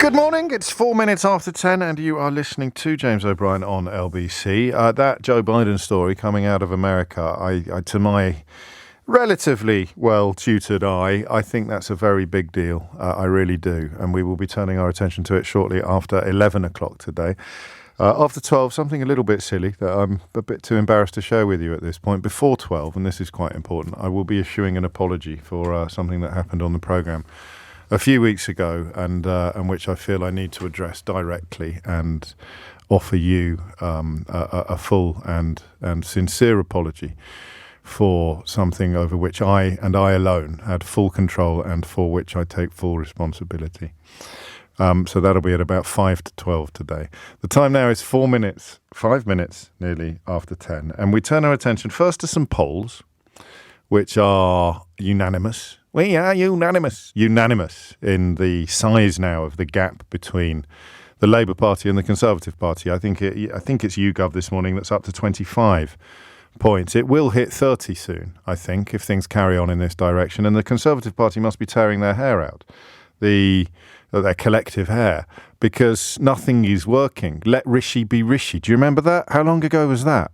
Good morning, it's 4 minutes after 10 and you are listening to James O'Brien on LBC. That Joe Biden story coming out of America, I to my relatively well-tutored eye, I think that's a very big deal. I really do. And we will be turning our attention to it shortly after 11 o'clock today. After 12, something a little bit silly that I'm a bit too embarrassed to share with you at this point. Before 12, and this is quite important, I will be issuing an apology for something that happened on the programme a few weeks ago, and which I feel I need to address directly and offer you a full and sincere apology for something over which I and I alone had full control and for which I take full responsibility. So that'll be at about 5 to 12 today. The time now is 5 minutes nearly after 10, and we turn our attention first to some polls, which are unanimous. We are unanimous in the size now of the gap between the Labour Party and the Conservative Party. I think it's YouGov this morning that's up to 25 points. It will hit 30 soon, I think, if things carry on in this direction. And the Conservative Party must be tearing their hair out, their collective hair, because nothing is working. Let Rishi be Rishi. Do you remember that? How long ago was that?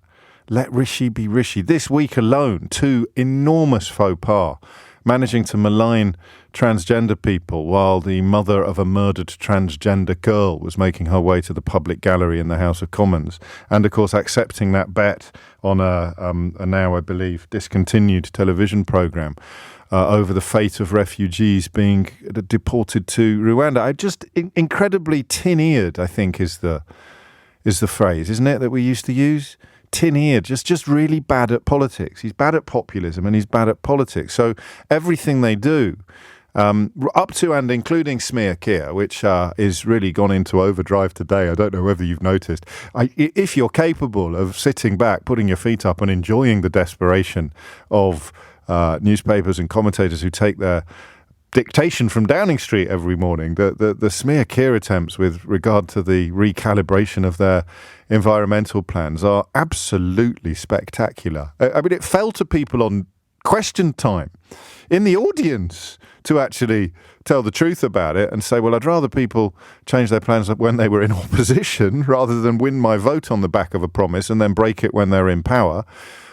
Let Rishi be Rishi. This week alone, 2 enormous faux pas, managing to malign transgender people while the mother of a murdered transgender girl was making her way to the public gallery in the House of Commons. And, of course, accepting that bet on a now, I believe, discontinued television programme over the fate of refugees being deported to Rwanda. I just incredibly tin-eared, I think, is the phrase, isn't it, that we used to use? Tin-eared, just really bad at politics. He's bad at populism and he's bad at politics. So everything they do, up to and including smear Keir, which is really gone into overdrive today. I don't know whether you've noticed. If you're capable of sitting back, putting your feet up and enjoying the desperation of newspapers and commentators who take their dictation from Downing Street every morning, the smear Keir attempts with regard to the recalibration of their environmental plans are absolutely spectacular. I mean, it fell to people on question time in the audience to actually tell the truth about it and say, well, I'd rather people change their plans when they were in opposition rather than win my vote on the back of a promise and then break it when they're in power.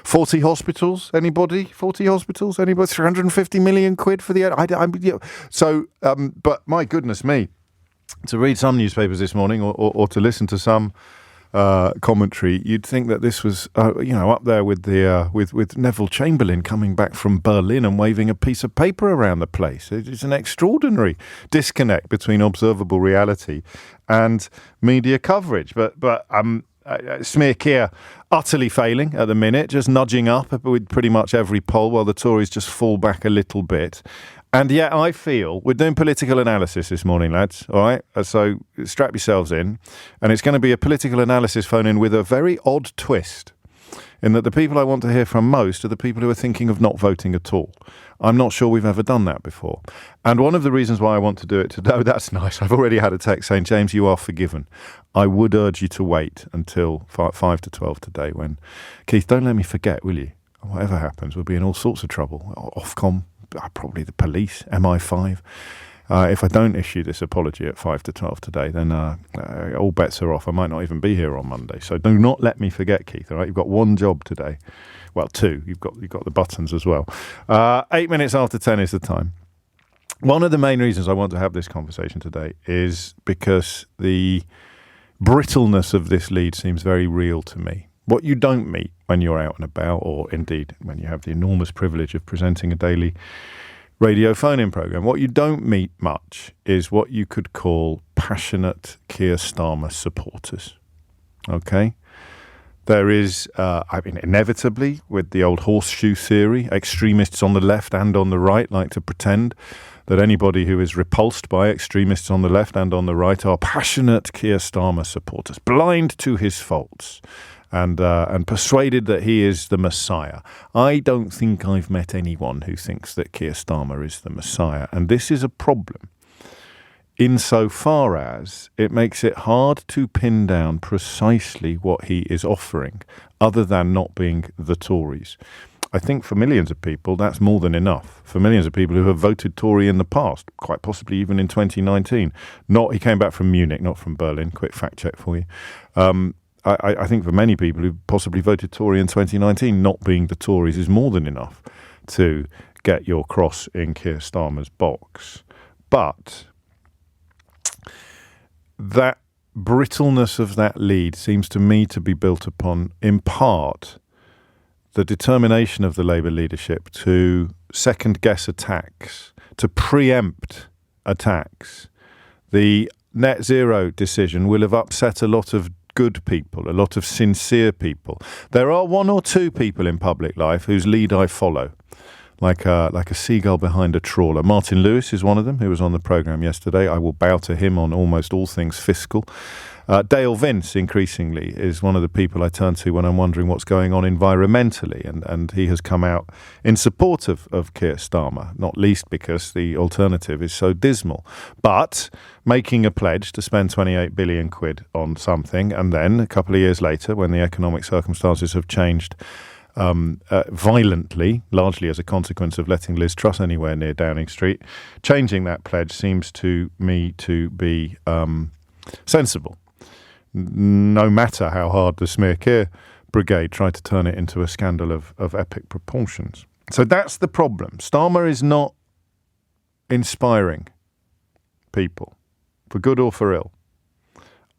40 hospitals, anybody? 40 hospitals, anybody? 350 million quid for the... but my goodness me, to read some newspapers this morning or to listen to some commentary, you'd think that this was, up there with with Neville Chamberlain coming back from Berlin and waving a piece of paper around the place. It's an extraordinary disconnect between observable reality and media coverage. But smear Keir utterly failing at the minute, just nudging up with pretty much every poll while the Tories just fall back a little bit. And yet I feel we're doing political analysis this morning, lads, all right? So strap yourselves in. And it's going to be a political analysis phone-in with a very odd twist, in that the people I want to hear from most are the people who are thinking of not voting at all. I'm not sure we've ever done that before. And one of the reasons why I want to do it today, that's nice. I've already had a text saying, James, you are forgiven. I would urge you to wait until 5 to 12 today when, Keith, don't let me forget, will you? Whatever happens, we'll be in all sorts of trouble. Ofcom, probably the police, MI5. If I don't issue this apology at 5 to 12 today, then all bets are off. I might not even be here on Monday. So do not let me forget, Keith, all right? You've got one job today. Well, 2. You've got the buttons as well. 8 minutes after 10 is the time. One of the main reasons I want to have this conversation today is because the brittleness of this lead seems very real to me. What you don't meet when you're out and about, or indeed when you have the enormous privilege of presenting a daily radio phone-in programme, what you don't meet much is what you could call passionate Keir Starmer supporters. Okay? There is, inevitably, with the old horseshoe theory, extremists on the left and on the right like to pretend that anybody who is repulsed by extremists on the left and on the right are passionate Keir Starmer supporters, blind to his faults, and persuaded that he is the Messiah. I don't think I've met anyone who thinks that Keir Starmer is the Messiah, and this is a problem insofar as it makes it hard to pin down precisely what he is offering, other than not being the Tories. I think for millions of people, that's more than enough. For millions of people who have voted Tory in the past, quite possibly even in 2019. He came back from Munich, not from Berlin. Quick fact check for you. I think for many people who possibly voted Tory in 2019, not being the Tories is more than enough to get your cross in Keir Starmer's box. But that brittleness of that lead seems to me to be built upon, in part, the determination of the Labour leadership to second-guess attacks, to preempt attacks. The net zero decision will have upset a lot of good people, a lot of sincere people. There are one or two people in public life whose lead I follow, like a seagull behind a trawler. Martin Lewis is one of them, who was on the programme yesterday. I will bow to him on almost all things fiscal. Dale Vince, increasingly, is one of the people I turn to when I'm wondering what's going on environmentally, and he has come out in support of Keir Starmer, not least because the alternative is so dismal. But making a pledge to spend 28 billion quid on something, and then a couple of years later, when the economic circumstances have changed violently, largely as a consequence of letting Liz Truss anywhere near Downing Street, changing that pledge seems to me to be sensible. No matter how hard the Smear Keir brigade tried to turn it into a scandal of epic proportions. So that's the problem. Starmer is not inspiring people, for good or for ill.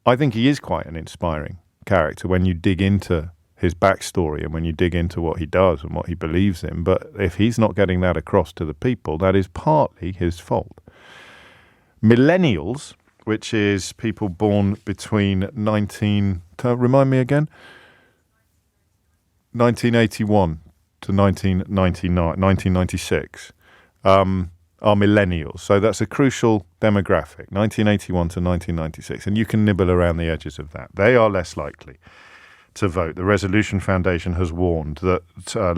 I think he is quite an inspiring character when you dig into his backstory and when you dig into what he does and what he believes in. But if he's not getting that across to the people, that is partly his fault. Millennials, which is people born between 1981 to 1996, are millennials. So that's a crucial demographic, 1981 to 1996. And you can nibble around the edges of that. They are less likely to vote. The Resolution Foundation has warned that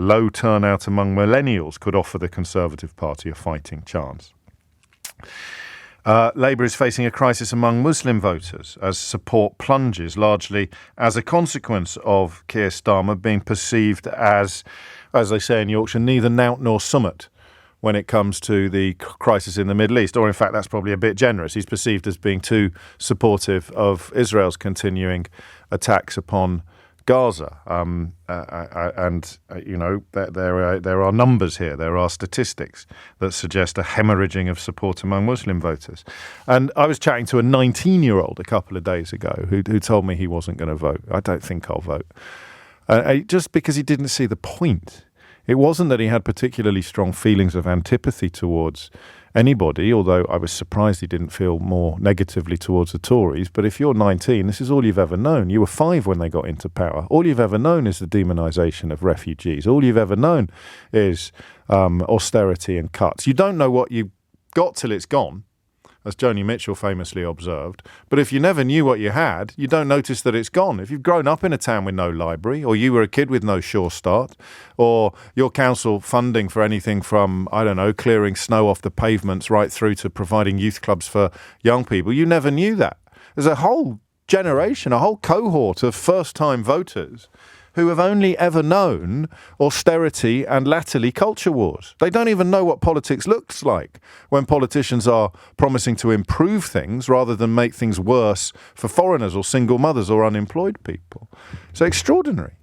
low turnout among millennials could offer the Conservative Party a fighting chance. Labour is facing a crisis among Muslim voters as support plunges, largely as a consequence of Keir Starmer being perceived as they say in Yorkshire, neither nout nor summit when it comes to the crisis in the Middle East. Or in fact, that's probably a bit generous. He's perceived as being too supportive of Israel's continuing attacks upon Gaza, there are numbers here, there are statistics that suggest a hemorrhaging of support among Muslim voters. And I was chatting to a 19-year-old a couple of days ago who told me he wasn't going to vote. I don't think I'll vote. Just because he didn't see the point. It wasn't that he had particularly strong feelings of antipathy towards anybody, although I was surprised he didn't feel more negatively towards the Tories. But if you're 19, this is all you've ever known. You were 5 when they got into power. All you've ever known is the demonisation of refugees. All you've ever known is austerity and cuts. You don't know what you got till it's gone, as Joni Mitchell famously observed. But if you never knew what you had, you don't notice that it's gone. If you've grown up in a town with no library, or you were a kid with no Sure Start, or your council funding for anything from, clearing snow off the pavements right through to providing youth clubs for young people, you never knew that. There's a whole generation, a whole cohort of first-time voters who have only ever known austerity and latterly culture wars. They don't even know what politics looks like when politicians are promising to improve things rather than make things worse for foreigners or single mothers or unemployed people. It's extraordinary.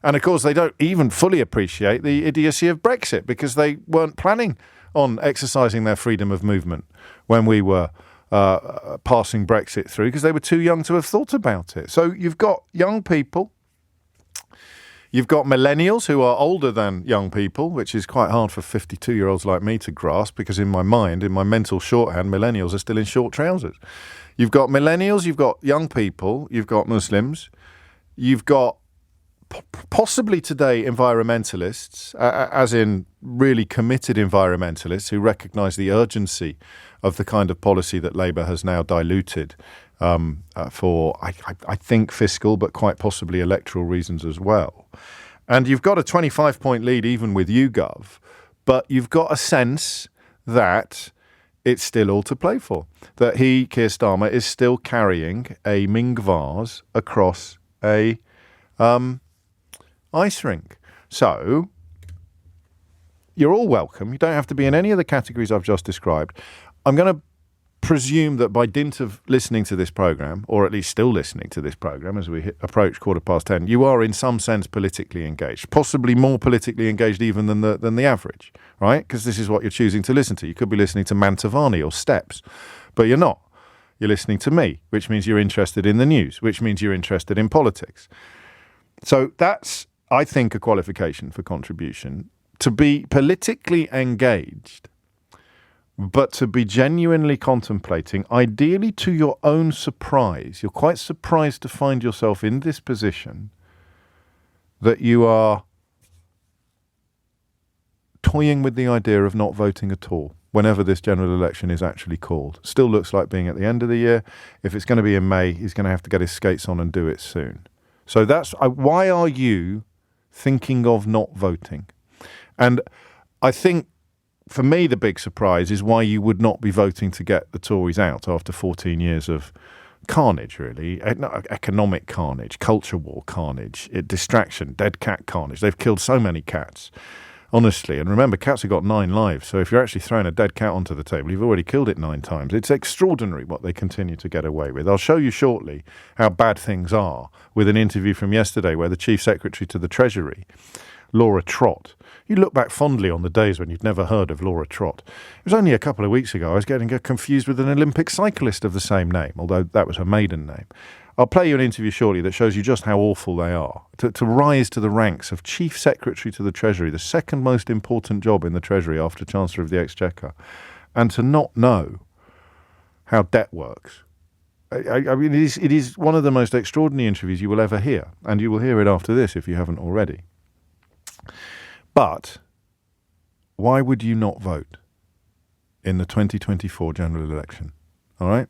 And of course, they don't even fully appreciate the idiocy of Brexit because they weren't planning on exercising their freedom of movement when we were passing Brexit through because they were too young to have thought about it. So you've got young people. You've got millennials who are older than young people, which is quite hard for 52-year-olds like me to grasp because in my mind, in my mental shorthand, millennials are still in short trousers. You've got millennials, you've got young people, you've got Muslims, you've got possibly today environmentalists, as in really committed environmentalists who recognise the urgency of the kind of policy that Labour has now diluted for, I think, fiscal, but quite possibly electoral reasons as well. And you've got a 25-point lead even with YouGov, but you've got a sense that it's still all to play for, that Keir Starmer, is still carrying a Ming vase across a ice rink. So you're all welcome. You don't have to be in any of the categories I've just described. I'm going to presume that by dint of listening to this programme, or at least still listening to this programme as we approach 10:15, you are in some sense politically engaged, possibly more politically engaged even than the average, right? Because this is what you're choosing to listen to. You could be listening to Mantovani or Steps, but you're not. You're listening to me, which means you're interested in the news, which means you're interested in politics. So that's, I think, a qualification for contribution. To be politically engaged, but to be genuinely contemplating, ideally to your own surprise. You're quite surprised to find yourself in this position, that you are toying with the idea of not voting at all whenever this general election is actually called. Still looks like being at the end of the year. If it's going to be in May, he's going to have to get his skates on and do it soon. So that's why are you thinking of not voting? And I think, for me, the big surprise is why you would not be voting to get the Tories out after 14 years of carnage, really. Economic carnage, culture war carnage, distraction, dead cat carnage. They've killed so many cats, honestly. And remember, cats have got 9 lives. So if you're actually throwing a dead cat onto the table, you've already killed it 9 times. It's extraordinary what they continue to get away with. I'll show you shortly how bad things are with an interview from yesterday where the Chief Secretary to the Treasury, Laura Trott. You look back fondly on the days when you'd never heard of Laura Trott. It was only a couple of weeks ago I was getting confused with an Olympic cyclist of the same name, although that was her maiden name. I'll play you an interview shortly that shows you just how awful they are. To rise to the ranks of Chief Secretary to the Treasury, the second most important job in the Treasury after Chancellor of the Exchequer, and to not know how debt works. I mean, it is one of the most extraordinary interviews you will ever hear, and you will hear it after this if you haven't already. But why would you not vote in the 2024 general election? All right?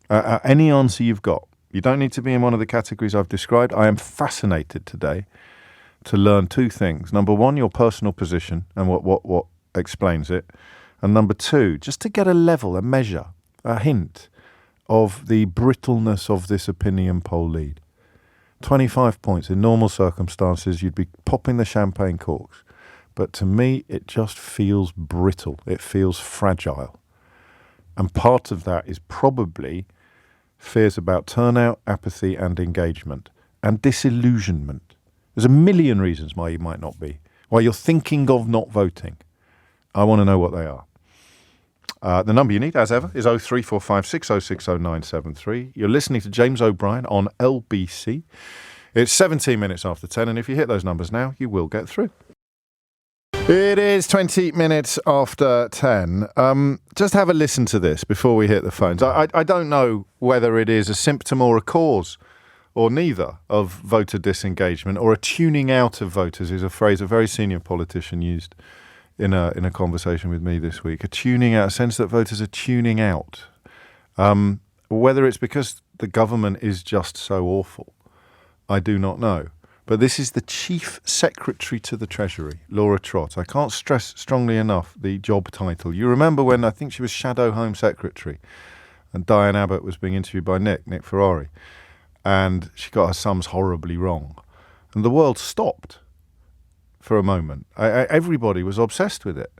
Any answer you've got. You don't need to be in one of the categories I've described. I am fascinated today to learn 2 things. Number 1, your personal position and what explains it. And number 2, just to get a level, a measure, a hint of the brittleness of this opinion poll lead. 25 points. In normal circumstances, you'd be popping the champagne corks. But to me, it just feels brittle. It feels fragile. And part of that is probably fears about turnout, apathy and engagement and disillusionment. There's a million reasons why you might not be, why you're thinking of not voting. I want to know what they are. The number you need, as ever, is 03456060973. You're listening to James O'Brien on LBC. It's 17 minutes after 10, and if you hit those numbers now, you will get through. It is 20 minutes after 10. Just have a listen to this before we hit the phones. I don't know whether it is a symptom or a cause, or neither, of voter disengagement, or a tuning out of voters is a phrase a very senior politician used in a conversation with me this week. A tuning out, a sense that voters are tuning out. Whether it's because the government is just so awful, I do not know. But this is the Chief Secretary to the Treasury, Laura Trott. I can't stress strongly enough the job title. You remember when I think she was Shadow Home Secretary and Diane Abbott was being interviewed by Nick Ferrari, and she got her sums horribly wrong. And the world stopped for a moment. Everybody was obsessed with it.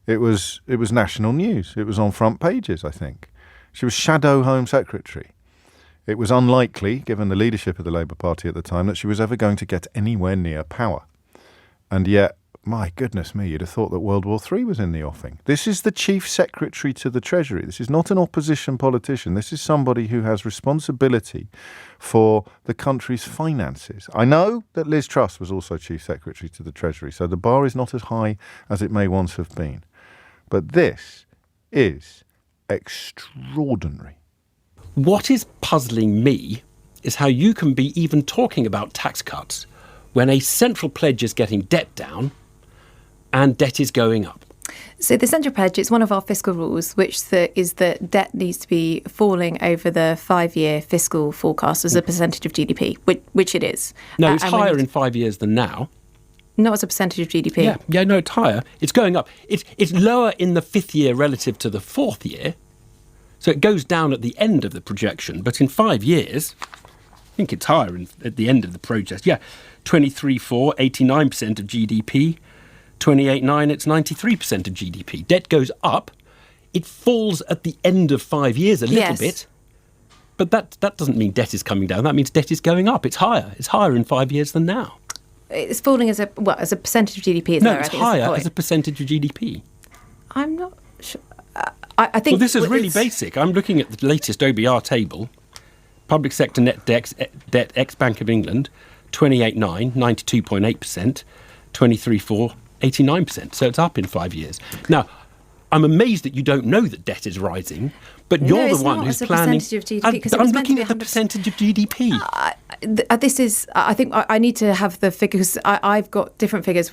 It was national news. It was on front pages, I think. She was Shadow Home Secretary. It was unlikely, given the leadership of the Labour Party at the time, that she was ever going to get anywhere near power. And yet, my goodness me, you'd have thought that World War III was in the offing. This is the Chief Secretary to the Treasury. This is not an opposition politician. This is somebody who has responsibility for the country's finances. I know that Liz Truss was also Chief Secretary to the Treasury, so the bar is not as high as it may once have been. But this is extraordinary. What is puzzling me is how you can be even talking about tax cuts when a central pledge is getting debt down and debt is going up. So the central pledge is one of our fiscal rules, which is that debt needs to be falling over the 5-year fiscal forecast as a percentage of GDP, which it is. No, it's higher in 5 years than now. Not as a percentage of GDP. Yeah, no, it's higher. It's going up. It's lower in the 5th year relative to the 4th year. So it goes down at the end of the projection, but in 5 years, I think it's higher at the end of the project. Yeah, 23.4, 89% of GDP. 28.9, it's 93% of GDP. Debt goes up. It falls at the end of 5 years a little bit. But that doesn't mean debt is coming down. That means debt is going up. It's higher. It's higher in 5 years than now. It's falling as a percentage of GDP. It's higher as a percentage of GDP. I'm not sure. I think. Well, this is really basic. I'm looking at the latest OBR table. Public sector net debt ex Bank of England, 28.9, 92.8%, 23.4, 89%. So it's up in 5 years. Now, I'm amazed that you don't know that debt is rising, but you're the one who's planning. Percentage of GDP, I'm looking at the percentage of GDP. This is. I think I need to have the figures. I've got different figures,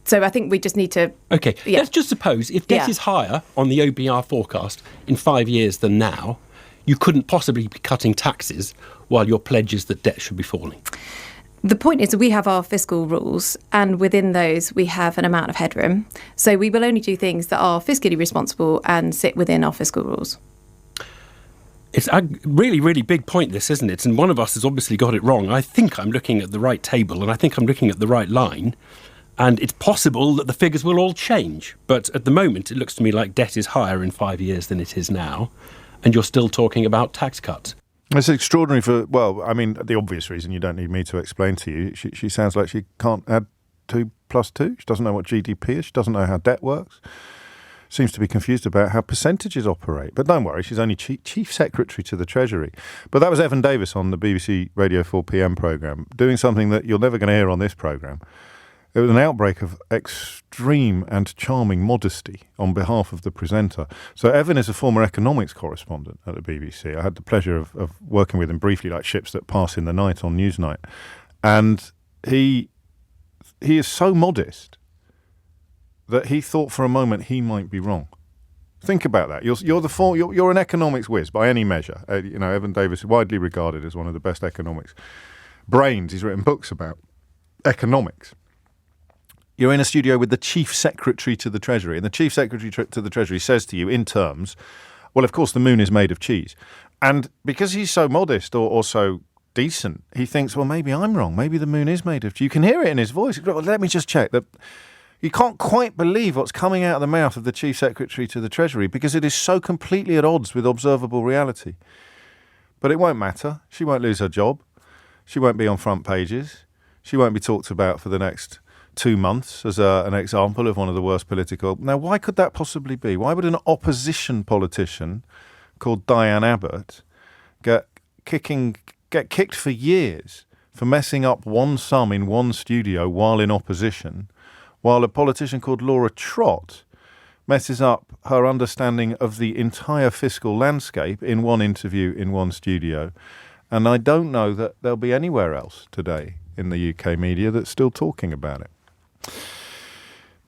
so I think we just need to. Okay, let's just suppose if debt is higher on the OBR forecast in 5 years than now, you couldn't possibly be cutting taxes while your pledge is that debt should be falling. The point is that we have our fiscal rules, and within those we have an amount of headroom. So we will only do things that are fiscally responsible and sit within our fiscal rules. It's a really, really big point, this, isn't it? And one of us has obviously got it wrong. I think I'm looking at the right table, and I think I'm looking at the right line. And it's possible that the figures will all change. But at the moment, it looks to me like debt is higher in 5 years than it is now. And you're still talking about tax cuts. It's extraordinary the obvious reason you don't need me to explain to you. She sounds like she can't add 2 plus 2. She doesn't know what GDP is. She doesn't know how debt works. Seems to be confused about how percentages operate. But don't worry, she's only Chief Secretary to the Treasury. But that was Evan Davis on the BBC Radio 4pm programme, doing something that you're never going to hear on this programme. It was an outbreak of extreme and charming modesty on behalf of the presenter. So Evan is a former economics correspondent at the BBC. I had the pleasure of working with him briefly, like ships that pass in the night on Newsnight. And he is so modest that he thought for a moment he might be wrong. Think about that. You're an economics whiz by any measure. Evan Davis is widely regarded as one of the best economics brains. He's written books about economics. You're in a studio with the Chief Secretary to the Treasury, and the Chief Secretary to the Treasury says to you in terms, well, of course, the moon is made of cheese. And because he's so modest or so decent, he thinks, well, maybe I'm wrong. Maybe the moon is made of cheese. You can hear it in his voice. Well, let me just check. You can't quite believe what's coming out of the mouth of the Chief Secretary to the Treasury because it is so completely at odds with observable reality. But it won't matter. She won't lose her job. She won't be on front pages. She won't be talked about for the next 2 months as an example of one of the worst political. Now, why could that possibly be? Why would an opposition politician called Diane Abbott get kicked for years for messing up one sum in one studio while in opposition, while a politician called Laura Trott messes up her understanding of the entire fiscal landscape in one interview in one studio? And I don't know that there'll be anywhere else today in the UK media that's still talking about it.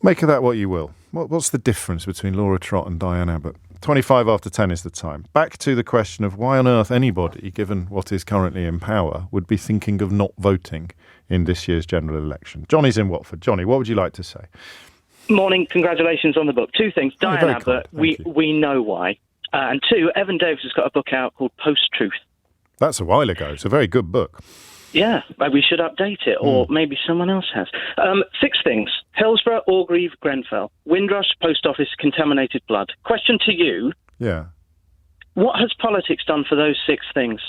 Make of that what you will. What's the difference between Laura Trott and Diane Abbott? 25 after 10 is the time. Back to the question of why on earth anybody, given what is currently in power, would be thinking of not voting in this year's general election. Johnny's in Watford. Johnny, what would you like to say? Morning. Congratulations on the book. 2 things. Diane Abbott, we know why. And 2, Evan Davis has got a book out called Post-Truth. That's a while ago. It's a very good book. Yeah, we should update it, or maybe someone else has. 6 things. Hillsborough, Orgreave, Grenfell. Windrush, Post Office, contaminated blood. Question to you. Yeah. What has politics done for those 6 things?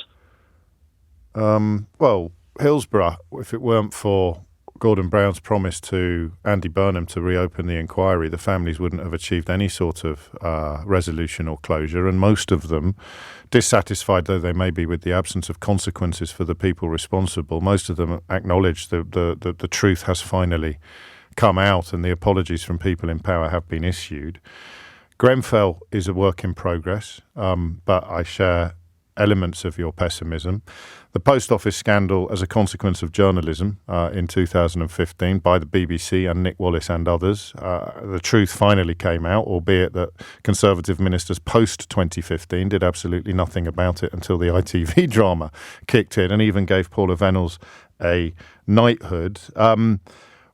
Well, Hillsborough, if it weren't for Gordon Brown's promise to Andy Burnham to reopen the inquiry, the families wouldn't have achieved any sort of resolution or closure, and most of them, dissatisfied though they may be with the absence of consequences for the people responsible, most of them acknowledge the truth has finally come out and the apologies from people in power have been issued. Grenfell is a work in progress, but I share elements of your pessimism. The Post Office scandal as a consequence of journalism in 2015 by the BBC and Nick Wallis and others. The truth finally came out, albeit that Conservative ministers post-2015 did absolutely nothing about it until the ITV drama kicked in and even gave Paula Venables a knighthood.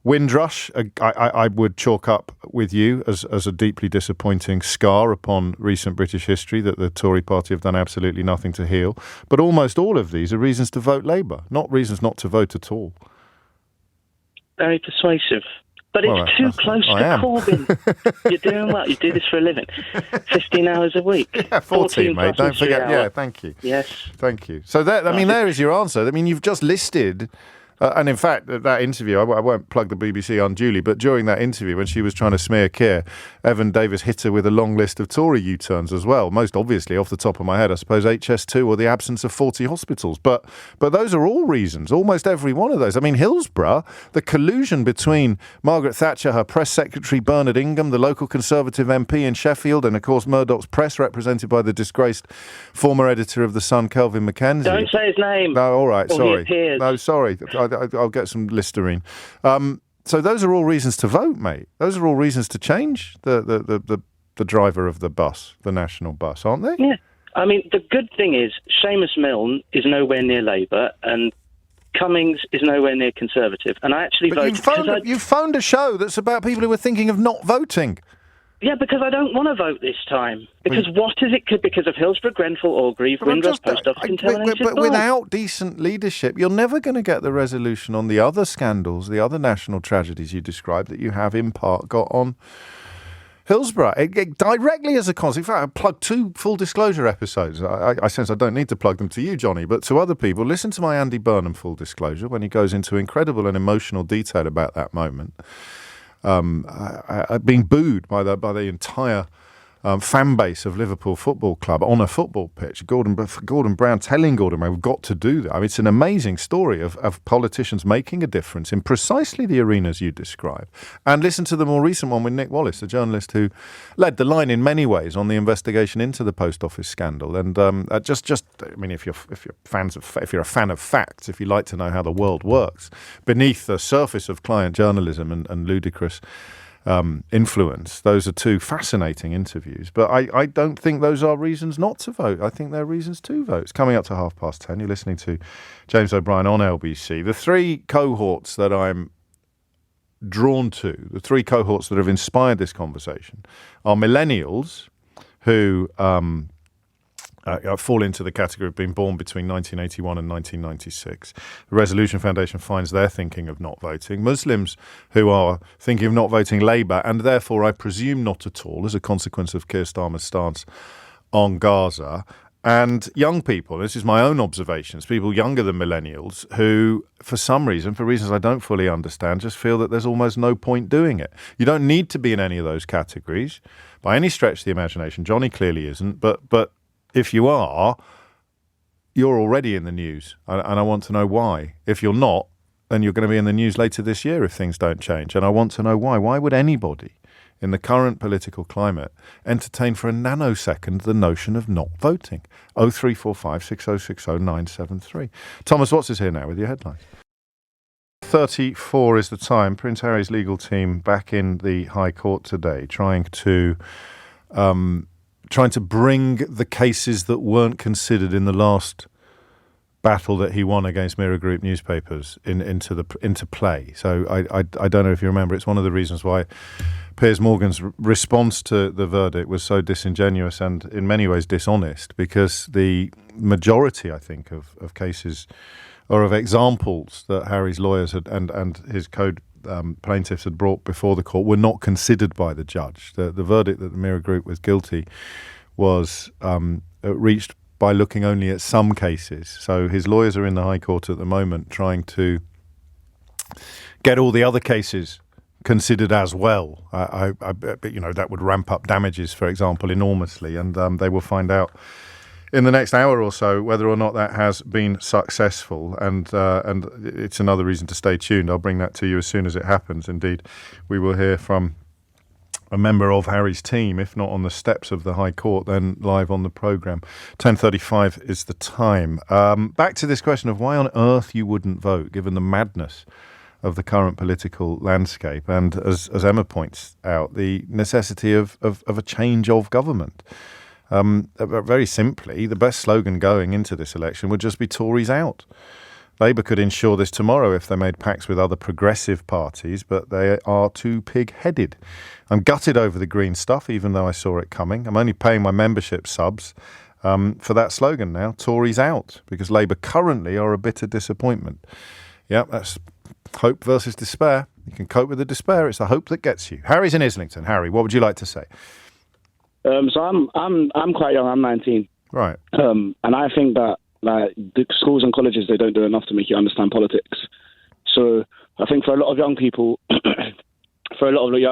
Windrush, I would chalk up with you as a deeply disappointing scar upon recent British history that the Tory party have done absolutely nothing to heal. But almost all of these are reasons to vote Labour, not reasons not to vote at all. Very persuasive. But it's All right. too close to I am. Corbyn. You're doing well. You do this for a living. 15 hours a week. Yeah, 14, mate. plus Don't a 3 forget. hour. Yeah, thank you. Yes. Thank you. So, there is your answer. I mean, you've just listed... and in fact, that interview, I won't plug the BBC unduly, but during that interview, when she was trying to smear Keir, Evan Davis hit her with a long list of Tory U-turns as well. Most obviously, off the top of my head, I suppose HS2 or the absence of 40 hospitals. But those are all reasons, almost every one of those. I mean, Hillsborough, the collusion between Margaret Thatcher, her press secretary, Bernard Ingham, the local Conservative MP in Sheffield, and of course Murdoch's press, represented by the disgraced former editor of The Sun, Kelvin Mackenzie. Don't say his name. No, all right, or sorry. he appears. No, sorry. I'll get some Listerine. So those are all reasons to vote, mate. Those are all reasons to change the driver of the bus, the national bus, aren't they? Yeah. I mean, the good thing is Seamus Milne is nowhere near Labour and Cummings is nowhere near Conservative. And I actually But voted... you've phoned a show that's about people who are thinking of not voting. Yeah, because I don't want to vote this time. Because what is it? Because of Hillsborough, Grenfell, Orgreave, Windrush, Post Office, contaminated But blood. without decent leadership, you're never going to get the resolution on the other scandals, the other national tragedies you described that you have in part got on Hillsborough. It directly as a consequence. In fact, I plugged 2 full disclosure episodes. I sense I don't need to plug them to you, Johnny, but to other people. Listen to my Andy Burnham full disclosure when he goes into incredible and emotional detail about that moment. Being booed by the entire fan base of Liverpool Football Club on a football pitch. Gordon Brown telling Gordon Brown, we've got to do that. I mean, it's an amazing story of politicians making a difference in precisely the arenas you describe. And listen to the more recent one with Nick Wallace, the journalist who led the line in many ways on the investigation into the post office scandal. And I mean, if you're a fan of facts, if you like to know how the world works, beneath the surface of client journalism and ludicrous influence. Those are 2 fascinating interviews. But I don't think those are reasons not to vote. I think they're reasons to vote. It's coming up to 10:30. You're listening to James O'Brien on LBC. The 3 cohorts that I'm drawn to, the 3 cohorts that have inspired this conversation, are millennials who fall into the category of being born between 1981 and 1996. The Resolution Foundation finds they're thinking of not voting. Muslims who are thinking of not voting Labour, and therefore, I presume, not at all, as a consequence of Keir Starmer's stance on Gaza. And young people, this is my own observations, people younger than millennials who, for some reason, for reasons I don't fully understand, just feel that there's almost no point doing it. You don't need to be in any of those categories by any stretch of the imagination. Johnny clearly isn't, but if you are, you're already in the news, and I want to know why. If you're not, then you're going to be in the news later this year if things don't change, and I want to know why. Why would anybody in the current political climate entertain for a nanosecond the notion of not voting? 0345 6060 973. Thomas Watts is here now with your headlines. 34 is the time. Prince Harry's legal team back in the High Court today, trying to bring the cases that weren't considered in the last battle that he won against Mirror Group newspapers into play. So I don't know if you remember, it's one of the reasons why Piers Morgan's response to the verdict was so disingenuous and in many ways dishonest, because the majority, I think, of cases or of examples that Harry's lawyers had and his code plaintiffs had brought before the court were not considered by the judge. The verdict that the Mirror Group was guilty was reached by looking only at some cases. So his lawyers are in the High Court at the moment trying to get all the other cases considered as well. That would ramp up damages, for example, enormously, and they will find out in the next hour or so whether or not that has been successful, and it's another reason to stay tuned. I'll bring that to you as soon as it happens. Indeed, we will hear from a member of Harry's team, if not on the steps of the High Court, then live on the programme. 10:35 is the time. Back to this question of why on earth you wouldn't vote, given the madness of the current political landscape, and as Emma points out, the necessity of a change of government. Very simply, the best slogan going into this election would just be Tories out. Labour could ensure this tomorrow if they made pacts with other progressive parties, but they are too pig-headed. I'm gutted over the green stuff, even though I saw it coming. I'm only paying my membership subs for that slogan now, Tories out, because Labour currently are a bitter disappointment. Yeah, that's hope versus despair. You can cope with the despair. It's the hope that gets you. Harry's in Islington. Harry, what would you like to say? So I'm quite young. I'm 19. Right. And I think that like the schools and colleges, they don't do enough to make you understand politics. So I think for a lot of young people,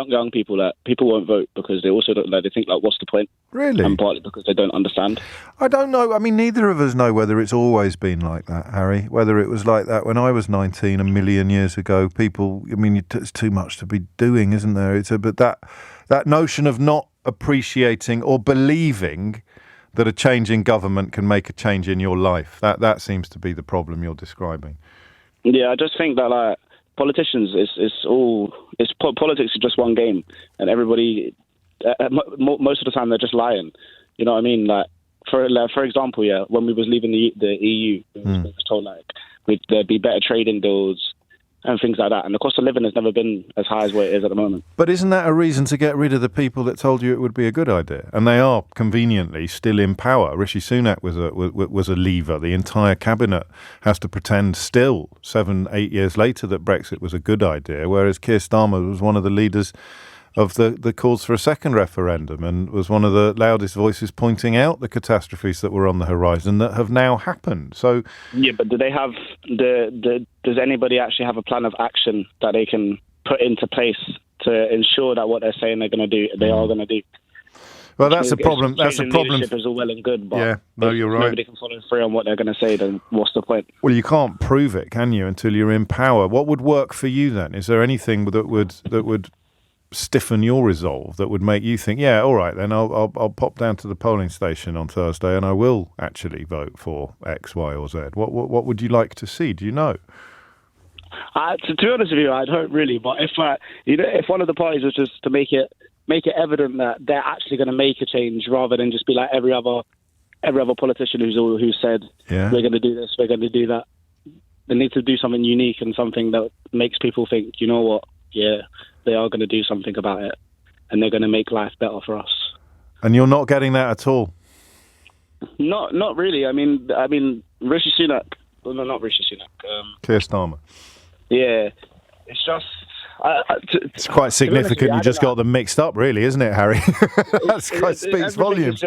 young people, that people won't vote because they also don't. Like, they think like, what's the point? Really? And partly because they don't understand. I don't know. I mean, neither of us know whether it's always been like that, Harry. Whether it was like that when I was 19 a million years ago. People, I mean, it's too much to be doing, isn't there? But that notion of not appreciating or believing that a change in government can make a change in your life. That seems to be the problem you're describing. Yeah, I just think that like politicians, politics is just one game, and everybody, most of the time, they're just lying. You know what I mean? Like for example, yeah, when we was leaving the EU, we was told like there'd be better trading deals and things like that, and the cost of living has never been as high as what it is at the moment. But isn't that a reason to get rid of the people that told you it would be a good idea? And they are conveniently still in power. Rishi Sunak was a leaver. The entire cabinet has to pretend still 7-8 years later that Brexit was a good idea, whereas Keir Starmer was one of the leaders of the calls for a second referendum and was one of the loudest voices pointing out the catastrophes that were on the horizon that have now happened. So yeah, but do they have does anybody actually have a plan of action that they can put into place to ensure that what they're saying they're going to do, they are going to do? Well, that's a problem. That's a problem. Leadership is all well and good, but yeah, no, you're right. Nobody can follow through on what they're going to say. Then what's the point? Well, you can't prove it, can you, until you're in power? What would work for you then? Is there anything that would stiffen your resolve, that would make you think, yeah, all right, then I'll pop down to the polling station on Thursday and I will actually vote for X, Y, or Z? What would you like to see? Do you know? To be honest with you, I don't really. But if one of the parties was just to make it evident that they're actually going to make a change, rather than just be like every other politician who said we're going to do this, we're going to do that. They need to do something unique and something that makes people think, you know what, yeah, they are going to do something about it, and they're going to make life better for us. And you're not getting that at all? Not really. I mean, Rishi Sunak. Well, no, not Rishi Sunak. Keir Starmer. Yeah, it's just. It's quite significant. You just got them mixed up, really, isn't it, Harry? That speaks volumes.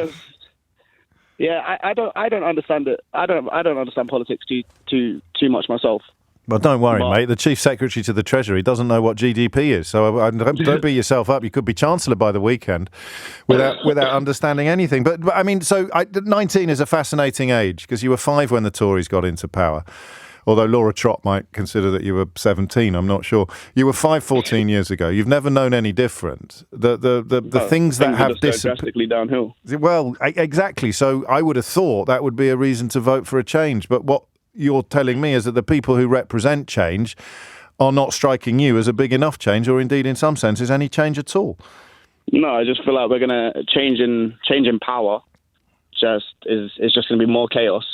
I don't understand it. I don't understand politics too much myself. Well, don't worry, mate. The Chief Secretary to the Treasury doesn't know what GDP is, so don't beat yourself up. You could be Chancellor by the weekend without understanding anything. But I mean, 19 is a fascinating age, because you were 5 when the Tories got into power. Although Laura Trott might consider that you were 17, I'm not sure. You were 5 14 years ago. You've never known any different. The things that have drastically downhill. Well, exactly. So I would have thought that would be a reason to vote for a change. But what you're telling me is that the people who represent change are not striking you as a big enough change, or indeed, in some senses, any change at all. No, I just feel like we're going to change in power. Is just going to be more chaos.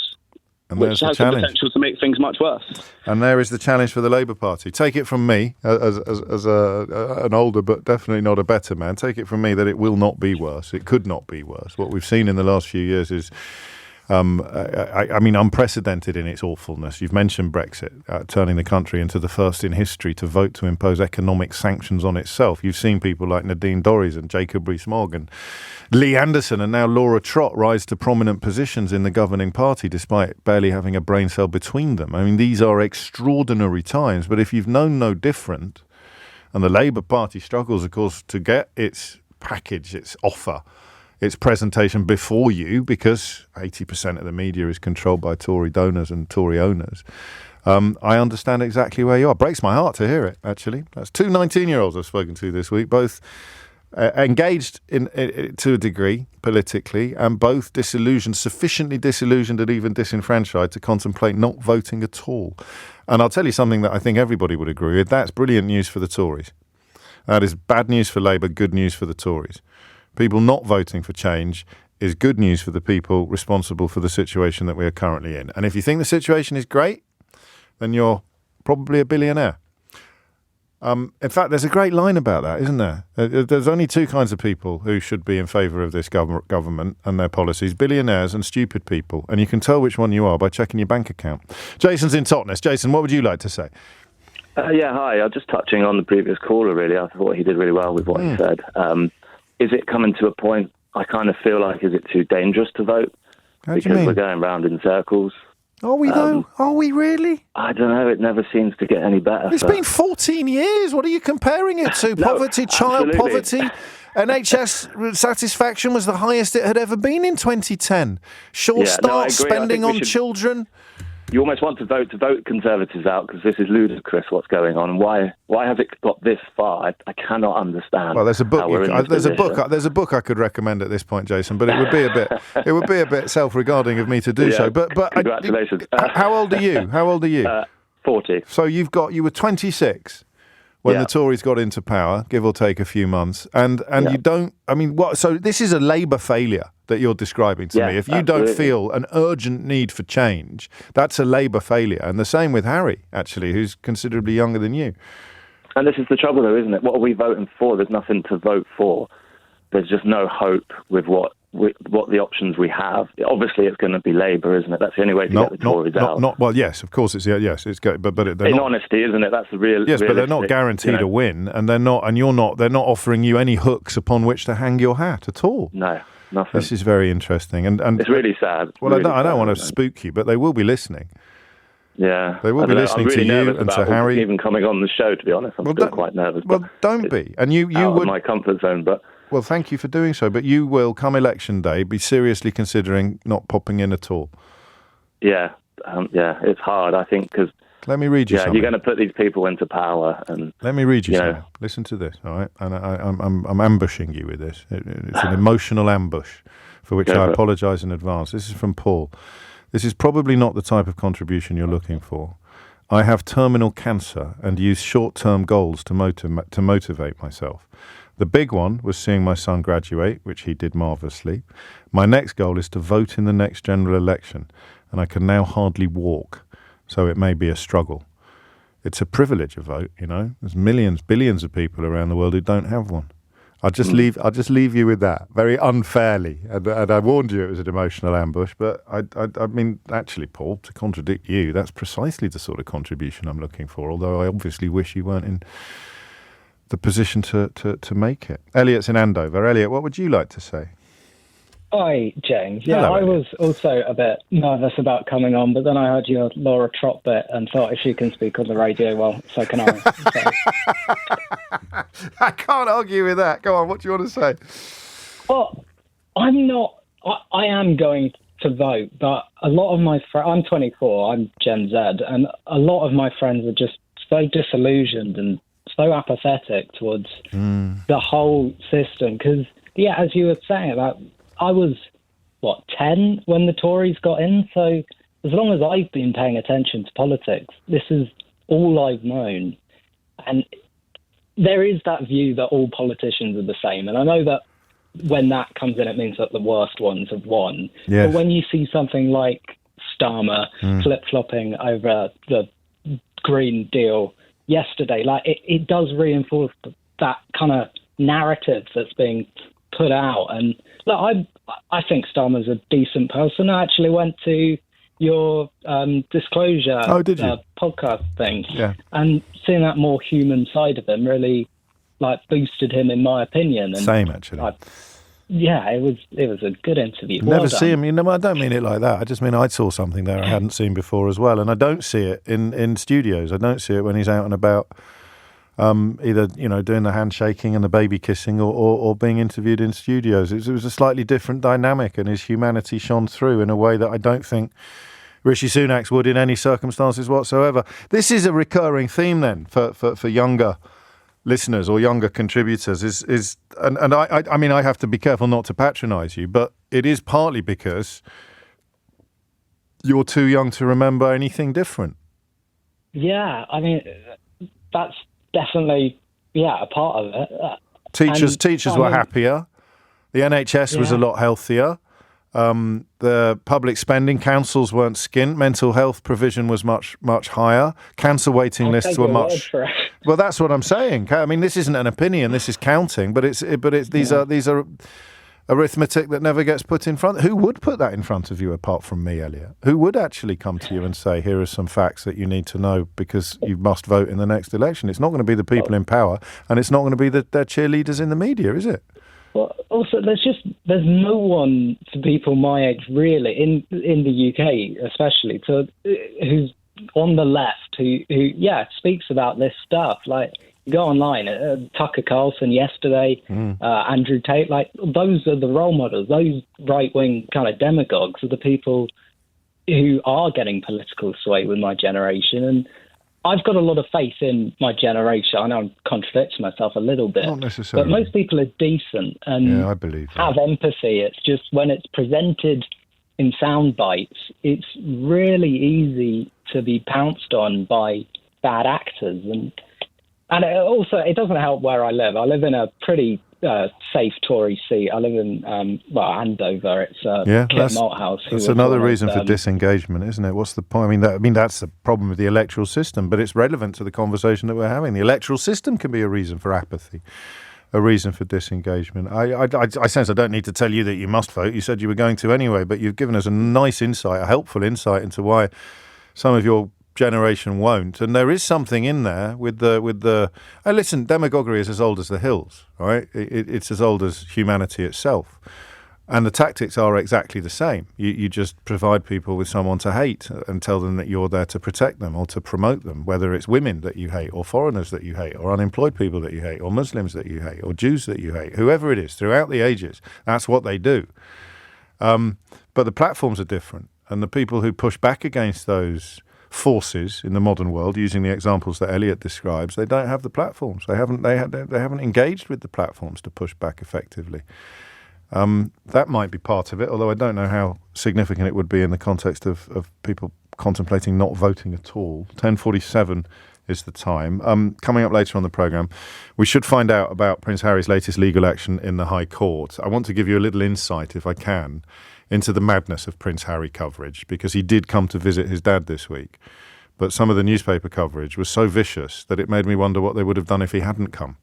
And which has the potential to make things much worse. And there is the challenge for the Labour Party. Take it from me, as an older but definitely not a better man, take it from me that it will not be worse. It could not be worse. What we've seen in the last few years is, unprecedented in its awfulness. You've mentioned Brexit, turning the country into the first in history to vote to impose economic sanctions on itself. You've seen people like Nadine Dorries and Jacob Rees-Mogg and Lee Anderson and now Laura Trott rise to prominent positions in the governing party despite barely having a brain cell between them. I mean, these are extraordinary times, but if you've known no different, and the Labour Party struggles, of course, to get its package, its offer, its presentation before you, because 80% of the media is controlled by Tory donors and Tory owners. I understand exactly where you are. Breaks my heart to hear it, actually. That's 2 19-year-olds I've spoken to this week, both engaged to a degree politically, and both disillusioned, sufficiently disillusioned and even disenfranchised to contemplate not voting at all. And I'll tell you something that I think everybody would agree with. That's brilliant news for the Tories. That is bad news for Labour, good news for the Tories. People not voting for change is good news for the people responsible for the situation that we are currently in. And if you think the situation is great, then you're probably a billionaire. In fact, there's a great line about that, isn't there? There's only 2 kinds of people who should be in favour of this government and their policies: billionaires and stupid people. And you can tell which one you are by checking your bank account. Jason's in Totnes. Jason, what would you like to say? Yeah, hi. I'm just touching on the previous caller, really. I thought he did really well with what he said. Is it coming to a point, I kind of feel like, is it too dangerous to vote? How do you Because mean? we're going round in circles. Are we though? Are we really? I don't know. It never seems to get any better. It's been 14 years. What are you comparing it to? No, Poverty, child absolutely. poverty. NHS satisfaction was the highest it had ever been in 2010. Sure, Yeah, no, I start agree. I spending think we on should- children. You almost want to vote Conservatives out because this is ludicrous what's going on. And why has it got this far? I cannot understand. Well, there's a book. how we're in this There's a position. book. There's a book I could recommend at this point, Jason. But it would be a bit self-regarding of me to do Yeah, so. But congratulations. How old are you? How old are you? 40. So you were 26 when Yeah. the Tories got into power, give or take a few months, and Yeah. you don't. I mean, what? So this is a Labour failure that you're describing to Yeah, me. If you don't absolutely. feel an urgent need for change, that's a Labour failure. And the same with Harry, actually, who's considerably younger than you. And this is the trouble, though, isn't it? What are we voting for? There's nothing to vote for. There's just no hope with what the options we have. Obviously, it's going to be Labour, isn't it? That's the only way to get the Tories out. Well, yes, of course, it's good, but they're In not. honesty, isn't it? That's the real. Yes, but they're not realistic, guaranteed a win, and they're not, and you're not. They're not offering you any hooks upon which to hang your hat at all. No, nothing. This is very interesting, and It's really sad. Well, Really I don't sad, want to isn't it? spook you, but they will be listening. Yeah, They will I be don't know. listening I'm really to you nervous and to about Harry. even coming on the show. To be honest, I'm still don't- quite nervous. Well, but don't it's be, and you out would. of my comfort zone, but. Well, thank you for doing so, but you will, come election day, be seriously considering not popping in at all. Yeah, it's hard. I think because Let me read you something. you're going to put these people into power, and Let me read you you know. something. Listen to this, all right? And I'm ambushing you with this. It's an emotional ambush for which Go I for it. apologise in advance. This is from Paul. This is probably not the type of contribution you're looking for. I have terminal cancer and use short-term goals to motivate myself. The big one was seeing my son graduate, which he did marvellously. My next goal is to vote in the next general election, and I can now hardly walk, so it may be a struggle. It's a privilege, a vote, you know. There's millions, billions of people around the world who don't have one. I'll just leave you with that, very unfairly. And I warned you it was an emotional ambush, but I mean, actually, Paul, to contradict you, that's precisely the sort of contribution I'm looking for, although I obviously wish you weren't in the position to make it. Elliot's in Andover. Elliot, what would you like to say? Hi, James. Yeah, Hello, I Elliot. was also a bit nervous about coming on, but then I heard your Laura Trott bit and thought if she can speak on the radio, well, so can I. So, I can't argue with that. Go on, what do you want to say? well, I'm not. I am going to vote, but a lot of my friends. I'm 24. I'm Gen Z, and a lot of my friends are just so disillusioned and so apathetic towards the whole system. Because, yeah, as you were saying about, I was 10 when the Tories got in. So as long as I've been paying attention to politics, this is all I've known. And there is that view that all politicians are the same. And I know that when that comes in, it means that the worst ones have won. Yes. But when you see something like Starmer flip-flopping over the Green Deal yesterday, like it does reinforce that kind of narrative that's being put out. And look, I think Starmer's a decent person. I actually went to your disclosure did you? podcast thing, Yeah. and seeing that more human side of him really boosted him, in my opinion. And Same, actually. it was a good interview. Well Never done. see him. You know, I don't mean it like that. I just mean I saw something there I hadn't seen before as well, and I don't see it in studios. I don't see it when he's out and about, either doing the handshaking and the baby kissing, or being interviewed in studios. It was a slightly different dynamic, and his humanity shone through in a way that I don't think Rishi Sunak's would in any circumstances whatsoever. This is a recurring theme then for younger listeners or younger contributors and I mean, I have to be careful not to patronise you, but it is partly because you're too young to remember anything different. Yeah, I mean, that's definitely a part of it. Teachers were happier. The NHS was a lot healthier. The public spending, councils weren't skint. Mental health provision was much higher. Cancer waiting lists were much. Well, that's what I'm saying. I mean, this isn't an opinion. This is counting. But these are arithmetic that never gets put in front. Who would put that in front of you apart from me, Elliot? Who would actually come to you and say, here are some facts that you need to know because you must vote in the next election? It's not going to be the people in power, and it's not going to be their cheerleaders in the media, is it? Well, also, there's no one for people my age, really, in the UK especially, who's on the left who speaks about this stuff. Like, you go online, Tucker Carlson yesterday, Andrew Tate, like, those are the role models. Those right-wing kind of demagogues are the people who are getting political sway with my generation. And I've got a lot of faith in my generation. I know I'm contradicting myself a little bit. Not necessarily. But most people are decent and I believe that. have empathy. It's just when it's presented in sound bites, it's really easy to be pounced on by bad actors. And it doesn't help where I live. I live in a pretty safe Tory seat. I live in Andover. It's Kit Malthouse. That's another reason for disengagement, isn't it? What's the point? I mean, that's the problem with the electoral system, but it's relevant to the conversation that we're having. The electoral system can be a reason for apathy, a reason for disengagement. I sense I don't need to tell you that you must vote. You said you were going to anyway, but you've given us a nice insight, a helpful insight into why some of your generation won't. And there is something in there with the listen, demagoguery is as old as the hills, right? It's as old as humanity itself. And the tactics are exactly the same. You just provide people with someone to hate and tell them that you're there to protect them or to promote them, whether it's women that you hate or foreigners that you hate or unemployed people that you hate or Muslims that you hate or Jews that you hate, whoever it is, throughout the ages. That's what they do. But the platforms are different. And the people who push back against those forces in the modern world, using the examples that Elliot describes, they don't have the platforms. They haven't engaged with the platforms to push back effectively. That might be part of it, although I don't know how significant it would be in the context of people contemplating not voting at all. 10:47 is the time. Coming up later on the programme, we should find out about Prince Harry's latest legal action in the High Court. I want to give you a little insight, if I can, into the madness of Prince Harry coverage, because he did come to visit his dad this week. But some of the newspaper coverage was so vicious that it made me wonder what they would have done if he hadn't come.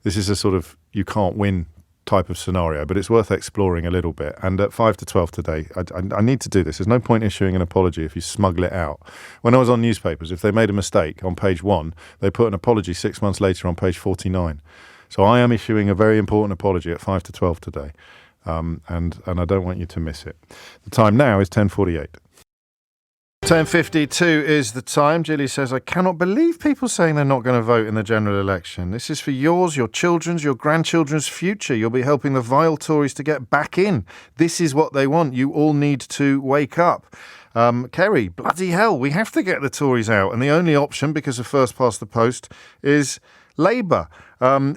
This is a sort of you can't win type of scenario, but it's worth exploring a little bit. And at 5 to 12 today, I need to do this. There's no point issuing an apology if you smuggle it out. When I was on newspapers, if they made a mistake on page 1, they put an apology 6 months later on page 49. So I am issuing a very important apology at 5 to 12 today. And I don't want you to miss it. The time now is 10:48. 10:52 is the time. Gilly says, I cannot believe people saying they're not going to vote in the general election. This is for yours, your children's, your grandchildren's future. You'll be helping the vile Tories to get back in. This is what they want. You all need to wake up. Kerry, bloody hell, we have to get the Tories out. And the only option, because of first past the post, is Labour.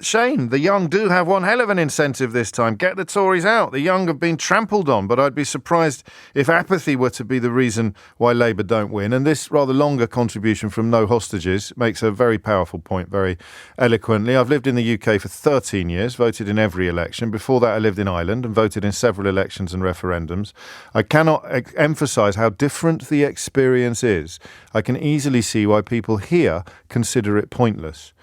Shane, the young do have one hell of an incentive this time. Get the Tories out. The young have been trampled on, but I'd be surprised if apathy were to be the reason why Labour don't win. And this rather longer contribution from No Hostages makes a very powerful point very eloquently. I've lived in the UK for 13 years, voted in every election. Before that, I lived in Ireland and voted in several elections and referendums. I cannot emphasise how different the experience is. I can easily see why people here consider it pointless.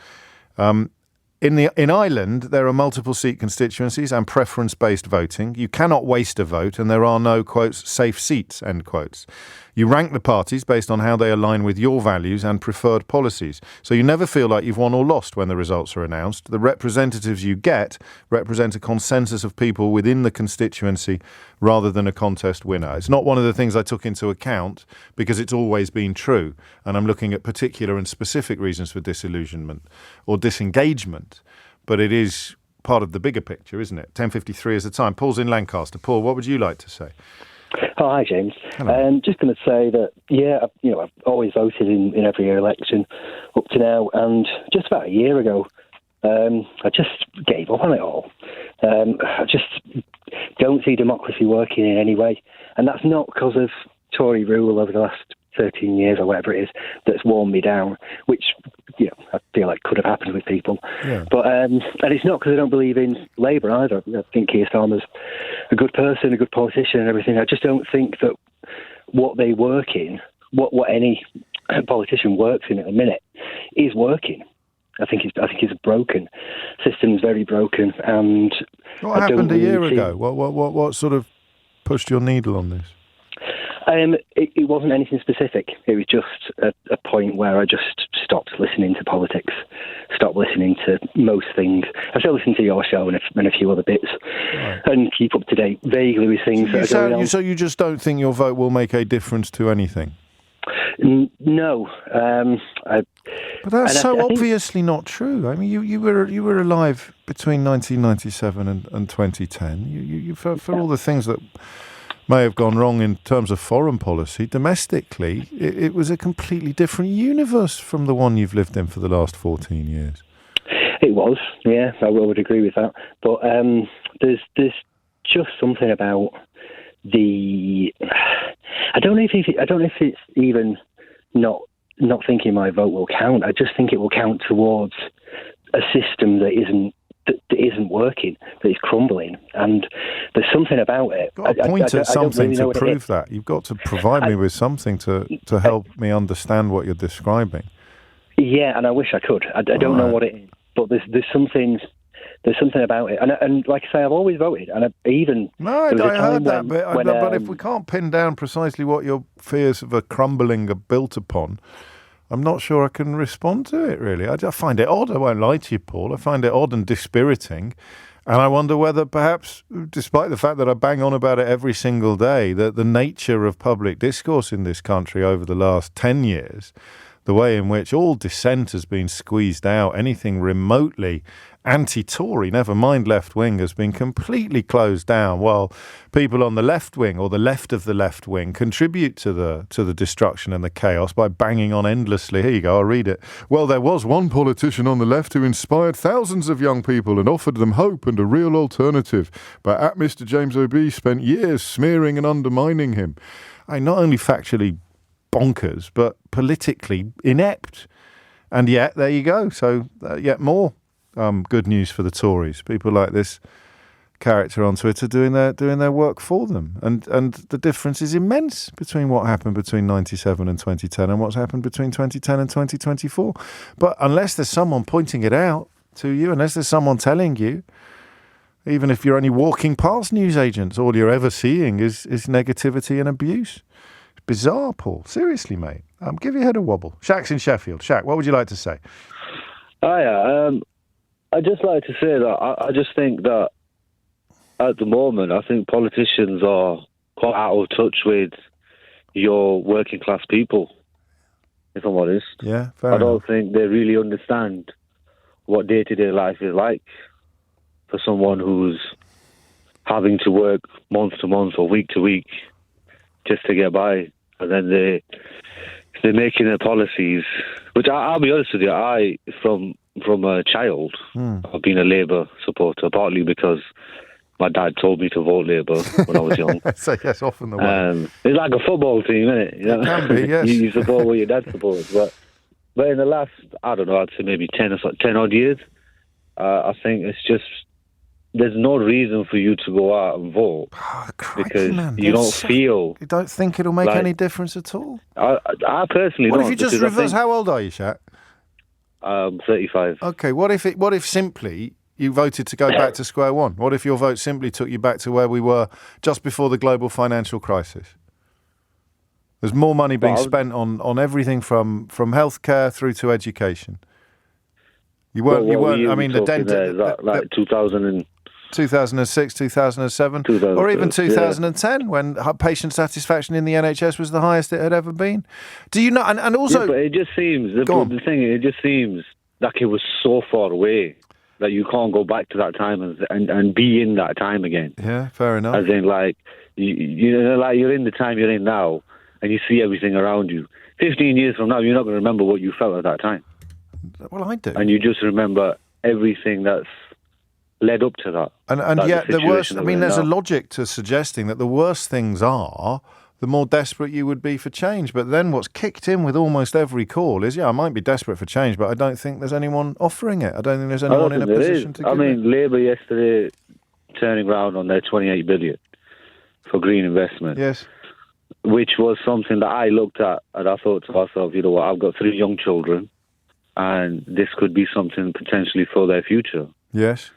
In Ireland, there are multiple seat constituencies and preference-based voting. You cannot waste a vote, and there are no, quotes, safe seats, end quotes. You rank the parties based on how they align with your values and preferred policies. So you never feel like you've won or lost when the results are announced. The representatives you get represent a consensus of people within the constituency rather than a contest winner. It's not one of the things I took into account because it's always been true. And I'm looking at particular and specific reasons for disillusionment or disengagement. But it is part of the bigger picture, isn't it? 10:53 is the time. Paul's in Lancaster. Paul, what would you like to say? Oh, hi, James. Just going to say that, I've always voted in every election up to now, and just about a year ago, I just gave up on it all. I just don't see democracy working in any way, and that's not because of Tory rule over the last 13 years or whatever it is that's worn me down, which I feel like could have happened with people. Yeah. But and it's not because I don't believe in Labour either. I think Keir Starmer's a good person, a good politician and everything. I just don't think that what they work in, what any politician works in at the minute, is working. I think it's broken. System's very broken, and What happened a year ago? What sort of pushed your needle on this? It wasn't anything specific. It was just a point where I just stopped listening to politics, stopped listening to most things. I still listen to your show and a few other bits, right, and keep up to date vaguely with things that are going on. So you just don't think your vote will make a difference to anything? No. But that's obviously not true. I mean, you were alive between 1997 and 2010. You for all the things that may have gone wrong in terms of foreign policy, domestically, it was a completely different universe from the one you've lived in for the last 14 years. It was, yeah, I would agree with that. But there's just something about the. I don't know if it's even not thinking my vote will count. I just think it will count towards a system that isn't working, that is crumbling, and there's something about it. You've got to point at something to prove that. You've got to provide me with something to help me understand what you're describing. Yeah, and I wish I could. I don't know what it is, but there's something about it. And like I say, I've always voted, and I heard that bit. But if we can't pin down precisely what your fears of a crumbling are built upon, I'm not sure I can respond to it, really. I find it odd. I won't lie to you, Paul. I find it odd and dispiriting. And I wonder whether perhaps, despite the fact that I bang on about it every single day, that the nature of public discourse in this country over the last 10 years, the way in which all dissent has been squeezed out, anything remotely anti-Tory, never mind left-wing, has been completely closed down, while people on the left wing or the left of the left wing contribute to the destruction and the chaos by banging on endlessly. Here you go, I'll read it. Well, there was one politician on the left who inspired thousands of young people and offered them hope and a real alternative. But at Mr. James O'B spent years smearing and undermining him. Not only factually bonkers, but politically inept. And yet, there you go. So, yet more good news for the Tories. People like this character on Twitter doing their work for them. And the difference is immense between what happened between 97 and 2010 and what's happened between 2010 and 2024. But unless there's someone pointing it out to you, unless there's someone telling you, even if you're only walking past newsagents, all you're ever seeing is negativity and abuse. Bizarre, Paul. Seriously, mate. Give your head a wobble. Shaq's in Sheffield. Shaq, what would you like to say? I'd just like to say that I just think that at the moment, I think politicians are quite out of touch with your working class people, if I'm honest. Yeah, fair enough. I don't think they really understand what day-to-day life is like for someone who's having to work month to month or week to week just to get by. And then they're making their policies, which I'll be honest with you, from a child, I've been a Labour supporter, partly because my dad told me to vote Labour when I was young. So yes, often the way. It's like a football team, isn't it? You know? It can be, yes. You support what your dad supports. But in the last, I don't know, I'd say maybe 10 odd years, I think it's just, there's no reason for you to go out and vote because you don't feel... You don't think it'll make any difference at all? I personally don't. What if you just reverse... How old are you, Shaq? 35. Okay, what if simply you voted to go back to square one? What if your vote simply took you back to where we were just before the global financial crisis? There's more money being spent on everything from healthcare through to education. You weren't. I mean, the dentist, like 2006, 2007, or even 2010, when patient satisfaction in the NHS was the highest it had ever been. Do you know? And also, but it just seems the thing. It just seems like it was so far away that you can't go back to that time and be in that time again. Yeah, fair enough. As in, like you know, like you're in the time you're in now, and you see everything around you. 15 years from now, you're not going to remember what you felt at that time. Well, I do, and you just remember everything that's led up to that. And yet the worst, I mean, there's a logic to suggesting that the worse things are, the more desperate you would be for change. But then what's kicked in with almost every call is, I might be desperate for change, but I don't think there's anyone offering it. I don't think there's anyone in a position to give it. I mean, Labour yesterday turning around on their 28 billion for green investment. Yes. Which was something that I looked at and I thought to myself, you know what, I've got 3 young children and this could be something potentially for their future. Yes.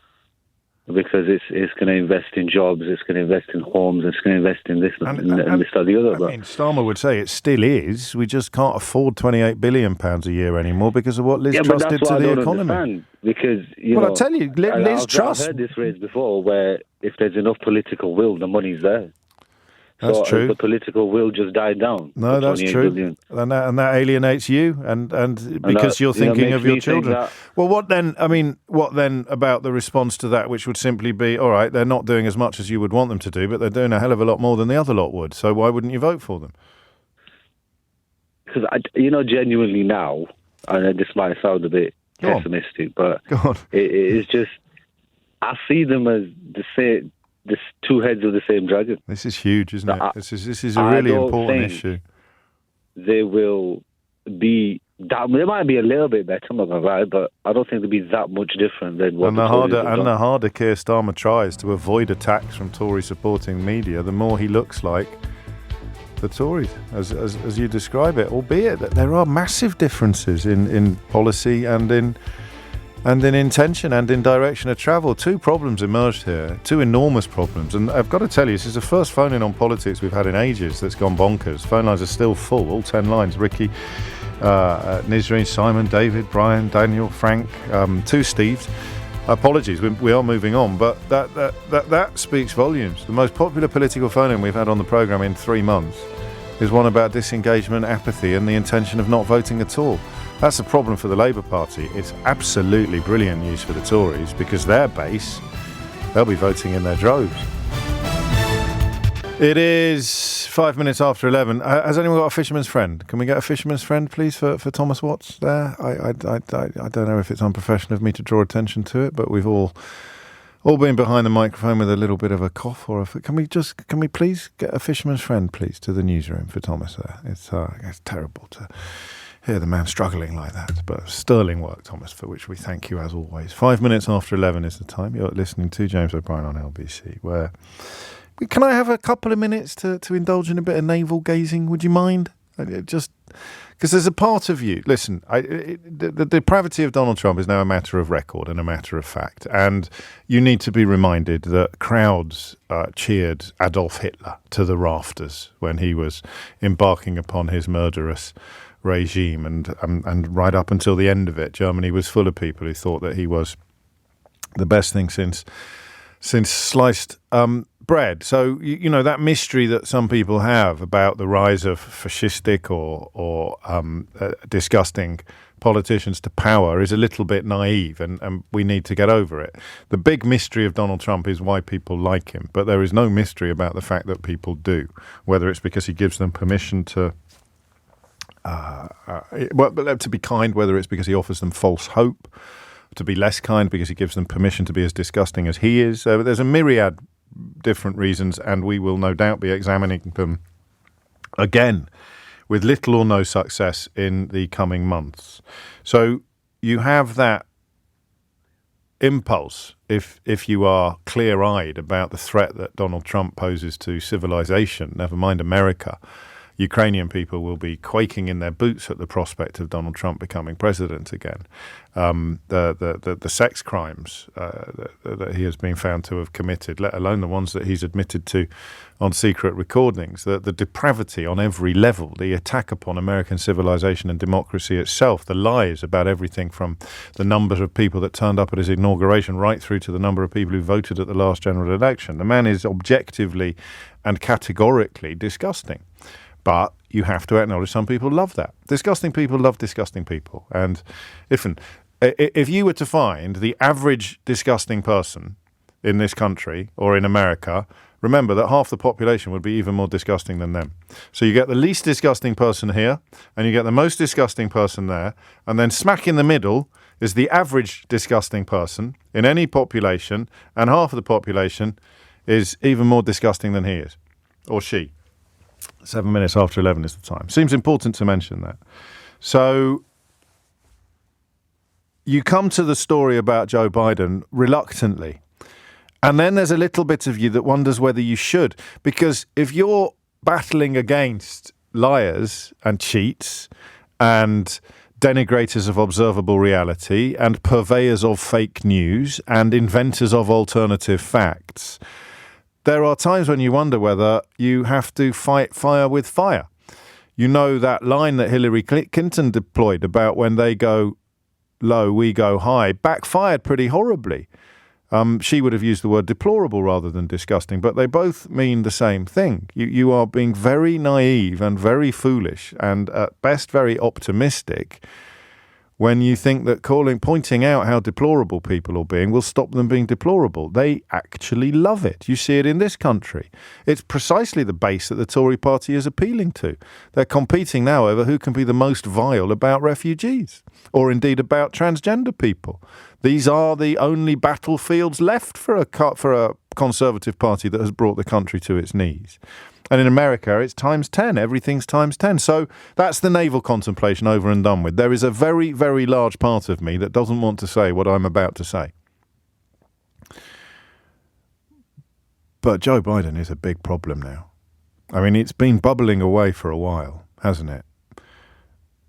because it's going to invest in jobs, it's going to invest in homes, it's going to invest in this and this or the other. I mean, Starmer would say it still is. We just can't afford £28 billion a year anymore because of what Liz Truss did to the economy. Understand, because I tell you, Liz Truss. I've heard this phrase before, where if there's enough political will, the money's there. That's true. The political will just died down. No, that's true. And that alienates you, and because you're thinking of your children. Well, what then? I mean, what then about the response to that, which would simply be, all right, they're not doing as much as you would want them to do, but they're doing a hell of a lot more than the other lot would. So why wouldn't you vote for them? Because genuinely now, and this might sound a bit pessimistic, but it is just, I see them as the same. There's two heads of the same dragon. This is huge, isn't it? This is a really important issue. They will be that. They might be a little bit better, I'm not gonna lie, but I don't think they'll be that much different than what. The harder Keir Starmer tries to avoid attacks from Tory supporting media, the more he looks like the Tories, as you describe it. Albeit that there are massive differences in policy and in intention and in direction of travel. Two problems emerged here, two enormous problems. And I've got to tell you, this is the first phone-in on politics we've had in ages that's gone bonkers. Phone lines are still full, all 10 lines. Ricky, Nisreen, Simon, David, Brian, Daniel, Frank, two Steves. Apologies, we are moving on, but that speaks volumes. The most popular political phone-in we've had on the programme in 3 months is one about disengagement, apathy and the intention of not voting at all. That's a problem for the Labour Party. It's absolutely brilliant news for the Tories because their base, they'll be voting in their droves. It is 5 minutes after 11. Has anyone got a fisherman's friend? Can we get a fisherman's friend, please, for Thomas Watts there? I don't know if it's unprofessional of me to draw attention to it, but we've all been behind the microphone with a little bit of a cough or can we please get a fisherman's friend, please, to the newsroom for Thomas there? It's terrible to hear the man struggling like that, but sterling work, Thomas, for which we thank you as always. 5 minutes after 11 is the time. You're listening to James O'Brien on LBC, where can I have a couple of minutes to indulge in a bit of navel gazing? Would you mind? Just because there's a part of you. Listen, the depravity of Donald Trump is now a matter of record and a matter of fact, and you need to be reminded that crowds cheered Adolf Hitler to the rafters when he was embarking upon his murderous regime, and right up until the end of it, Germany was full of people who thought that he was the best thing since sliced bread. So that mystery that some people have about the rise of fascistic or disgusting politicians to power is a little bit naive, and we need to get over it. The big mystery of Donald Trump is why people like him, but there is no mystery about the fact that people do, whether it's because he gives them permission to to be kind, whether it's because he offers them false hope, to be less kind because he gives them permission to be as disgusting as he is. There's a myriad different reasons, and we will no doubt be examining them again with little or no success in the coming months. So you have that impulse, if you are clear-eyed about the threat that Donald Trump poses to civilization, never mind America. Ukrainian people will be quaking in their boots at the prospect of Donald Trump becoming president again. The sex crimes that he has been found to have committed, let alone the ones that he's admitted to on secret recordings, the depravity on every level, the attack upon American civilization and democracy itself, the lies about everything from the numbers of people that turned up at his inauguration right through to the number of people who voted at the last general election. The man is objectively and categorically disgusting. But you have to acknowledge some people love that. Disgusting people love disgusting people. And if you were to find the average disgusting person in this country or in America, remember that half the population would be even more disgusting than them. So you get the least disgusting person here, and you get the most disgusting person there, and then smack in the middle is the average disgusting person in any population, and half of the population is even more disgusting than he is, or she. 7 minutes after 11 is the time. Seems important to mention that. So you come to the story about Joe Biden reluctantly. And then there's a little bit of you that wonders whether you should. Because if you're battling against liars and cheats and denigrators of observable reality and purveyors of fake news and inventors of alternative facts, there are times when you wonder whether you have to fight fire with fire. You know that line that Hillary Clinton deployed about when they go low, we go high, backfired pretty horribly. She would have used the word deplorable rather than disgusting, but they both mean the same thing. You are being very naive and very foolish and at best very optimistic when you think that pointing out how deplorable people are being will stop them being deplorable. They actually love it. You see it in this country. It's precisely the base that the Tory party is appealing to. They're competing now over who can be the most vile about refugees, or indeed about transgender people. These are the only battlefields left for a Conservative party that has brought the country to its knees. And in America, it's times 10. Everything's times 10. So that's the naval contemplation over and done with. There is a very, very large part of me that doesn't want to say what I'm about to say. But Joe Biden is a big problem now. I mean, it's been bubbling away for a while, hasn't it?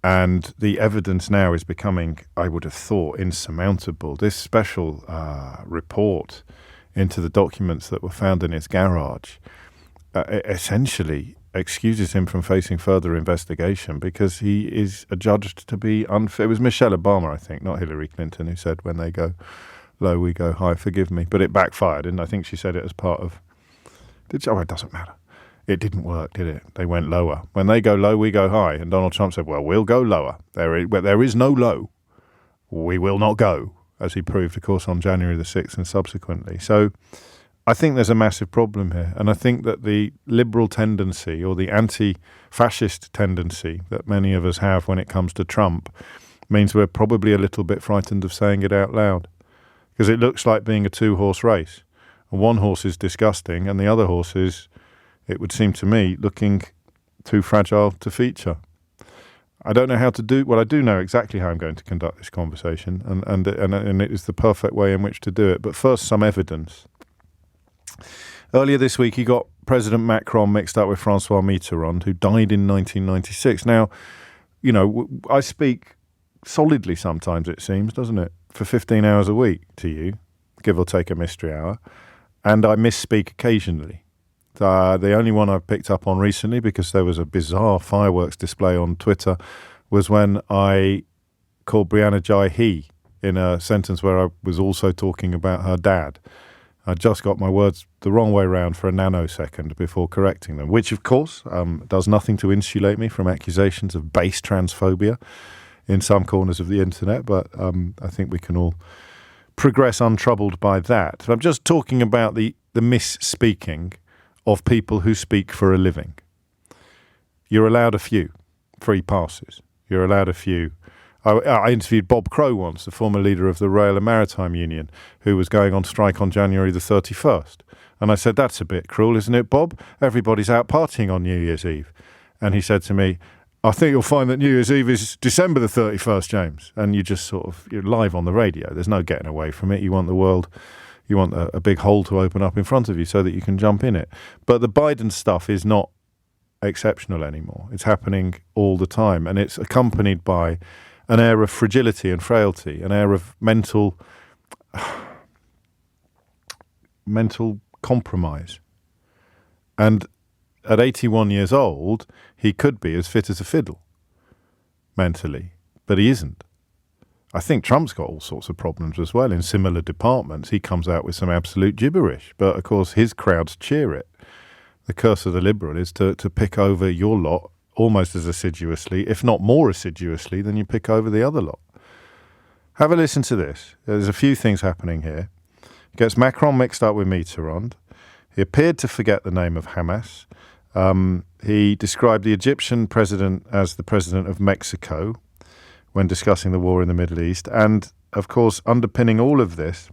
And the evidence now is becoming, I would have thought, insurmountable. This special report into the documents that were found in his garage essentially excuses him from facing further investigation because he is adjudged to be unfair. It was Michelle Obama, I think, not Hillary Clinton, who said, when they go low, we go high, forgive me. But it backfired, and I think she said it as part of... it doesn't matter. It didn't work, did it? They went lower. When they go low, we go high. And Donald Trump said, well, we'll go lower. There is no low. We will not go, as he proved, of course, on January the 6th and subsequently. So I think there's a massive problem here. And I think that the liberal tendency or the anti-fascist tendency that many of us have when it comes to Trump means we're probably a little bit frightened of saying it out loud, because it looks like being a two-horse race. And one horse is disgusting and the other horse is, it would seem to me, looking too fragile to feature. I don't know how to do... well, I do know exactly how I'm going to conduct this conversation, and it is the perfect way in which to do it. But first, some evidence. Earlier this week, he got President Macron mixed up with Francois Mitterrand, who died in 1996. Now, you know, I speak solidly sometimes, it seems, doesn't it, for 15 hours a week to you, give or take a mystery hour, and I misspeak occasionally. The only one I've picked up on recently, because there was a bizarre fireworks display on Twitter, was when I called Brianna Jai he in a sentence where I was also talking about her dad. I just got my words the wrong way round for a nanosecond before correcting them, which, of course, does nothing to insulate me from accusations of base transphobia in some corners of the internet, but I think we can all progress untroubled by that. So I'm just talking about the misspeaking of people who speak for a living. You're allowed a few free passes. You're allowed a few. I interviewed Bob Crow once, the former leader of the Rail and Maritime Union, who was going on strike on January the 31st. And I said, that's a bit cruel, isn't it, Bob? Everybody's out partying on New Year's Eve. And he said to me, I think you'll find that New Year's Eve is December the 31st, James. And you just you're live on the radio. There's no getting away from it. You want the world... you want a big hole to open up in front of you so that you can jump in it. But the Biden stuff is not exceptional anymore. It's happening all the time. And it's accompanied by an air of fragility and frailty, an air of mental compromise. And at 81 years old, he could be as fit as a fiddle mentally, but he isn't. I think Trump's got all sorts of problems as well in similar departments. He comes out with some absolute gibberish, but of course his crowds cheer it. The curse of the liberal is to pick over your lot almost as assiduously, if not more assiduously, than you pick over the other lot. Have a listen to this. There's a few things happening here. He gets Macron mixed up with Mitterrand. He appeared to forget the name of Hamas. He described the Egyptian president as the president of Mexico when discussing the war in the Middle East. And, of course, underpinning all of this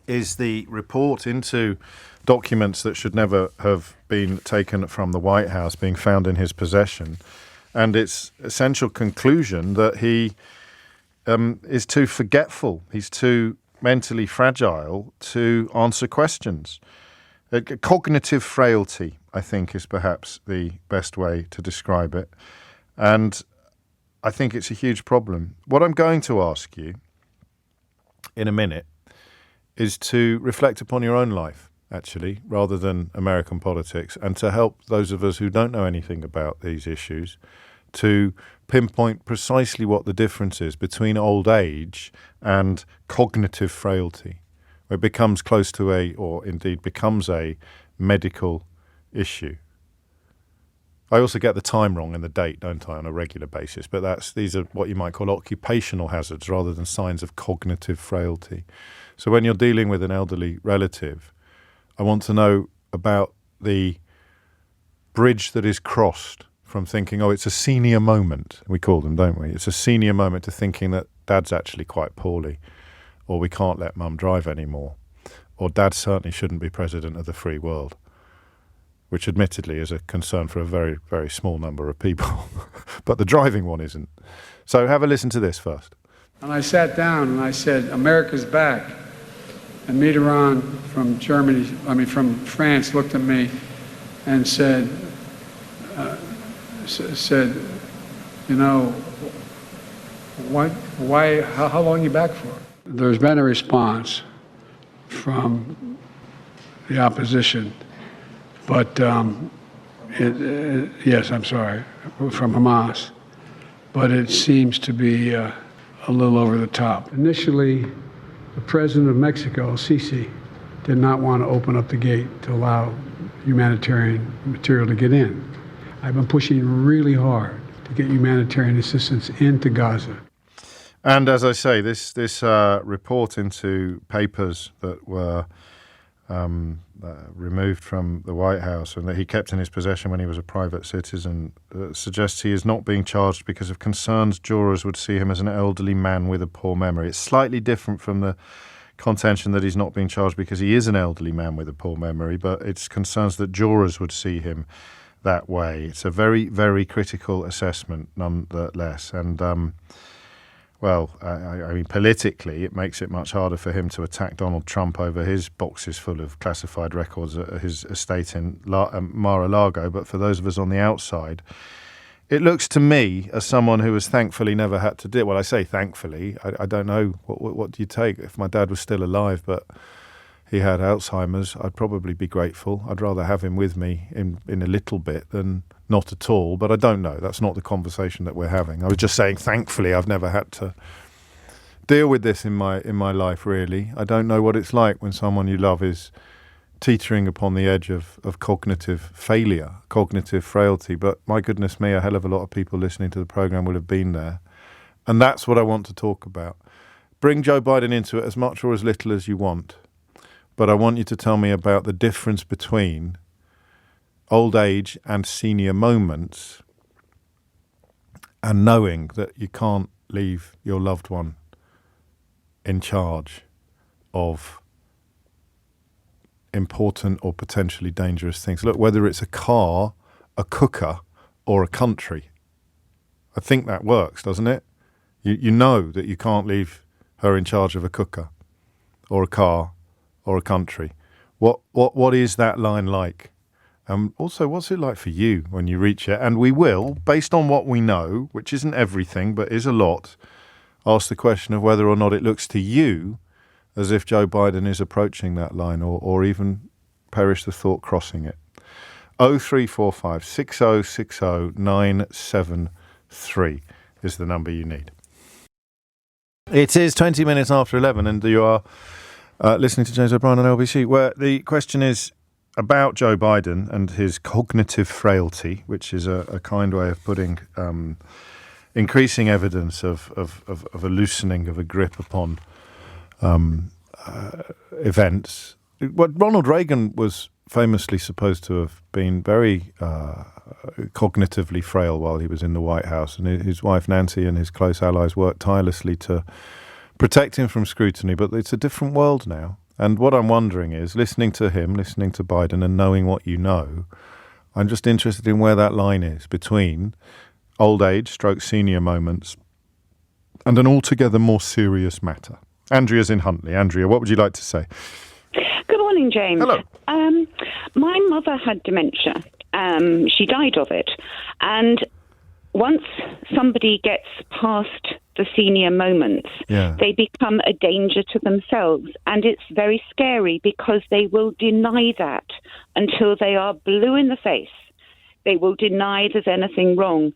is the report into documents that should never have been taken from the White House being found in his possession, and its essential conclusion that he is too forgetful, he's too mentally fragile to answer questions. Cognitive frailty, I think, is perhaps the best way to describe it. And I think it's a huge problem. What I'm going to ask you in a minute is to reflect upon your own life, actually, rather than American politics, and to help those of us who don't know anything about these issues to pinpoint precisely what the difference is between old age and cognitive frailty. It becomes close to or indeed becomes a medical issue. I also get the time wrong and the date, don't I, on a regular basis, but these are what you might call occupational hazards rather than signs of cognitive frailty. So when you're dealing with an elderly relative, I want to know about the bridge that is crossed from thinking, it's a senior moment, we call them, don't we? It's a senior moment, to thinking that Dad's actually quite poorly, or we can't let Mum drive anymore, or Dad certainly shouldn't be president of the free world, which admittedly is a concern for a very, very small number of people. But the driving one isn't. So have a listen to this first. And I sat down and I said, America's back. And Mitterrand from France looked at me and said, how long are you back for? There's been a response from the opposition, but yes, I'm sorry, from Hamas, but it seems to be a little over the top. Initially, the president of Mexico, Sisi, did not want to open up the gate to allow humanitarian material to get in. I've been pushing really hard to get humanitarian assistance into Gaza. And as I say, this report into papers that were removed from the White House and that he kept in his possession when he was a private citizen suggests he is not being charged because of concerns jurors would see him as an elderly man with a poor memory. It's slightly different from the contention that he's not being charged because he is an elderly man with a poor memory, but it's concerns that jurors would see him that way. It's a very, very critical assessment nonetheless. And I mean, politically, it makes it much harder for him to attack Donald Trump over his boxes full of classified records at his estate in Mar-a-Lago. But for those of us on the outside, it looks to me, as someone who has thankfully never had to do. Well, I say thankfully. I don't know. What do you take? If my dad was still alive, but he had Alzheimer's, I'd probably be grateful. I'd rather have him with me in a little bit than not at all. But I don't know. That's not the conversation that we're having. I was just saying, thankfully, I've never had to deal with this in my life, really. I don't know what it's like when someone you love is teetering upon the edge of cognitive failure, cognitive frailty. But my goodness me, a hell of a lot of people listening to the programme will have been there. And that's what I want to talk about. Bring Joe Biden into it as much or as little as you want. But I want you to tell me about the difference between old age and senior moments and knowing that you can't leave your loved one in charge of important or potentially dangerous things. Look, whether it's a car, a cooker, or a country, I think that works, doesn't it? You know that you can't leave her in charge of a cooker or a car or a country. What is that line like? Also, what's it like for you when you reach it? And we will, based on what we know, which isn't everything, but is a lot, ask the question of whether or not it looks to you as if Joe Biden is approaching that line or even, perish the thought, crossing it. 0345 6060 973 is the number you need. It is 20 minutes after 11 and you are listening to James O'Brien on LBC, where the question is about Joe Biden and his cognitive frailty, which is a kind way of putting increasing evidence of a loosening of a grip upon events. What Ronald Reagan was famously supposed to have been very cognitively frail while he was in the White House, and his wife Nancy and his close allies worked tirelessly to protect him from scrutiny, but it's a different world now. And what I'm wondering is, listening to him, listening to Biden and knowing what you know, I'm just interested in where that line is between old age stroke senior moments and an altogether more serious matter. Andrea's in Huntley. Andrea, what would you like to say? Good morning, James. Hello. My mother had dementia. She died of it. And once somebody gets past the senior moments, they become a danger to themselves. And it's very scary because they will deny that until they are blue in the face. They will deny there's anything wrong.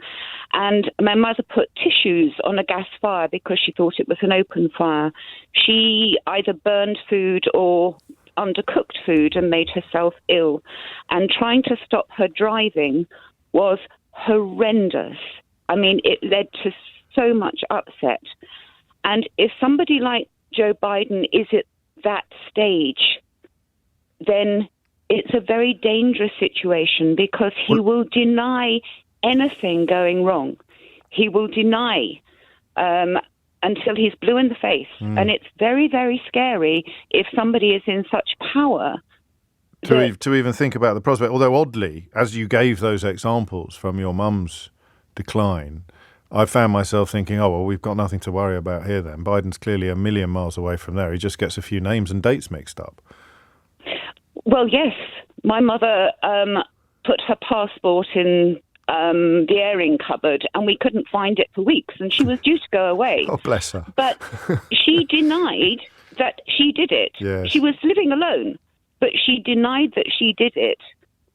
And my mother put tissues on a gas fire because she thought it was an open fire. She either burned food or undercooked food and made herself ill. And trying to stop her driving was horrendous. I mean, it led to so much upset. And if somebody like Joe Biden is at that stage, then it's a very dangerous situation because he will deny anything going wrong. He will deny until he's blue in the face. And it's very, very scary if somebody is in such power. To even think about the prospect. Although oddly, as you gave those examples from your mum's decline, I found myself thinking, oh, well, we've got nothing to worry about here then. Biden's clearly a million miles away from there. He just gets a few names and dates mixed up. Well, yes. My mother put her passport in the airing cupboard and we couldn't find it for weeks and she was due to go away. Oh, bless her. But she denied that she did it. Yes. She was living alone, but she denied that she did it.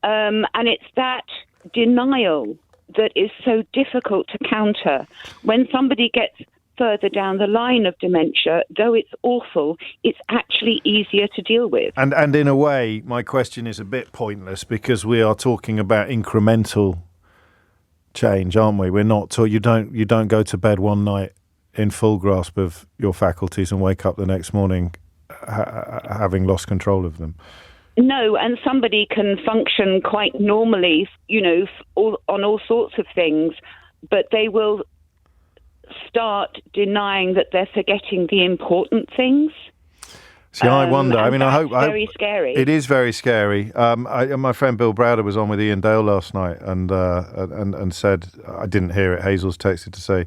And it's that denial that is so difficult to counter. When somebody gets further down the line of dementia, though it's awful, it's actually easier to deal with. And in a way, my question is a bit pointless because we are talking about incremental change, aren't we? We're not. You don't go to bed one night in full grasp of your faculties and wake up the next morning having lost control of them. No, and somebody can function quite normally, on all sorts of things, but they will start denying that they're forgetting the important things. See, I wonder. I mean, I hope. Very scary. It is very scary. My friend Bill Browder was on with Ian Dale last night and said, I didn't hear it. Hazel's texted to say,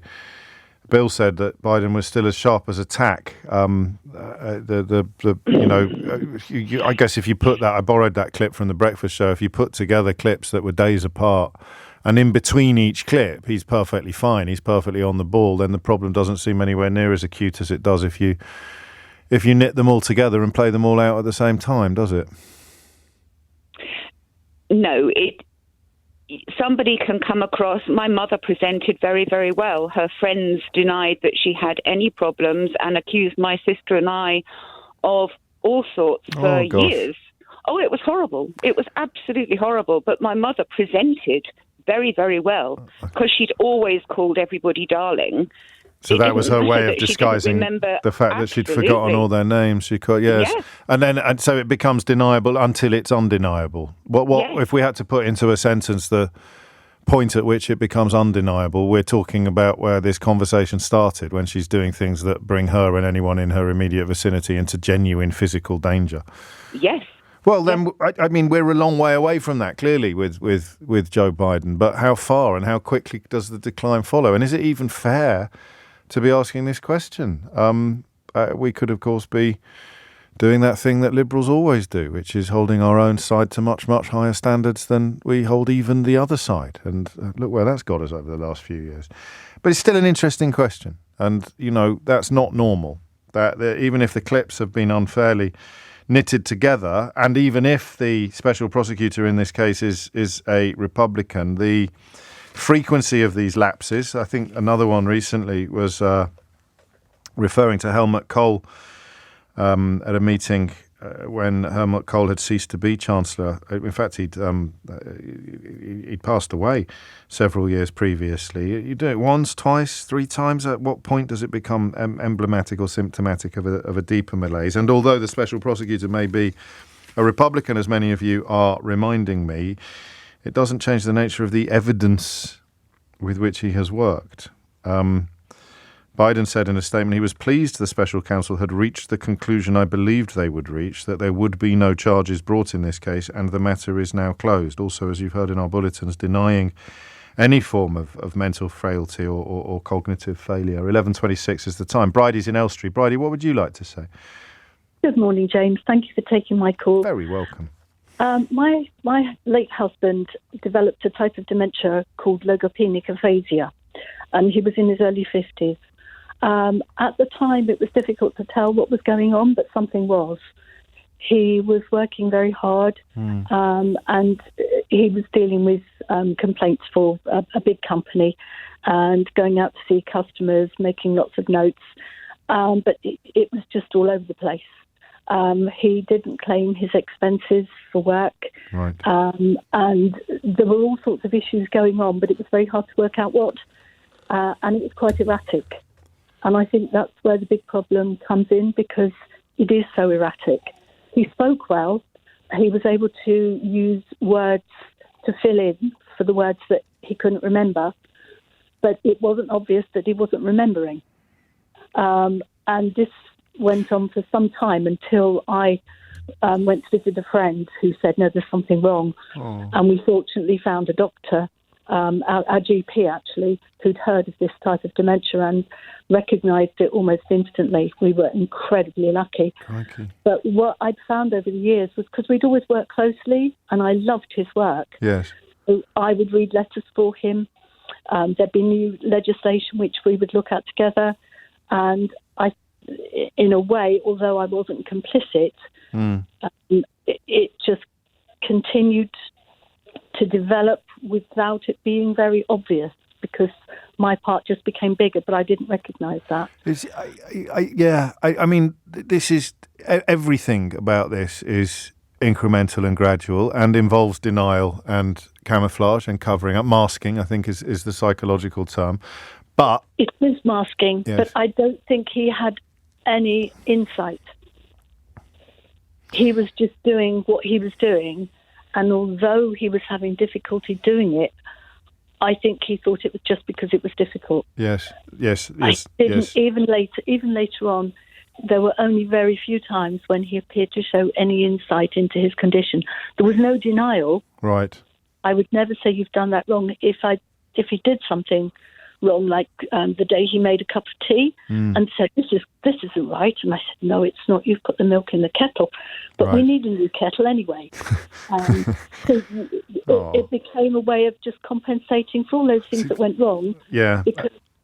Bill said that Biden was still as sharp as a tack. I guess if you put that, I borrowed that clip from the Breakfast Show. If you put together clips that were days apart, and in between each clip, he's perfectly fine. He's perfectly on the ball. Then the problem doesn't seem anywhere near as acute as it does if you knit them all together and play them all out at the same time, does it? No, somebody can come across. My mother presented very, very well. Her friends denied that she had any problems and accused my sister and I of all sorts for years. Oh, it was horrible. It was absolutely horrible. But my mother presented very, very well because she'd always called everybody darling. So that was her way of disguising the fact that she'd forgotten all their names. She could, yes. And so it becomes deniable until it's undeniable. What if we had to put into a sentence the point at which it becomes undeniable? We're talking about where this conversation started, when she's doing things that bring her and anyone in her immediate vicinity into genuine physical danger. Yes. Well, then, I mean, we're a long way away from that, clearly, with Joe Biden. But how far and how quickly does the decline follow? And is it even fair to be asking this question? We could, of course, be doing that thing that liberals always do, which is holding our own side to much, much higher standards than we hold even the other side. And look where that's got us over the last few years. But it's still an interesting question. And, that's not normal. That even if the clips have been unfairly knitted together, and even if the special prosecutor in this case is a Republican, the frequency of these lapses, I think another one recently was referring to Helmut Kohl at a meeting when Helmut Kohl had ceased to be Chancellor. In fact, he'd passed away several years previously. You do it once, twice, three times. At what point does it become emblematic or symptomatic of a deeper malaise? And although the special prosecutor may be a Republican, as many of you are reminding me, it doesn't change the nature of the evidence with which he has worked. Biden said in a statement he was pleased the special counsel had reached the conclusion I believed they would reach, that there would be no charges brought in this case, and the matter is now closed. Also, as you've heard in our bulletins, denying any form of mental frailty or cognitive failure. 11:26 is the time. Bridie's in Elstree. Bridie, what would you like to say? Good morning, James. Thank you for taking my call. Very welcome. My late husband developed a type of dementia called logopenic aphasia, and he was in his early 50s. At the time, it was difficult to tell what was going on, but something was. He was working very hard, and he was dealing with complaints for a big company and going out to see customers, making lots of notes. But it was just all over the place. He didn't claim his expenses for work, right. And there were all sorts of issues going on, but it was very hard to work out what, and it was quite erratic. And I think that's where the big problem comes in, because it is so erratic. He spoke well. He was able to use words to fill in for the words that he couldn't remember, but it wasn't obvious that he wasn't remembering. And this went on for some time until I went to visit a friend who said, no, there's something wrong. Oh. And we fortunately found a doctor, our GP actually, who'd heard of this type of dementia and recognised it almost instantly. We were incredibly lucky. Okay. But what I'd found over the years was, because we'd always worked closely and I loved his work. Yes. So I would read letters for him. There'd be new legislation which we would look at together. And in a way, although I wasn't complicit, it just continued to develop without it being very obvious, because my part just became bigger, but I didn't recognise that. I mean, this is everything about this is incremental and gradual and involves denial and camouflage and covering up. Masking, I think, is the psychological term. But it was masking, yes. But I don't think he had any insight. He was just doing what he was doing, and although he was having difficulty doing it, I think he thought it was just because it was difficult. Yes. Even later on, there were only very few times when he appeared to show any insight into his condition. There was no denial. Right. I would never say you've done that wrong. If he did something wrong, like the day he made a cup of tea and said, this isn't right, and I said, no, it's not, you've put the milk in the kettle, but we need a new kettle anyway. So it became a way of just compensating for all those things that went wrong,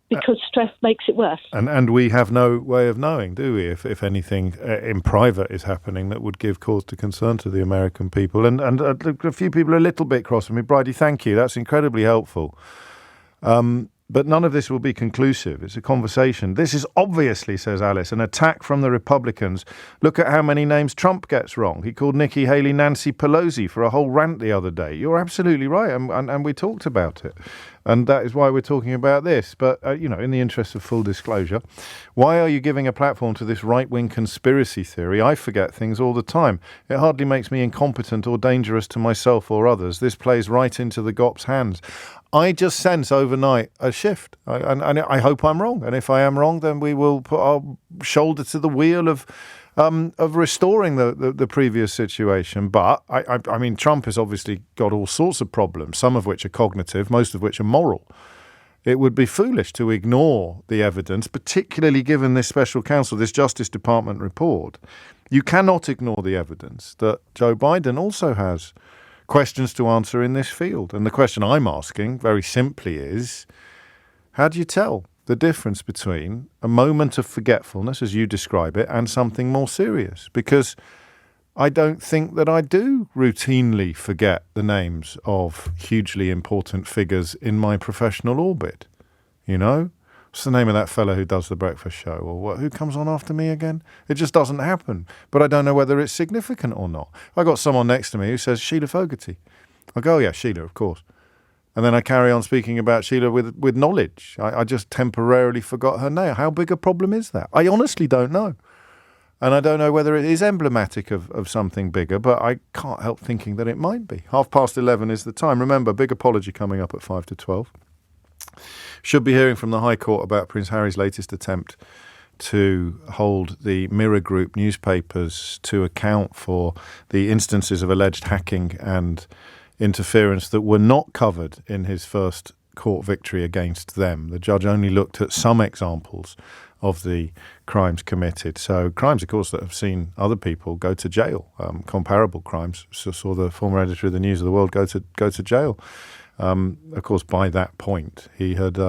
because stress makes it worse. And we have no way of knowing, do we, if anything in private is happening that would give cause to concern to the American people. And a few people are a little bit cross with me. Bridie, thank you, that's incredibly helpful. But none of this will be conclusive. It's a conversation. This is obviously, says Alice, an attack from the Republicans. Look at how many names Trump gets wrong. He called Nikki Haley Nancy Pelosi for a whole rant the other day. You're absolutely right, and we talked about it. And that is why we're talking about this. But, in the interest of full disclosure, why are you giving a platform to this right-wing conspiracy theory? I forget things all the time. It hardly makes me incompetent or dangerous to myself or others. This plays right into the GOP's hands. I just sense overnight a shift, and I hope I'm wrong. And if I am wrong, then we will put our shoulder to the wheel of restoring the previous situation. But I mean, Trump has obviously got all sorts of problems, some of which are cognitive, most of which are moral. It would be foolish to ignore the evidence, particularly given this special counsel, this Justice Department report. You cannot ignore the evidence that Joe Biden also has questions to answer in this field. And the question I'm asking, very simply, is how do you tell the difference between a moment of forgetfulness, as you describe it, and something more serious? Because I don't think that I do routinely forget the names of hugely important figures in my professional orbit. What's the name of that fellow who does the breakfast show? Or who comes on after me again? It just doesn't happen. But I don't know whether it's significant or not. I got someone next to me who says Sheila Fogarty. I go, oh yeah, Sheila, of course. And then I carry on speaking about Sheila with knowledge. I just temporarily forgot her name. How big a problem is that? I honestly don't know. And I don't know whether it is emblematic of something bigger, but I can't help thinking that it might be. 11:30 is the time. Remember, big apology coming up at 5 to 12. Should be hearing from the High Court about Prince Harry's latest attempt to hold the Mirror Group newspapers to account for the instances of alleged hacking and interference that were not covered in his first court victory against them. The judge only looked at some examples of the crimes committed. So crimes, of course, that have seen other people go to jail, comparable crimes. So saw the former editor of the News of the World go to jail. Of course, by that point, he had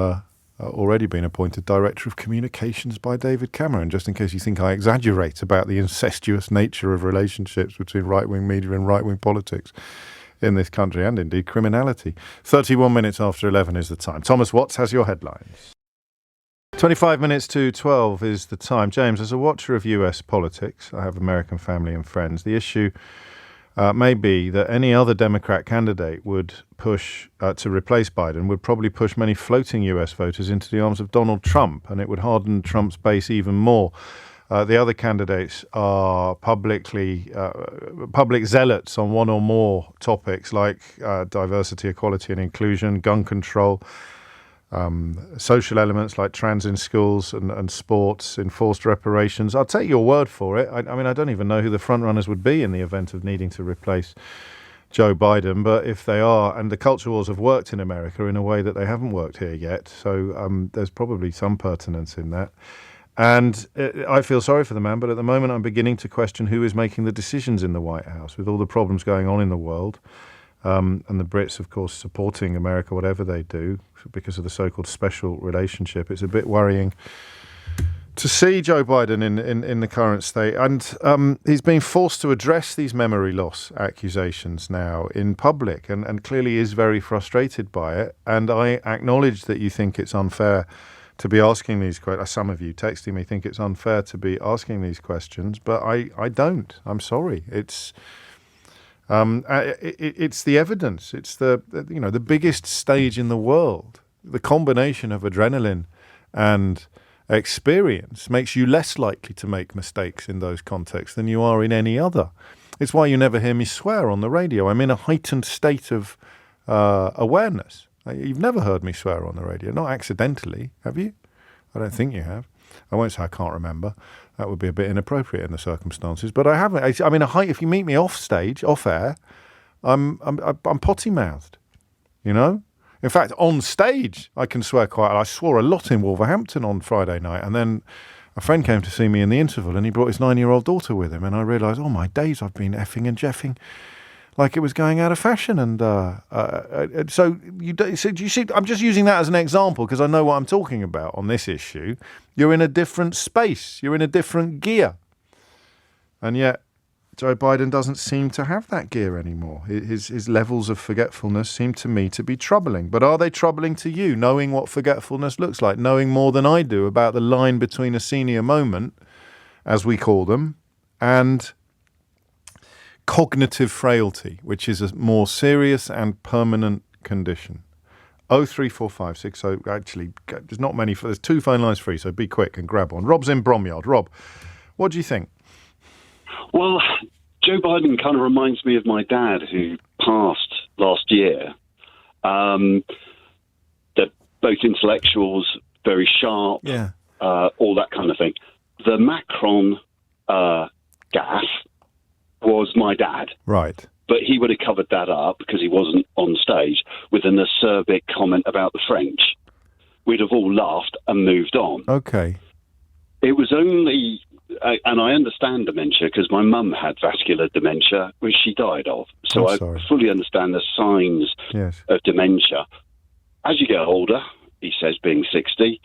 already been appointed Director of Communications by David Cameron, just in case you think I exaggerate about the incestuous nature of relationships between right-wing media and right-wing politics in this country, and indeed criminality. 31 minutes after 11 is the time. Thomas Watts has your headlines. 25 minutes to 12 is the time. James, as a watcher of US politics, I have American family and friends. The issue may be that any other Democrat candidate would push to replace Biden would probably push many floating US voters into the arms of Donald Trump, and it would harden Trump's base even more. The other candidates are public zealots on one or more topics like diversity, equality and inclusion, gun control, social elements like trans in schools and sports, enforced reparations. I'll take your word for it. I mean, I don't even know who the front runners would be in the event of needing to replace Joe Biden, but if they are, and the culture wars have worked in America in a way that they haven't worked here yet, so there's probably some pertinence in that. And I feel sorry for the man, but at the moment I'm beginning to question who is making the decisions in the White House with all the problems going on in the world. And the Brits, of course, supporting America, whatever they do, because of the so-called special relationship. It's a bit worrying to see Joe Biden in the current state. And he's being forced to address these memory loss accusations now in public and clearly is very frustrated by it. And I acknowledge that you think it's unfair to be asking these questions. Some of you texting me think it's unfair to be asking these questions, but I don't. I'm sorry. It's the evidence. It's the biggest stage in the world. The combination of adrenaline and experience makes you less likely to make mistakes in those contexts than you are in any other. It's why you never hear me swear on the radio. I'm in a heightened state of awareness. You've never heard me swear on the radio, not accidentally, have you? I don't think you have. I won't say I can't remember. That would be a bit inappropriate in the circumstances. But I haven't. I mean, if you meet me off stage, off air, I'm potty mouthed. You know. In fact, on stage, I can swear quite. I swore a lot in Wolverhampton on Friday night, and then a friend came to see me in the interval, and he brought his 9-year-old daughter with him, and I realised, oh my days, I've been effing and jeffing like it was going out of fashion. And so you see, I'm just using that as an example because I know what I'm talking about on this issue. You're in a different space. You're in a different gear. And yet Joe Biden doesn't seem to have that gear anymore. His levels of forgetfulness seem to me to be troubling. But are they troubling to you, knowing what forgetfulness looks like, knowing more than I do about the line between a senior moment, as we call them, and cognitive frailty, which is a more serious and permanent condition? 03456. Actually, there's not many. There's 2 phone lines free, so be quick and grab one. Rob's in Bromyard. Rob, what do you think? Well, Joe Biden kind of reminds me of my dad, who passed last year. They're both intellectuals, very sharp, all that kind of thing. The Macron gaffe was my dad. Right. But he would have covered that up because he wasn't on stage with an acerbic comment about the French. We'd have all laughed and moved on. Okay. It was only, and I understand dementia because my mum had vascular dementia, which she died of. So I fully understand the signs of dementia. As you get older, he says, being 60,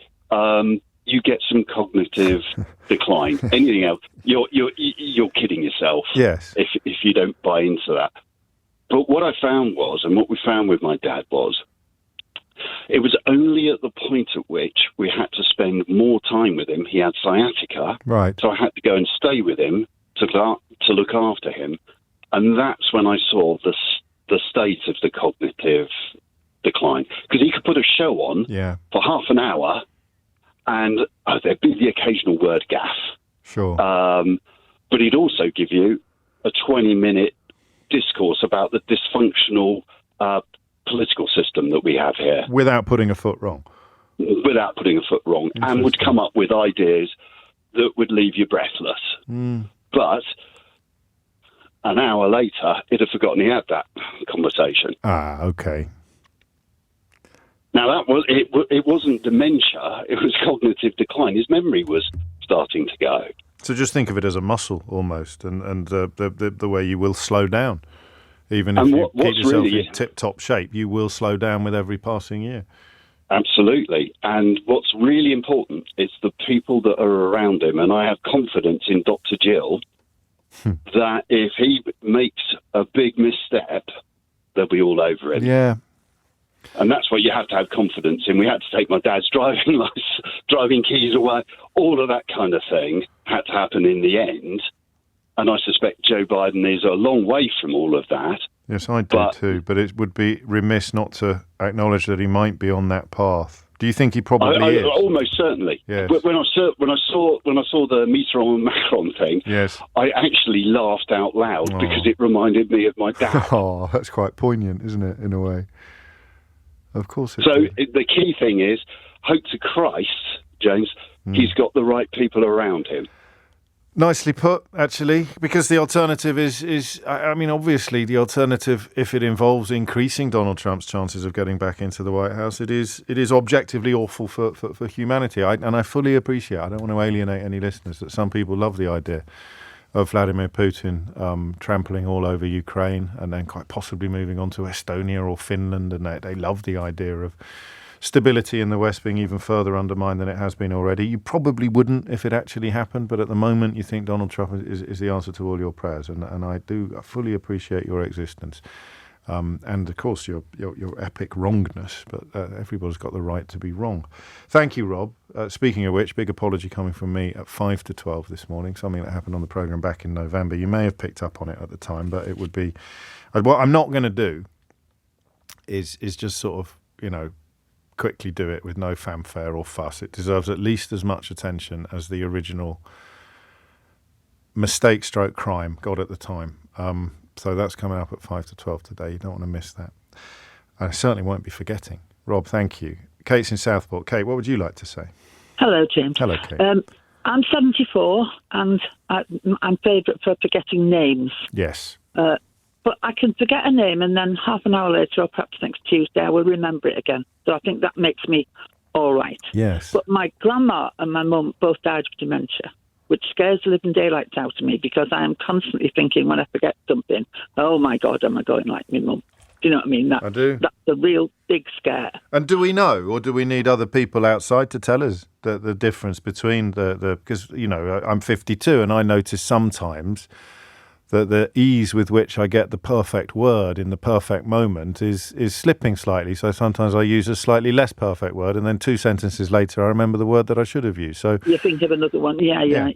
you get some cognitive decline. Anything else, you're kidding yourself. Yes. If you don't buy into that. But what I found was, and what we found with my dad was, it was only at the point at which we had to spend more time with him. He had sciatica, right? So I had to go and stay with him to look after him, and that's when I saw the state of the cognitive decline. Because he could put a show on for half an hour, and there'd be the occasional word gaff. Sure. But he'd also give you a 20-minute discourse about the dysfunctional political system that we have here. Without putting a foot wrong. Without putting a foot wrong. And would come up with ideas that would leave you breathless. But an hour later, he'd have forgotten he had that conversation. Ah, okay. Now, it wasn't dementia, it was cognitive decline. His memory was starting to go. So just think of it as a muscle almost, and the way you will slow down. Even if you keep yourself in tip-top shape, you will slow down with every passing year. Absolutely. And what's really important is the people that are around him. And I have confidence in Dr. Jill that if he makes a big misstep, they'll be all over him. Yeah. And that's what you have to have confidence in. We had to take my dad's driving keys away. All of that kind of thing had to happen in the end. And I suspect Joe Biden is a long way from all of that. Yes, I do too. But it would be remiss not to acknowledge that he might be on that path. Do you think he probably is? Almost certainly. Yes. When I saw the Mitterrand Macron thing, yes, I actually laughed out loud because it reminded me of my dad. Oh, that's quite poignant, isn't it? In a way. Of course. The key thing is hope to Christ, James. He's got the right people around him. Nicely put, actually, because the alternative is obviously the alternative, if it involves increasing Donald Trump's chances of getting back into the White House, it is objectively awful for humanity. And I fully appreciate, I don't want to alienate any listeners, that some people love the idea of Vladimir Putin trampling all over Ukraine and then quite possibly moving on to Estonia or Finland, and they love the idea of stability in the West being even further undermined than it has been already. You probably wouldn't if it actually happened, but at the moment you think Donald Trump is the answer to all your prayers, and I fully appreciate your existence. And of course your epic wrongness, but everybody's got the right to be wrong. Thank you, Rob. Speaking of which, big apology coming from me at 5 to 12 this morning, something that happened on the programme back in November. You may have picked up on it at the time, but it would be... What I'm not going to do is just sort of, quickly do it with no fanfare or fuss. It deserves at least as much attention as the original mistake/crime got at the time. So that's coming up at 5 to 12 today. You don't want to miss that. I certainly won't be forgetting. Rob, thank you. Kate's in Southport. Kate, what would you like to say? Hello, James. Hello, Kate. I'm 74 and I'm favourite for forgetting names. Yes. But I can forget a name and then half an hour later or perhaps next Tuesday I will remember it again. So I think that makes me all right. Yes. But my grandma and my mum both died of dementia, which scares the living daylights out of me because I am constantly thinking when I forget something, oh my God, am I going like my mum? Do you know what I mean? I do. That's a real big scare. And do we know, or do we need other people outside to tell us the difference between because, I'm 52 and I notice sometimes that the ease with which I get the perfect word in the perfect moment is slipping slightly. So sometimes I use a slightly less perfect word, and then 2 sentences later I remember the word that I should have used. So you think of another one, yeah.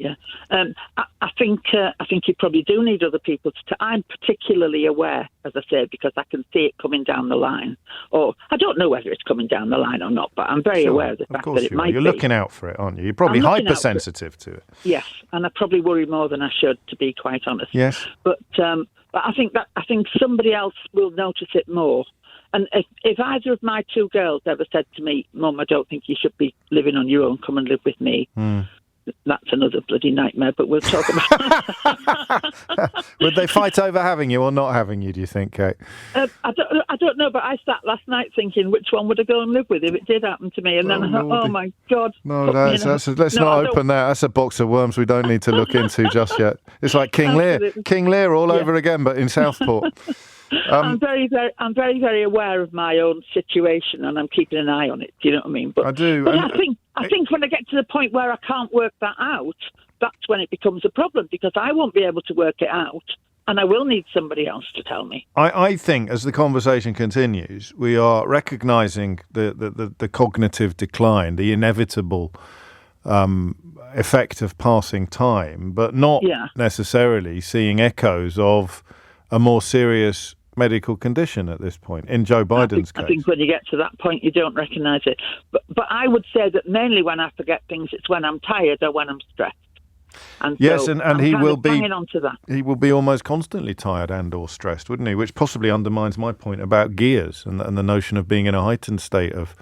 I think you probably do need other people to. I'm particularly aware, as I say, because I can see it coming down the line. Or I don't know whether it's coming down the line or not, but I'm very aware of the fact that it might be. You're looking out for it, aren't you? You're probably hypersensitive to it. Yes, and I probably worry more than I should, to be quite honest. Yes. But I think somebody else will notice it more. And if either of my 2 girls ever said to me, Mum, I don't think you should be living on your own, come and live with me, that's another bloody nightmare, but we'll talk about it. Would they fight over having you or not having you, do you think, Kate? I don't know, but I sat last night thinking which one would I go and live with if it did happen to me, and then I thought, oh my God. No, let's not open that. That's a box of worms we don't need to look into just yet. It's like King Lear all over again, but in Southport. I'm very, very aware of my own situation, and I'm keeping an eye on it. Do you know what I mean? But I do. But I think when I get to the point where I can't work that out, that's when it becomes a problem, because I won't be able to work it out, and I will need somebody else to tell me. I think as the conversation continues, we are recognising the cognitive decline, the inevitable effect of passing time, but not necessarily seeing echoes of a more serious medical condition at this point, in Joe Biden's case. I think when you get to that point, you don't recognise it. But I would say that mainly when I forget things, it's when I'm tired or when I'm stressed. And yes, so and he will be hanging on to that. He will be almost constantly tired and or stressed, wouldn't he? Which possibly undermines my point about gears and the notion of being in a heightened state of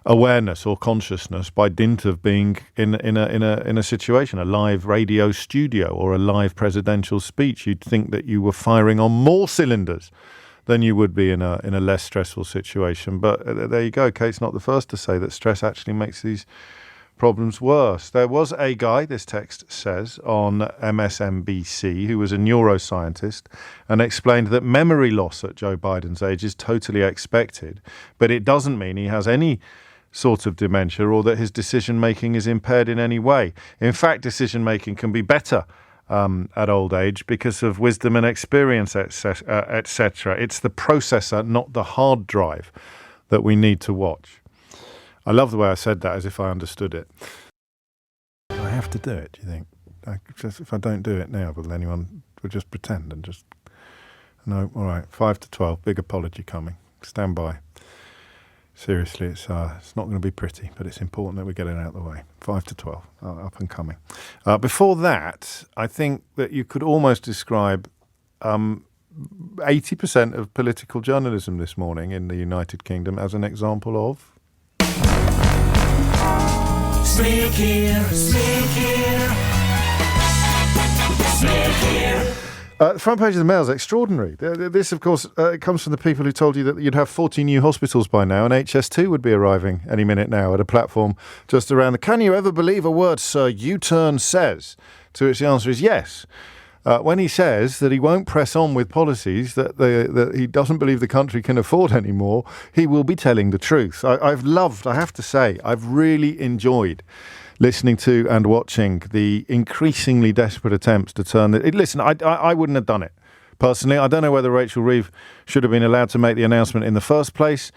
awareness or consciousness by dint of being in a situation, a live radio studio or a live presidential speech. You'd think that you were firing on more cylinders then you would be in a less stressful situation. But there you go. Kate's not the first to say that stress actually makes these problems worse. There was a guy, this text says, on MSNBC who was a neuroscientist and explained that memory loss at Joe Biden's age is totally expected, but it doesn't mean he has any sort of dementia or that his decision-making is impaired in any way. In fact, decision-making can be better at old age because of wisdom and experience, etc. It's the processor, not the hard drive, that we need to watch. I love the way I said that, as if I understood it. I have to do it, do you think? If I don't do it now, will anyone just pretend and just... No, all right, 5 to 12, big apology coming. Stand by. Seriously, it's not going to be pretty, but it's important that we get it out of the way. 5 to 12, up and coming. Before that, I think that you could almost describe 80% of political journalism this morning in the United Kingdom as an example of... Sneak here, sneak here, sneak here. The front page of the Mail is extraordinary. This, of course, comes from the people who told you that you'd have 40 new hospitals by now, and HS2 would be arriving any minute now at a platform just around the... Can you ever believe a word Sir U-Turn says? To which the answer is yes. When he says that he won't press on with policies that he doesn't believe the country can afford anymore, he will be telling the truth. I have to say, I've really enjoyed listening to and watching the increasingly desperate attempts to turn it. Listen, I wouldn't have done it personally. I don't know whether Rachel Reeve should have been allowed to make the announcement in the first place.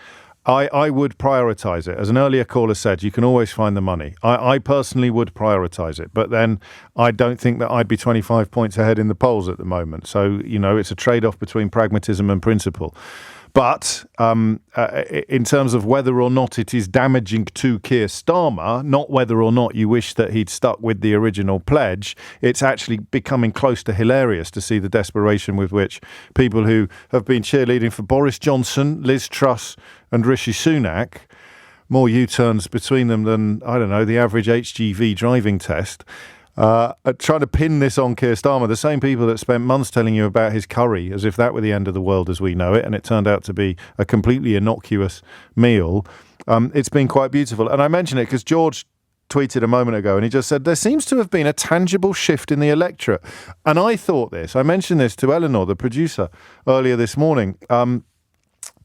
I would prioritise it. As an earlier caller said, you can always find the money. I personally would prioritise it. But then I don't think that I'd be 25 points ahead in the polls at the moment. So, it's a trade-off between pragmatism and principle. But in terms of whether or not it is damaging to Keir Starmer, not whether or not you wish that he'd stuck with the original pledge, it's actually becoming close to hilarious to see the desperation with which people who have been cheerleading for Boris Johnson, Liz Truss and Rishi Sunak, more U-turns between them than, I don't know, the average HGV driving test, trying to pin this on Keir Starmer, the same people that spent months telling you about his curry as if that were the end of the world as we know it, and it turned out to be a completely innocuous meal. It's been quite beautiful. And I mention it because George tweeted a moment ago and he just said, there seems to have been a tangible shift in the electorate. And I thought this, I mentioned this to Eleanor, the producer, earlier this morning.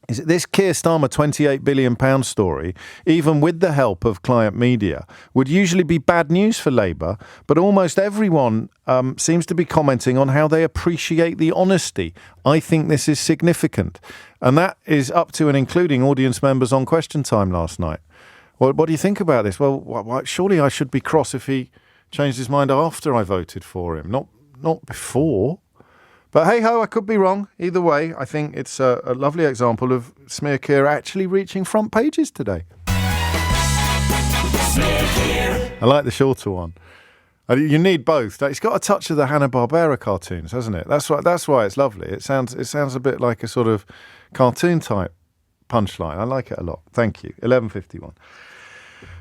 Is this Keir Starmer £28 billion story, even with the help of client media, would usually be bad news for Labour, but almost everyone seems to be commenting on how they appreciate the honesty. I think this is significant. And that is up to and including audience members on Question Time last night. What do you think about this? Well, surely I should be cross if he changed his mind after I voted for him, not before. But hey-ho, I could be wrong. Either way, I think it's a lovely example of Smear Keir actually reaching front pages today. I like the shorter one. You need both. It's got a touch of the Hanna-Barbera cartoons, hasn't it? That's why it's lovely. It sounds a bit like a sort of cartoon-type punchline. I like it a lot. Thank you. 11:51.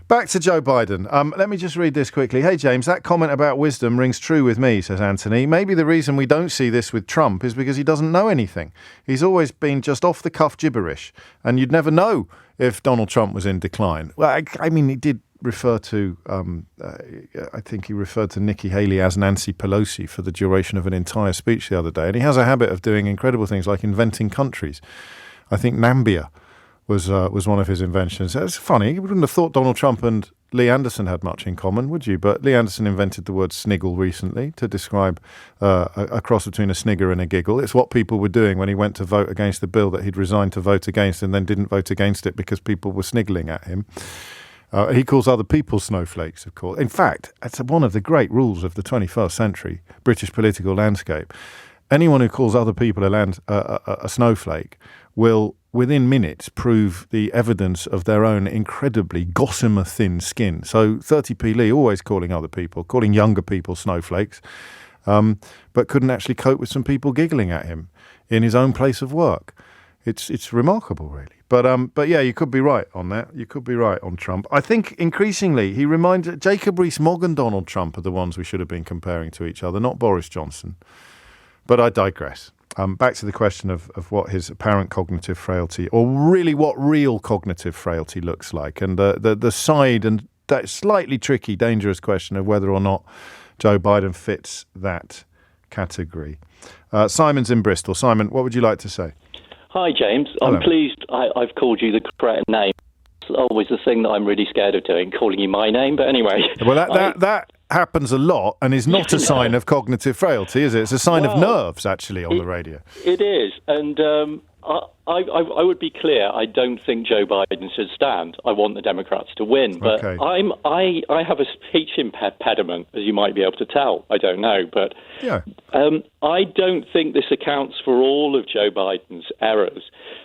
Back to Joe Biden. Let me just read this quickly. Hey, James, that comment about wisdom rings true with me, says Anthony. Maybe the reason we don't see this with Trump is because he doesn't know anything. He's always been just off-the-cuff gibberish, and you'd never know if Donald Trump was in decline. Well, I mean, he did refer to, I think he referred to Nikki Haley as Nancy Pelosi for the duration of an entire speech the other day, and he has a habit of doing incredible things like inventing countries. I think Nambia was one of his inventions. It's funny. You wouldn't have thought Donald Trump and Lee Anderson had much in common, would you? But Lee Anderson invented the word sniggle recently to describe a cross between a snigger and a giggle. It's what people were doing when he went to vote against the bill that he'd resigned to vote against and then didn't vote against it because people were sniggling at him. He calls other people snowflakes, of course. In fact, it's one of the great rules of the 21st century British political landscape. Anyone who calls other people a snowflake will, within minutes, prove the evidence of their own incredibly gossamer thin skin. So 30p Lee always calling younger people snowflakes, but couldn't actually cope with some people giggling at him in his own place of work. It's remarkable, really. But yeah, you could be right on that. You could be right on Trump. I think increasingly he reminds Jacob Rees-Mogg and Donald Trump are the ones we should have been comparing to each other, not Boris Johnson. But I digress. back to the question of what his apparent cognitive frailty, or really what real cognitive frailty looks like, and the side and that slightly tricky, dangerous question of whether or not Joe Biden fits that category. Simon's in Bristol. Simon, what would you like to say? Hi, James. Hello. I'm pleased I've called you the correct name. It's always the thing that I'm really scared of doing, calling you my name. But anyway. Well, that happens a lot and is not a sign of cognitive frailty, is it? It's a sign of nerves, actually, on the radio. It is. And I would be clear, I don't think Joe Biden should stand. I want the Democrats to win. But Okay. I have a speech impediment, as you might be able to tell. I don't know. But yeah. I don't think this accounts for all of Joe Biden's errors.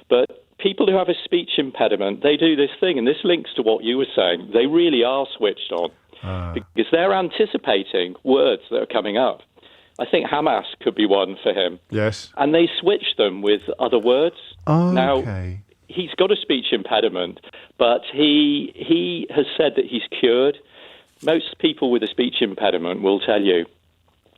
But people who have a speech impediment, they do this thing, and this links to what you were saying. They really are switched on because they're anticipating words that are coming up. I think Hamas could be one for him. Yes. And they switch them with other words. Okay. Now, he's got a speech impediment, but he has said that he's cured. Most people with a speech impediment will tell you,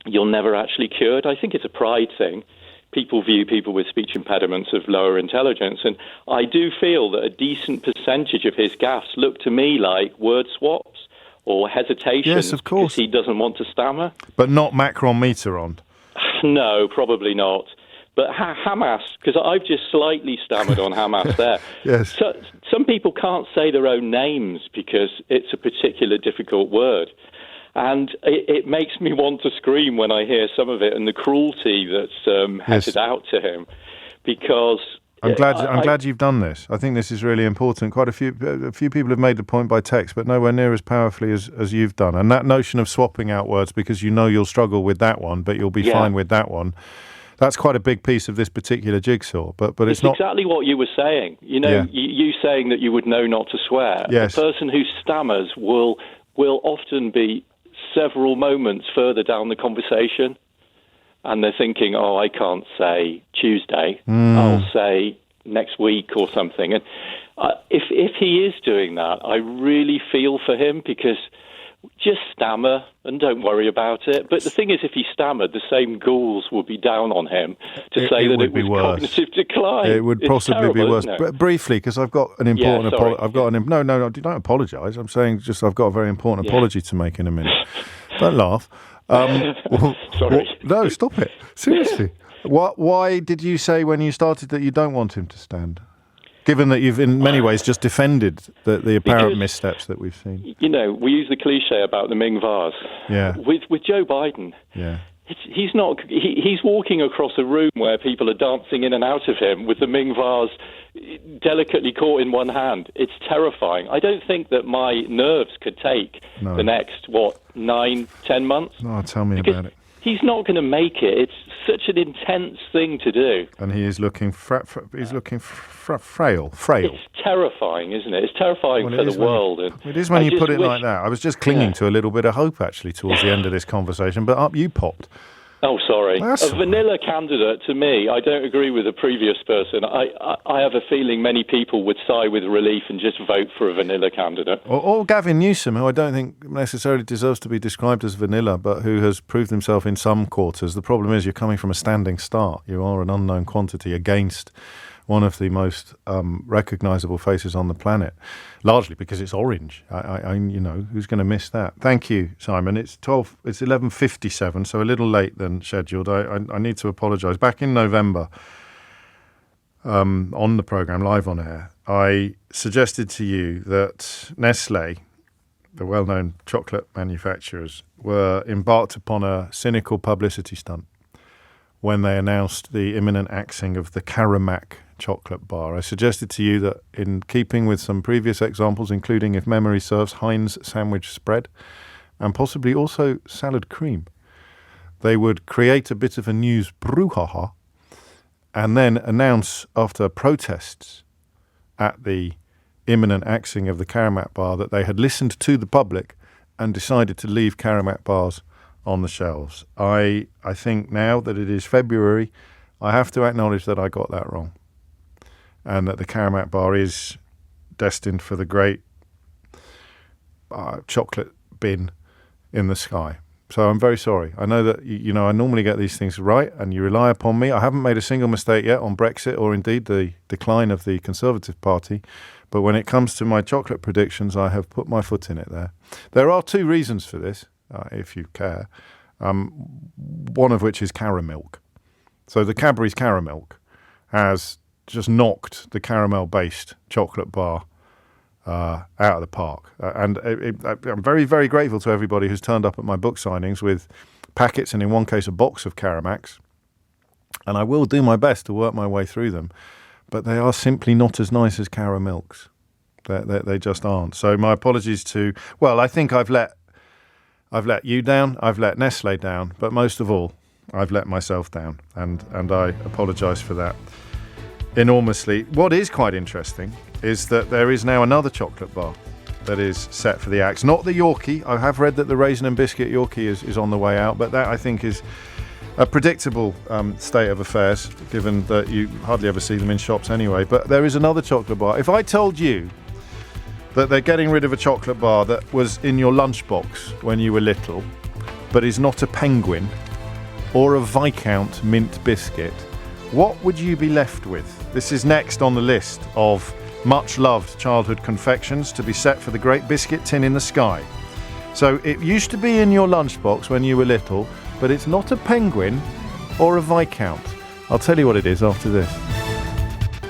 you're never actually cured. I think it's a pride thing. People view people with speech impediments of lower intelligence, and I do feel that a decent percentage of his gaffes look to me like word swaps or hesitations. Yes, of course. Because he doesn't want to stammer. But not Macron Mitterrand. No, probably not. But Hamas, because I've just slightly stammered on Hamas there. Yes. So, some people can't say their own names because it's a particular difficult word. And it makes me want to scream when I hear some of it and the cruelty that's headed out to him. Because I'm glad you've done this. I think this is really important. Quite a few people have made the point by text, but nowhere near as powerfully as you've done. And that notion of swapping out words because you know you'll struggle with that one, but you'll be fine with that one. That's quite a big piece of this particular jigsaw. But it's not exactly what you were saying. You know, you saying that you would know not to swear. Yes. The person who stammers will often be several moments further down the conversation, and they're thinking, oh, I can't say Tuesday, I'll say next week or something. And if he is doing that, I really feel for him, because just stammer and don't worry about it. But the thing is, if he stammered, the same ghouls would be down on him to say that it was cognitive decline. It would possibly be worse. Briefly, because I've got an important No, don't apologise. I'm saying just I've got a very important apology to make in a minute. Don't laugh. Sorry. No, stop it. Seriously. Why did you say when you started that you don't want him to stand? Given that you've in many ways just defended the apparent missteps that we've seen. You know, we use the cliche about the Ming vase. Yeah. With Joe Biden. Yeah. He's walking across a room where people are dancing in and out of him with the Ming vase delicately caught in one hand. It's terrifying. I don't think that my nerves could take the next 9-10 months. No, tell me about it. He's not going to make it. It's such an intense thing to do. And he is looking frail. It's terrifying, isn't it? It's terrifying for the world. It is when you put it like that. I was just clinging to a little bit of hope, actually, towards the end of this conversation, but up you popped. Oh, sorry. That's a vanilla candidate, to me, I don't agree with the previous person. I have a feeling many people would sigh with relief and just vote for a vanilla candidate. Or Gavin Newsom, who I don't think necessarily deserves to be described as vanilla, but who has proved himself in some quarters. The problem is you're coming from a standing start. You are an unknown quantity against one of the most recognisable faces on the planet, largely because it's orange. Who's going to miss that? Thank you, Simon. It's 11:57, so a little late than scheduled. I need to apologise. Back in November, on the programme, live on air, I suggested to you that Nestlé, the well-known chocolate manufacturers, were embarked upon a cynical publicity stunt when they announced the imminent axing of the Karamak chocolate bar. I suggested to you that, in keeping with some previous examples, including, if memory serves, Heinz sandwich spread and possibly also salad cream, they would create a bit of a news brouhaha and then announce, after protests at the imminent axing of the Karamak bar, that they had listened to the public and decided to leave Karamak bars on the shelves. I think now that it is February, I have to acknowledge that I got that wrong, and that the Karamak bar is destined for the great chocolate bin in the sky. So I'm very sorry. I know that, I normally get these things right and you rely upon me. I haven't made a single mistake yet on Brexit or indeed the decline of the Conservative Party. But when it comes to my chocolate predictions, I have put my foot in it there. There are two reasons for this, if you care. One of which is Caramilk. So the Cadbury's Caramilk has just knocked the caramel-based chocolate bar out of the park. And I'm very, very grateful to everybody who's turned up at my book signings with packets and, in one case, a box of Caramacs. And I will do my best to work my way through them. But they are simply not as nice as Caramilks. They just aren't. So my apologies to... Well, I think I've let you down, I've let Nestle down, but most of all, I've let myself down. And I apologise for that enormously. What is quite interesting is that there is now another chocolate bar that is set for the axe. Not the Yorkie. I have read that the raisin and biscuit Yorkie is on the way out, but that I think is a predictable state of affairs, given that you hardly ever see them in shops anyway. But there is another chocolate bar. If I told you that they're getting rid of a chocolate bar that was in your lunchbox when you were little, but is not a penguin or a Viscount mint biscuit, what would you be left with? This is next on the list of much-loved childhood confections to be set for the great biscuit tin in the sky. So it used to be in your lunchbox when you were little, but it's not a penguin or a Viscount. I'll tell you what it is after this.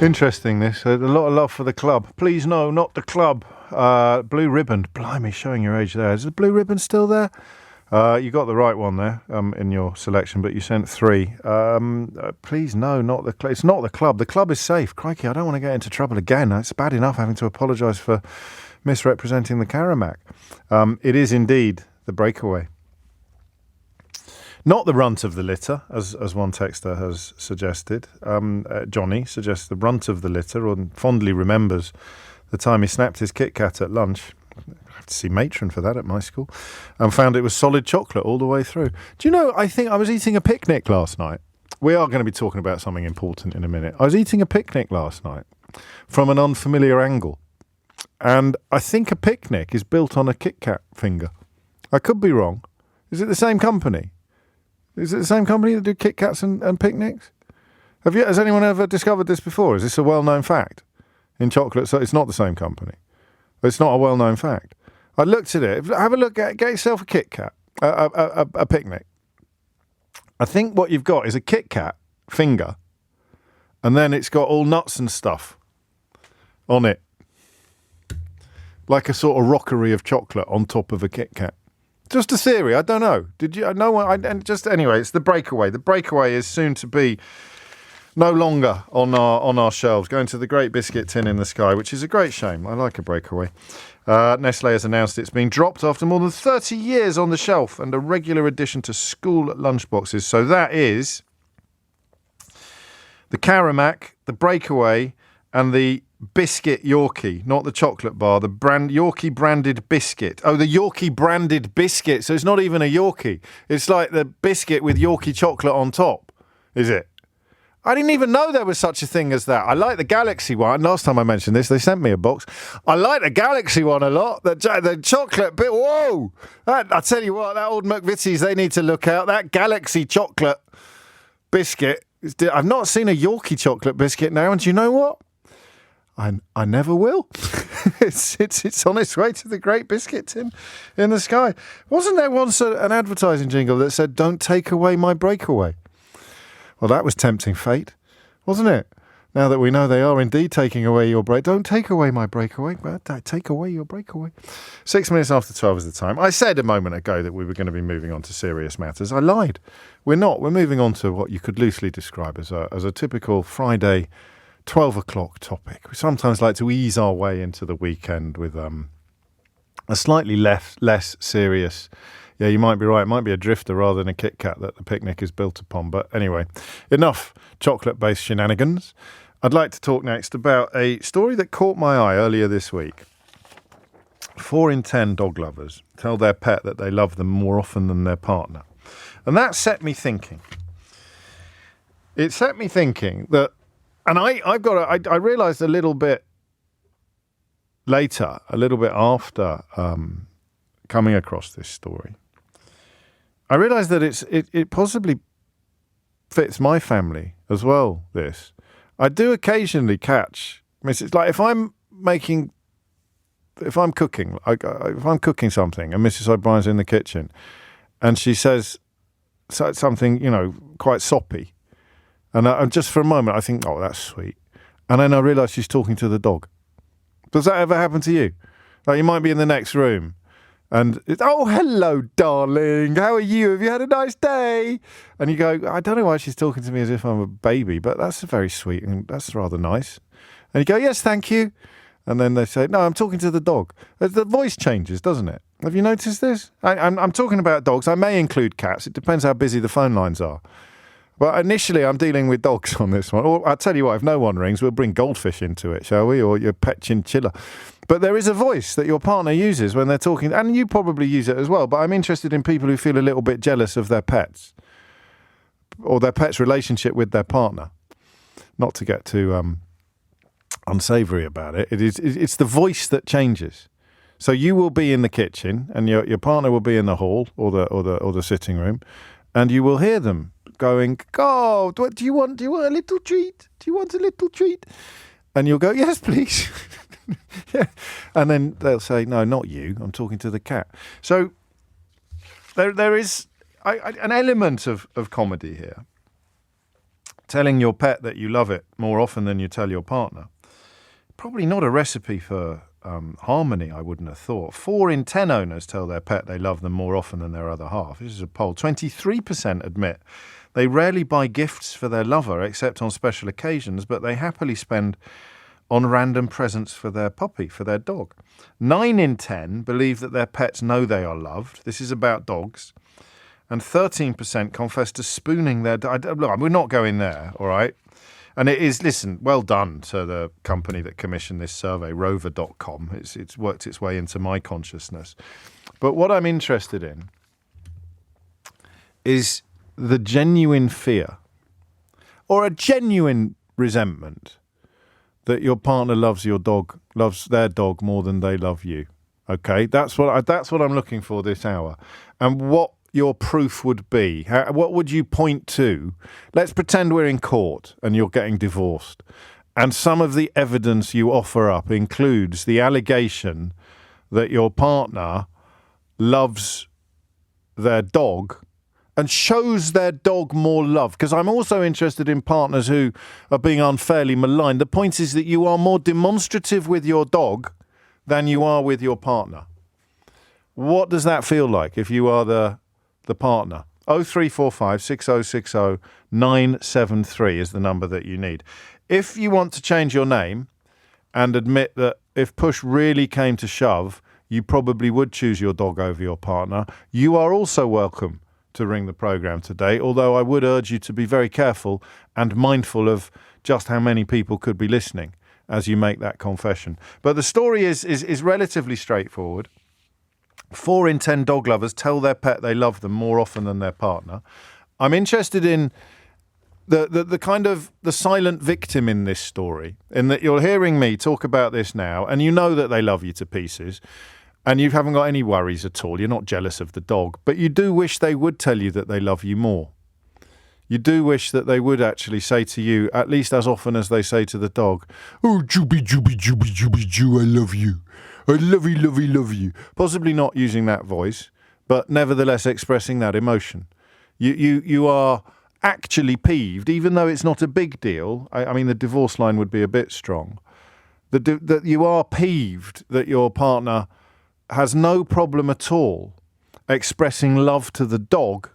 Interesting, this. A lot of love for the club. Please, no, not the club. Blue ribbon. Blimey, showing your age there. Is the blue ribbon still there? You got the right one there in your selection, but you sent 3. Please, no, not the club. It's not the club. The club is safe. Crikey, I don't want to get into trouble again. It's bad enough having to apologise for misrepresenting the Caramac. It is indeed the breakaway. Not the runt of the litter, as one texter has suggested. Johnny suggests the runt of the litter, or fondly remembers the time he snapped his Kit Kat at lunch. I have to see Matron for that at my school, and found it was solid chocolate all the way through. Do you know, I think I was eating a picnic last night. We are going to be talking about something important in a minute. I was eating a picnic last night from an unfamiliar angle, and I think a picnic is built on a Kit Kat finger. I could be wrong. Is it the same company? Is it the same company that do Kit Kats and picnics? Has anyone ever discovered this before? Is this a well-known fact in chocolate? So it's not the same company. It's not a well-known fact. I looked at it. Have a look at it. Get yourself a Kit Kat, a picnic. I think what you've got is a Kit Kat finger, and then it's got all nuts and stuff on it, like a sort of rockery of chocolate on top of a Kit Kat. Just a theory. I don't know. Did you? No one. Anyway. It's the breakaway. The breakaway is soon to be no longer on our shelves, going to the great biscuit tin in the sky, which is a great shame. I like a breakaway. Nestle has announced it's been dropped after more than 30 years on the shelf and a regular addition to school lunchboxes. So that is the Caramac, the breakaway, and the biscuit Yorkie, not the chocolate bar, the brand Yorkie branded biscuit. Oh, the Yorkie branded biscuit. So it's not even a Yorkie. It's like the biscuit with Yorkie chocolate on top, is it? I didn't even know there was such a thing as that. I like the Galaxy one. Last time I mentioned this, they sent me a box. I like the Galaxy one a lot. The chocolate bit, whoa! I tell you what, that old McVitie's, they need to look out. That Galaxy chocolate biscuit. I've not seen a Yorkie chocolate biscuit now, and do you know what? I never will. It's on its way to the great biscuit tin in the sky. Wasn't there once an advertising jingle that said, "Don't take away my breakaway"? Well, that was tempting fate, wasn't it? Now that we know they are indeed taking away your break. Don't take away my breakaway, but take away your breakaway. 6 minutes after 12 is the time. I said a moment ago that we were going to be moving on to serious matters. I lied. We're not. We're moving on to what you could loosely describe as a typical Friday 12 o'clock topic. We sometimes like to ease our way into the weekend with a slightly less serious. Yeah, you might be right. It might be a drifter rather than a Kit Kat that the picnic is built upon. But anyway, enough chocolate-based shenanigans. I'd like to talk next about a story that caught my eye earlier this week. 4 in 10 dog lovers tell their pet that they love them more often than their partner. And that set me thinking. It set me thinking that, and I realised a little bit later, a little bit after coming across this story, I realise that it possibly fits my family as well, this. I do occasionally catch Mrs. Like if I'm cooking something and Mrs. O'Brien's in the kitchen and she says something, quite soppy, and just for a moment I think, oh, that's sweet. And then I realise she's talking to the dog. Does that ever happen to you? Like you might be in the next room and it's, oh, hello, darling. How are you? Have you had a nice day? And you go, I don't know why she's talking to me as if I'm a baby, but that's very sweet and that's rather nice. And you go, yes, thank you. And then they say, no, I'm talking to the dog. The voice changes, doesn't it? Have you noticed this? I'm talking about dogs. I may include cats. It depends how busy the phone lines are. Well, initially, I'm dealing with dogs on this one. Or I'll tell you what, if no one rings, we'll bring goldfish into it, shall we? Or your pet chinchilla. But there is a voice that your partner uses when they're talking, and you probably use it as well. But I'm interested in people who feel a little bit jealous of their pets or their pet's relationship with their partner. Not to get too unsavoury about it. It's the voice that changes. So you will be in the kitchen, and your partner will be in the hall or the sitting room, and you will hear them going, oh, what do you want? Do you want a little treat? Do you want a little treat? And you'll go, yes, please. Yeah. And then they'll say, no, not you. I'm talking to the cat. So there is an element of comedy here. Telling your pet that you love it more often than you tell your partner. Probably not a recipe for harmony, I wouldn't have thought. 4 in 10 owners tell their pet they love them more often than their other half. This is a poll. 23% admit they rarely buy gifts for their lover except on special occasions, but they happily spend on random presents for their puppy, for their dog. 9 in 10 believe that their pets know they are loved. This is about dogs. And 13% confess to spooning their dog. Look, we're not going there, all right? And it is, listen, well done to the company that commissioned this survey, rover.com. It's worked its way into my consciousness. But what I'm interested in is the genuine fear or a genuine resentment that your partner loves their dog more than they love you. Okay, that's what I'm looking for this hour. And what your proof would be. What would you point to? Let's pretend we're in court and you're getting divorced. And some of the evidence you offer up includes the allegation that your partner loves their dog and shows their dog more love. Because I'm also interested in partners who are being unfairly maligned. The point is that you are more demonstrative with your dog than you are with your partner. What does that feel like if you are the partner? 0345 6060 973 is the number that you need. If you want to change your name and admit that if push really came to shove, you probably would choose your dog over your partner, you are also welcome to ring the programme today, although I would urge you to be very careful and mindful of just how many people could be listening as you make that confession. But the story is relatively straightforward. 4 in 10 dog lovers tell their pet they love them more often than their partner. I'm interested in the kind of the silent victim in this story, in that you're hearing me talk about this now, and you know that they love you to pieces, and you haven't got any worries at all. You're not jealous of the dog, but you do wish they would tell you that they love you more. You do wish that they would actually say to you, at least as often as they say to the dog, oh, Juby, Juby, Juby, Juby, Jew, I love you. I love you, love you, love you. Possibly not using that voice, but nevertheless expressing that emotion. You are actually peeved, even though it's not a big deal. I mean, the divorce line would be a bit strong. That you are peeved that your partner has no problem at all expressing love to the dog,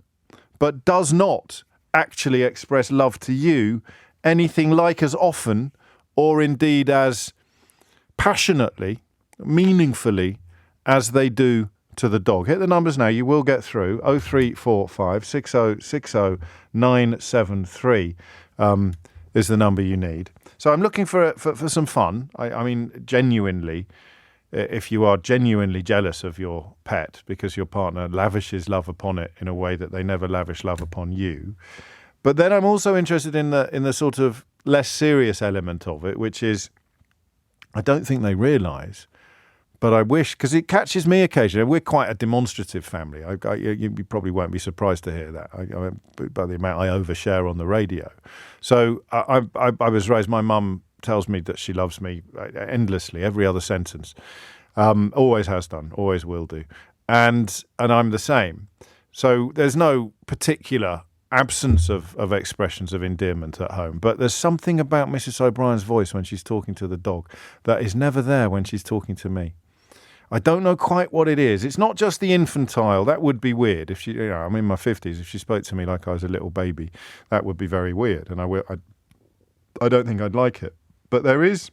but does not actually express love to you anything like as often or indeed as passionately, meaningfully as they do to the dog. Hit the numbers now. You will get through. 0345 6060 973 is the number you need. So I'm looking for some fun. I mean, genuinely, if you are genuinely jealous of your pet because your partner lavishes love upon it in a way that they never lavish love upon you. But then I'm also interested in the sort of less serious element of it, which is I don't think they realise, But I wish, because it catches me occasionally. We're quite a demonstrative family. You probably won't be surprised to hear that by the amount I overshare on the radio. So I was raised, my mum tells me that she loves me endlessly, every other sentence. Always has done, always will do. And I'm the same. So there's no particular absence of expressions of endearment at home. But there's something about Mrs. O'Brien's voice when she's talking to the dog that is never there when she's talking to me. I don't know quite what it is. It's not just the infantile. That would be weird. If she, I'm in my 50s. If she spoke to me like I was a little baby, that would be very weird. And I don't think I'd like it. But there is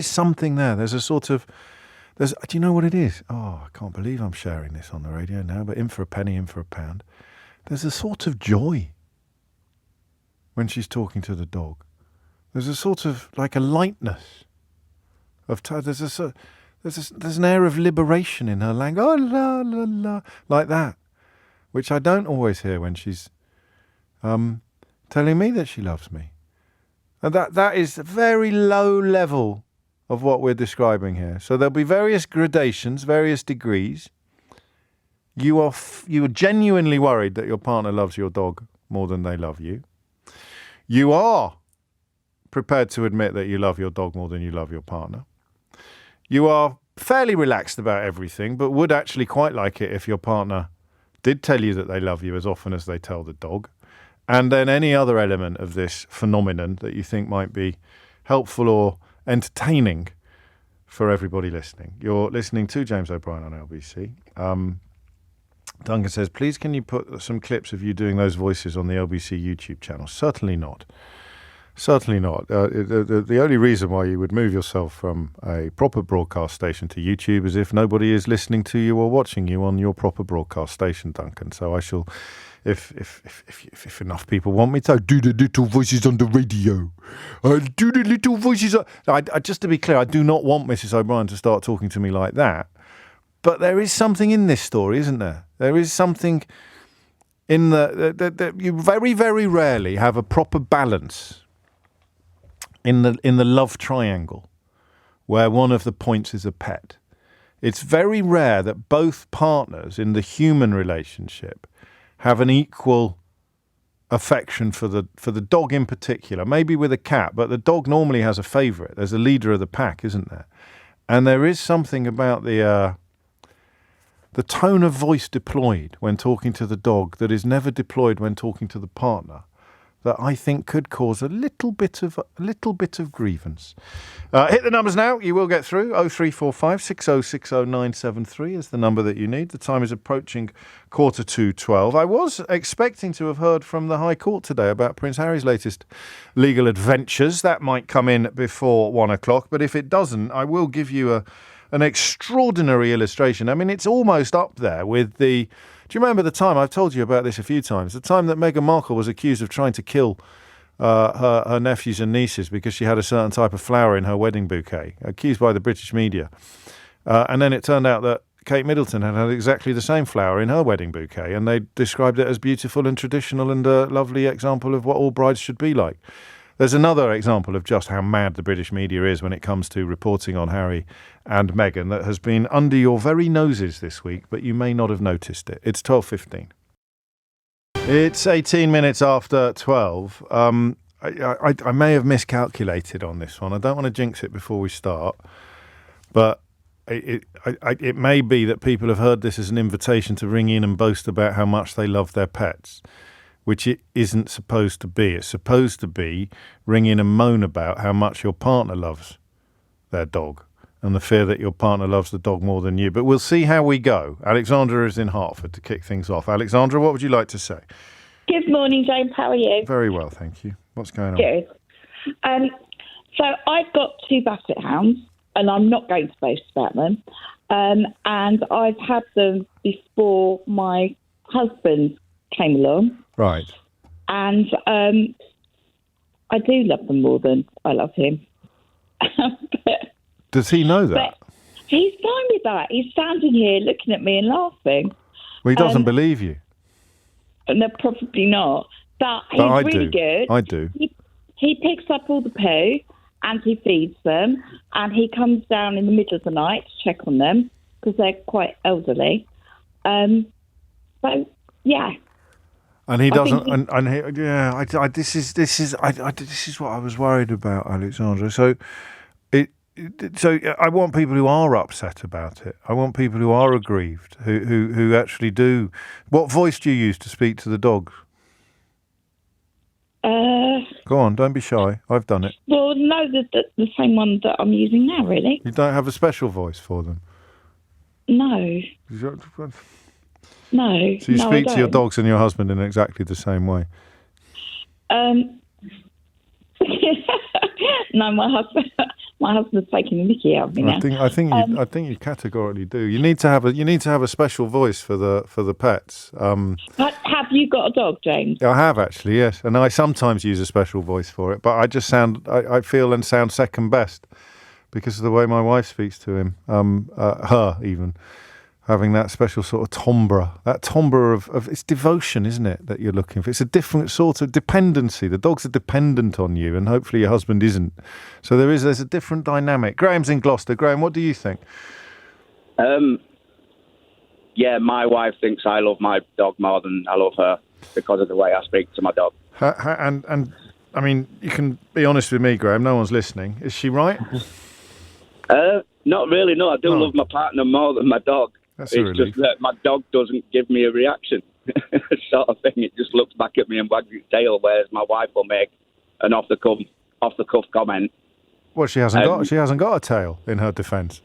something there. There's a sort of, do you know what it is? Oh, I can't believe I'm sharing this on the radio now, but in for a penny, in for a pound. There's a sort of joy when she's talking to the dog. There's a sort of, like a lightness of, there's an air of liberation in her language. Oh, la, la, la, like that, which I don't always hear when she's telling me that she loves me. And that is a very low level of what we're describing here. So there'll be various gradations, various degrees. You are genuinely worried that your partner loves your dog more than they love you. You are prepared to admit that you love your dog more than you love your partner. You are fairly relaxed about everything, but would actually quite like it if your partner did tell you that they love you as often as they tell the dog. And then any other element of this phenomenon that you think might be helpful or entertaining for everybody listening. You're listening to James O'Brien on LBC. Duncan says, please can you put some clips of you doing those voices on the LBC YouTube channel? Certainly not. Certainly not. The only reason why you would move yourself from a proper broadcast station to YouTube is if nobody is listening to you or watching you on your proper broadcast station, Duncan. So I shall, if enough people want me to, do the little voices on the radio. I'll do the little voices. Just to be clear, I do not want Mrs. O'Brien to start talking to me like that. But there is something in this story, isn't there? There is something in that you very, very rarely have a proper balance in the love triangle where one of the points is a pet. It's very rare that both partners in the human relationship have an equal affection for the dog in particular, maybe with a cat, but the dog normally has a favourite. There's a leader of the pack, isn't there? And there is something about the tone of voice deployed when talking to the dog that is never deployed when talking to the partner that I think could cause a little bit of grievance. Hit the numbers now. You will get through. 0345 6060973 is the number that you need. The time is approaching 11:45. I was expecting to have heard from the High Court today about Prince Harry's latest legal adventures. That might come in before 1 o'clock, but if it doesn't, I will give you an extraordinary illustration. I mean, it's almost up there with the... Do you remember the time, I've told you about this a few times, the time that Meghan Markle was accused of trying to kill her nephews and nieces because she had a certain type of flower in her wedding bouquet, accused by the British media. And then it turned out that Kate Middleton had exactly the same flower in her wedding bouquet, and they described it as beautiful and traditional and a lovely example of what all brides should be like. There's another example of just how mad the British media is when it comes to reporting on Harry and Meghan that has been under your very noses this week, but you may not have noticed it. It's 12:15. It's 18 minutes after 12. I may have miscalculated on this one. I don't want to jinx it before we start, but it may be that people have heard this as an invitation to ring in and boast about how much they love their pets, which it isn't supposed to be. It's supposed to be ring in and moan about how much your partner loves their dog and the fear that your partner loves the dog more than you. But we'll see how we go. Alexandra is in Hertford to kick things off. Alexandra, what would you like to say? Good morning, James. How are you? Very well, thank you. What's going on? Good. So I've got 2 basset hounds, and I'm not going to boast about them. And I've had them before my husband came along. Right. And I do love them more than I love him. Does he know that? But he's fine with that. He's standing here looking at me and laughing. Well, he doesn't believe you. No, probably not. But he's really good. I do. He picks up all the poo, and he feeds them, and he comes down in the middle of the night to check on them because they're quite elderly. So yeah. And he doesn't. This is what I was worried about, Alexandra. So I want people who are upset about it. I want people who are aggrieved, who actually do. What voice do you use to speak to the dogs? Go on, don't be shy. I've done it. Well, no, the same one that I'm using now, really. You don't have a special voice for them? No. No. So you speak to your dogs and your husband in exactly the same way? No, my husband's taking the mickey out of me now. I think you categorically do. You need to have a special voice for the pets. Have you got a dog, James? I have actually, yes, and I sometimes use a special voice for it, but I feel and sound second best because of the way my wife speaks to him, her even. Having that special sort of timbre, of it's devotion, isn't it, that you're looking for? It's a different sort of dependency. The dogs are dependent on you, and hopefully your husband isn't. So there's a different dynamic. Graham's in Gloucester. Graham, what do you think? Yeah, my wife thinks I love my dog more than I love her because of the way I speak to my dog. And I mean, you can be honest with me, Graham. No one's listening. Is she right? Not really. No, I do love my partner more than my dog. That's it's just that my dog doesn't give me a reaction, sort of thing. It just looks back at me and wags its tail, whereas my wife will make an off the cuff comment. Well, she hasn't got a tail. In her defence,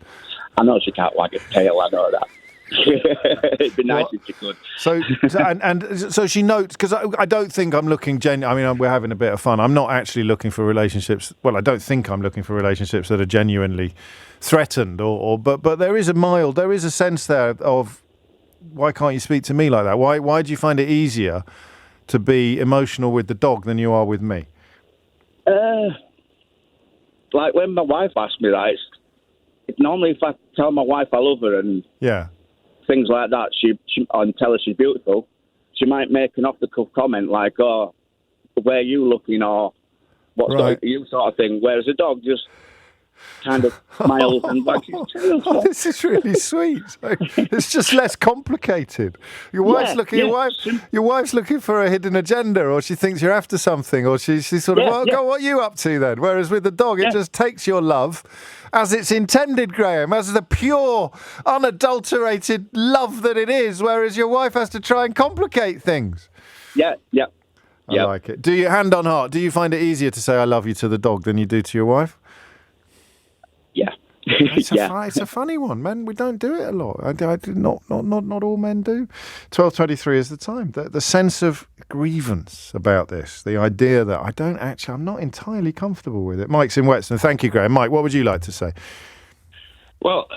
I know she can't wag its tail. I know that. It'd be nice if she could. So she notes, because I don't think I'm looking we're having a bit of fun. I'm not actually looking for relationships. Well, I don't think I'm looking for relationships that are genuinely threatened, but there is a sense there of, why can't you speak to me like that? Why do you find it easier to be emotional with the dog than you are with me? Like when my wife asks me that, it's normally if I tell my wife I love her and things like that, she and tell her she's beautiful, she might make an off-the-cuff comment like, "Oh, where are you looking?" or "What's you?" sort of thing. Whereas a dog just kind of smiles and wags its tail. Oh, this is really sweet. It's just less complicated. Your wife's looking for a hidden agenda, or she thinks you're after something, or she's sort of, go, what are you up to then? Whereas with the dog, it just takes your love as it's intended, Graham, as the pure, unadulterated love that it is, whereas your wife has to try and complicate things. Yeah. I like it. Do you, hand on heart, do you find it easier to say I love you to the dog than you do to your wife? Yeah. It's a funny one, man. We don't do it a lot. Not all men do. 12:23 is the time. The sense of grievance about this, the idea that I'm not entirely comfortable with it. Mike's in Whetstone. Thank you, Graham. Mike, what would you like to say? Well,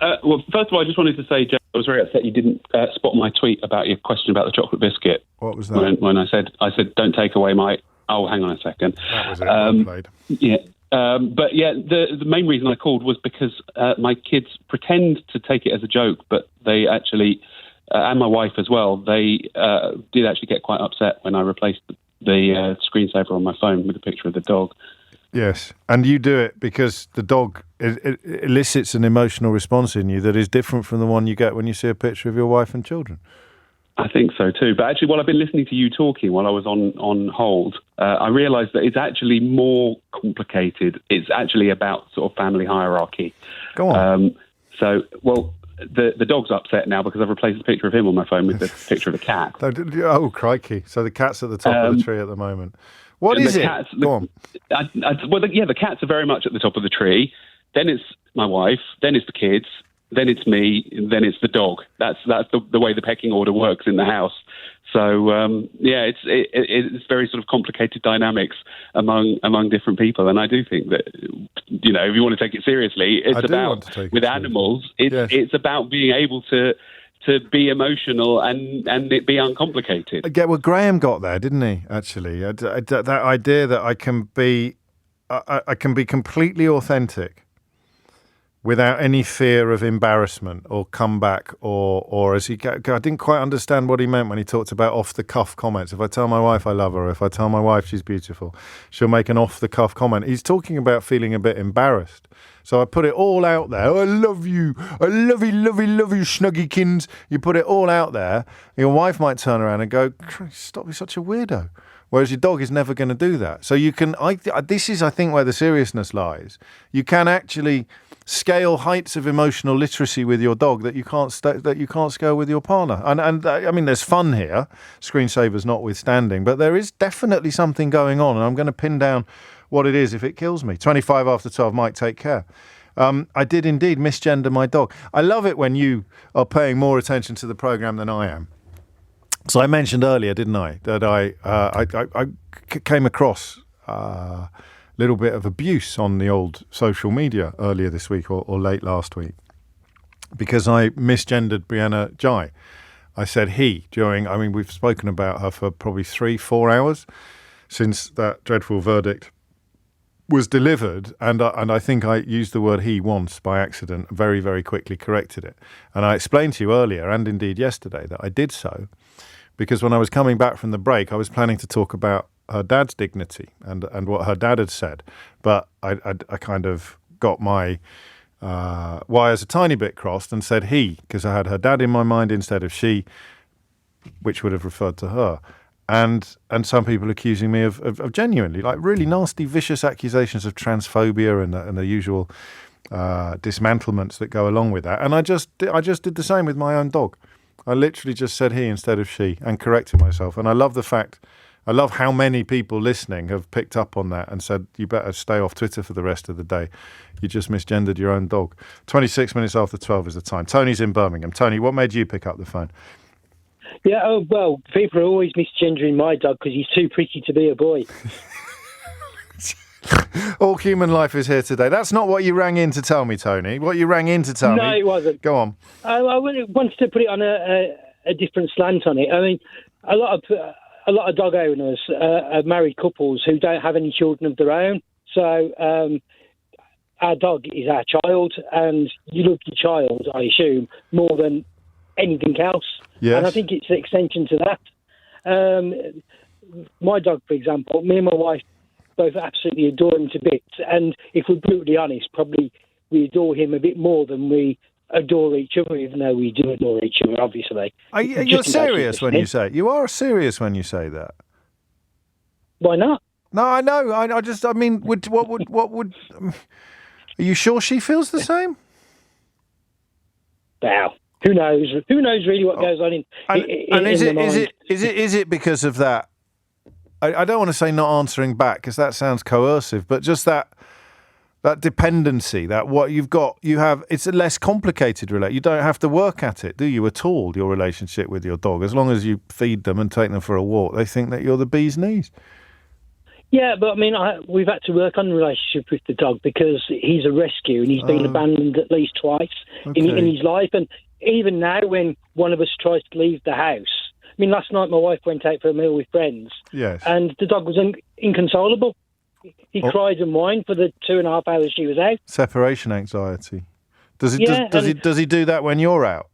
first of all, I just wanted to say, Jeff, I was very upset you didn't spot my tweet about your question about the chocolate biscuit. What was that? When I said, don't take away my... Oh, hang on a second. That was it. Well played. Yeah. But yeah, the main reason I called was because my kids pretend to take it as a joke, but they actually, and my wife as well, they did actually get quite upset when I replaced the screensaver on my phone with a picture of the dog. Yes, and you do it because the dog it elicits an emotional response in you that is different from the one you get when you see a picture of your wife and children. I think so too. But actually, while I've been listening to you talking while I was on hold, I realised that it's actually more complicated. It's actually about sort of family hierarchy. Go on. The dog's upset now because I've replaced the picture of him on my phone with the picture of a cat. Oh, crikey. So the cat's at the top of the tree at the moment. What is it? Go on. The cats are very much at the top of the tree. Then it's my wife. Then it's the kids. Then it's me, and then it's the dog. That's the way the pecking order works in the house. So it's very sort of complicated dynamics among different people. And I do think that if you want to take it seriously, it's about with animals. It's about being able to be emotional and it be uncomplicated. Graham got there, didn't he? Actually, that idea that I can be completely authentic without any fear of embarrassment or comeback or as I didn't quite understand what he meant when he talked about off-the-cuff comments. If I tell my wife I love her, if I tell my wife she's beautiful, she'll make an off-the-cuff comment. He's talking about feeling a bit embarrassed. So I put it all out there. Oh, I love you, snuggykins. You put it all out there. Your wife might turn around and go, stop being such a weirdo. Whereas your dog is never going to do that. So you can, this is, I think, where the seriousness lies. You can actually scale heights of emotional literacy with your dog that you can't scale with your partner. And I mean, there's fun here, screensavers notwithstanding, but there is definitely something going on, and I'm going to pin down what it is if it kills me. 25 after 12, Mike, take care. I did indeed misgender my dog. I love it when you are paying more attention to the programme than I am. So I mentioned earlier, didn't I, that I came across a little bit of abuse on the old social media earlier this week or late last week because I misgendered Brianna Jai. I said he we've spoken about her for probably 3-4 hours since that dreadful verdict was delivered, and I think I used the word he once by accident, very, very quickly corrected it. And I explained to you earlier, and indeed yesterday, that I did so because when I was coming back from the break, I was planning to talk about her dad's dignity and what her dad had said. But I kind of got my wires a tiny bit crossed and said he, because I had her dad in my mind instead of she, which would have referred to her. And some people accusing me of genuinely, like really nasty, vicious accusations of transphobia and the usual dismantlements that go along with that. And I just did the same with my own dog. I literally just said he instead of she and corrected myself. And I love how many people listening have picked up on that and said, you better stay off Twitter for the rest of the day. You just misgendered your own dog. 26 minutes after 12 is the time. Tony's in Birmingham. Tony, what made you pick up the phone? Yeah, well, people are always misgendering my dog because he's too pretty to be a boy. All human life is here today. That's not what you rang in to tell me, Tony. What you rang in to tell me... No, it wasn't. Go on. I wanted to put it on a different slant on it. I mean, a lot of dog owners are married couples who don't have any children of their own. So our dog is our child, and you love your child, I assume, more than anything else. Yes. And I think it's an extension to that. My dog, for example, me and my wife both absolutely adore him to bits. And if we're brutally honest, probably we adore him a bit more than we adore each other, even though we do adore each other, obviously. You're serious when you say it. You are serious when you say that. Why not? No, I know. I mean, what would? Are you sure she feels the same? Wow. Who knows? Who knows really what goes on in the mind? Is it because of that? I don't want to say not answering back because that sounds coercive, but just that dependency, that what you have, it's a less complicated relationship. You don't have to work at it, do you, at all, your relationship with your dog? As long as you feed them and take them for a walk, they think that you're the bee's knees. Yeah, but I mean, we've had to work on the relationship with the dog because he's a rescue and he's been abandoned at least twice in his life. And even now, when one of us tries to leave the house, I mean, last night my wife went out for a meal with friends. Yes. And the dog was inconsolable. He cried and whined for the 2.5 hours she was out. Separation anxiety. Does he do that when you're out?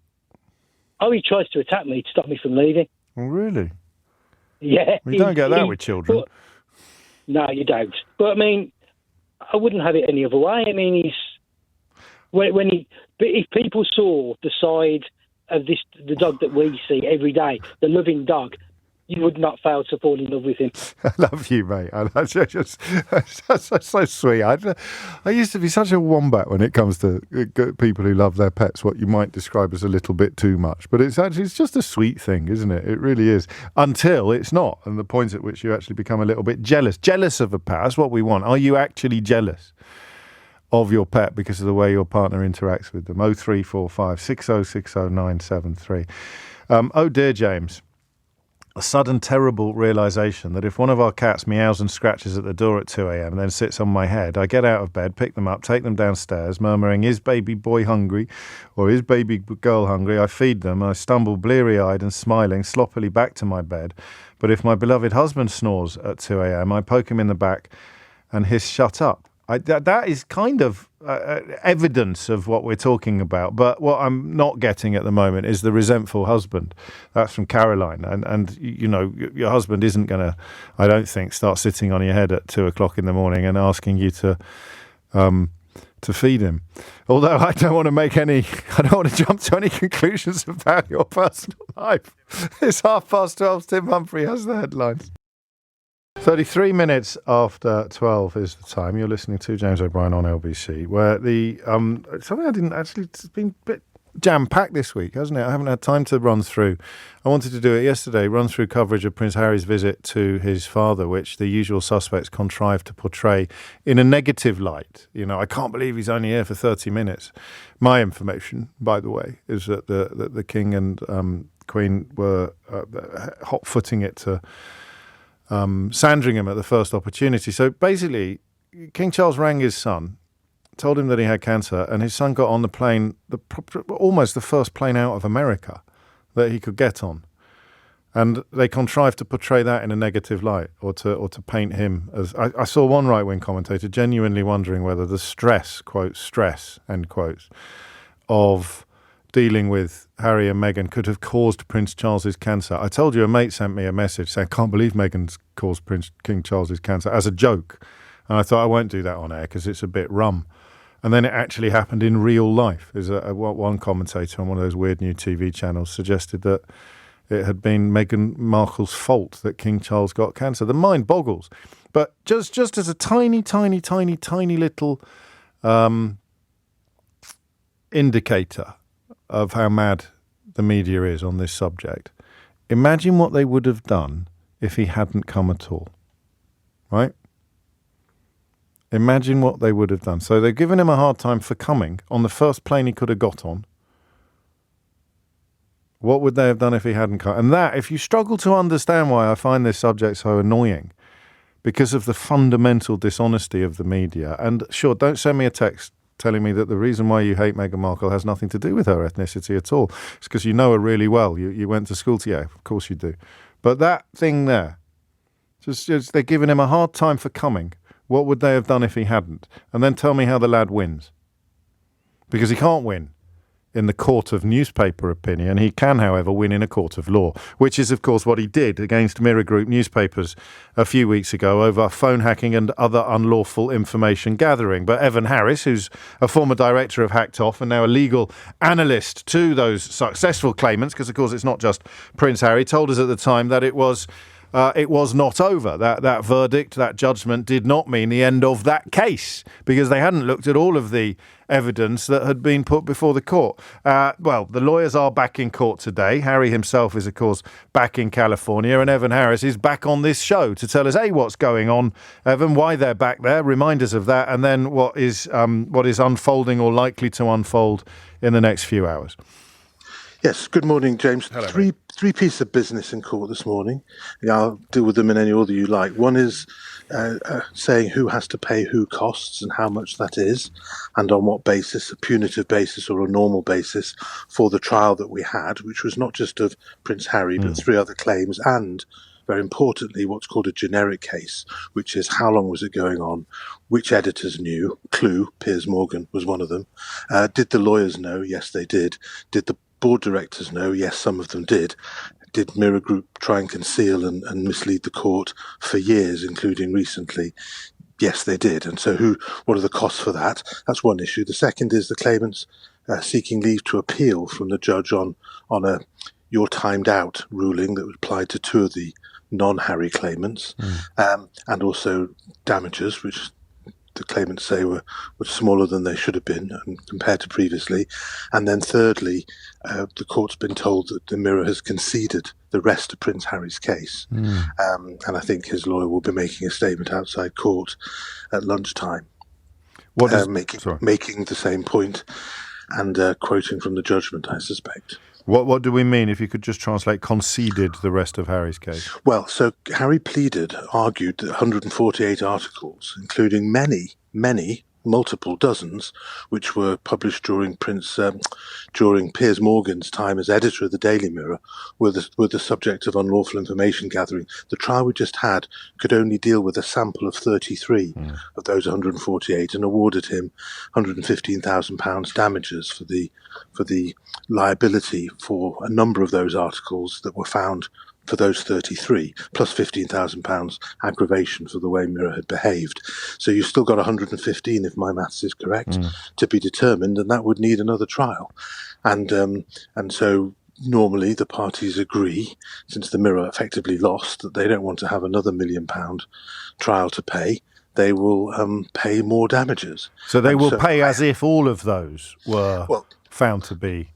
Oh, he tries to attack me to stop me from leaving. Oh, really? Yeah. You don't get that with children. No, you don't. But I mean, I wouldn't have it any other way. I mean, if people saw the side of the dog that we see every day, the loving dog, you would not fail to fall in love with him. I love you, mate. That's so sweet. I used to be such a wombat when it comes to people who love their pets, what you might describe as a little bit too much. But it's just a sweet thing, isn't it? It really is. Until it's not. And the point at which you actually become a little bit jealous. Jealous of a pet. That's what we want. Are you actually jealous of your pet because of the way your partner interacts with them? 0345 6060 973. Oh dear, James. A sudden terrible realisation that if one of our cats meows and scratches at the door at 2 a.m. and then sits on my head, I get out of bed, pick them up, take them downstairs, murmuring, is baby boy hungry or is baby girl hungry? I feed them, I stumble bleary-eyed and smiling sloppily back to my bed. But if my beloved husband snores at 2 a.m., I poke him in the back and hiss, shut up. That is kind of evidence of what we're talking about. But what I'm not getting at the moment is the resentful husband. That's from Caroline. And you know, your husband isn't going to, I don't think, start sitting on your head at 2:00 in the morning and asking you to feed him. Although I don't want to jump to any conclusions about your personal life. It's 12:30. Tim Humphrey has the headlines. 33 minutes after 12 is the time. You're listening to James O'Brien on LBC, where the something I didn't actually, it's been a bit jam-packed this week, hasn't it? I haven't had time to run through. I wanted to do it yesterday, run through coverage of Prince Harry's visit to his father, which the usual suspects contrived to portray in a negative light. You know, I can't believe he's only here for 30 minutes. My information, by the way, is that the King and Queen were hot-footing it to Sandringham at the first opportunity. So basically, King Charles rang his son, told him that he had cancer, and his son got on the plane, almost the first plane out of America that he could get on. And they contrived to portray that in a negative light, or to paint him as... I saw one right-wing commentator genuinely wondering whether the stress, quote, stress, end quotes, of dealing with Harry and Meghan could have caused Prince Charles's cancer. I told you a mate sent me a message saying, I can't believe Meghan's caused King Charles's cancer, as a joke. And I thought, I won't do that on air because it's a bit rum. And then it actually happened in real life. There's one commentator on one of those weird new TV channels suggested that it had been Meghan Markle's fault that King Charles got cancer. The mind boggles. But just as a tiny little indicator of how mad the media is on this subject, imagine what they would have done if he hadn't come at all, right? Imagine what they would have done. So they've given him a hard time for coming on the first plane he could have got on. What would they have done if he hadn't come? And that, if you struggle to understand why I find this subject so annoying, because of the fundamental dishonesty of the media, and sure, don't send me a text telling me that the reason why you hate Meghan Markle has nothing to do with her ethnicity at all. It's because you know her really well. You went to school together. Of course you do. But that thing there, just they're giving him a hard time for coming. What would they have done if he hadn't? And then tell me how the lad wins. Because he can't win in the court of newspaper opinion. He can, however, win in a court of law, which is, of course, what he did against Mirror Group newspapers a few weeks ago over phone hacking and other unlawful information gathering. But Evan Harris, who's a former director of Hacked Off and now a legal analyst to those successful claimants, because, of course, it's not just Prince Harry, told us at the time that it was not over. That verdict, that judgment did not mean the end of that case because they hadn't looked at all of the evidence that had been put before the court. Well, the lawyers are back in court today. Harry himself is, of course, back in California, and Evan Harris is back on this show to tell us, A, what's going on, Evan, why they're back there, remind us of that, and then what is unfolding or likely to unfold in the next few hours. Yes, good morning, James. Hello, Three pieces of business in court this morning. Yeah, I'll deal with them in any order you like. One is saying who has to pay who costs and how much that is, and on what basis, a punitive basis or a normal basis for the trial that we had, which was not just of Prince Harry, but 3 other claims, and very importantly, what's called a generic case, which is how long was it going on, which editors knew, Clue, Piers Morgan was one of them. Did the lawyers know? Yes, they did. Did the board directors know? Yes, some of them did. Did Mirror Group try and conceal and mislead the court for years, including recently? Yes, they did. And so what are the costs for that? That's one issue. The second is the claimants seeking leave to appeal from the judge on a you're timed out ruling that applied to 2 of the non-Harry claimants, and also damages, which the claimants say were smaller than they should have been compared to previously. And then thirdly, the court's been told that the Mirror has conceded the rest of Prince Harry's case. And I think his lawyer will be making a statement outside court at lunchtime, making the same point and quoting from the judgment, I suspect. What do we mean, if you could just translate conceded the rest of Harry's case? Well, so Harry argued that 148 articles, including many multiple dozens, which were published during Piers Morgan's time as editor of the Daily Mirror, were the subject of unlawful information gathering. The trial we just had could only deal with a sample of 33 of those 148 and awarded him £115,000 damages for the liability for a number of those articles that were found for those 33, plus £15,000 aggravation for the way Mirror had behaved. So you've still got 115, if my maths is correct, to be determined, and that would need another trial. And so normally the parties agree, since the Mirror effectively lost, that they don't want to have another £1 million trial to pay. They will pay more damages. So they will pay as if all of those were found to be...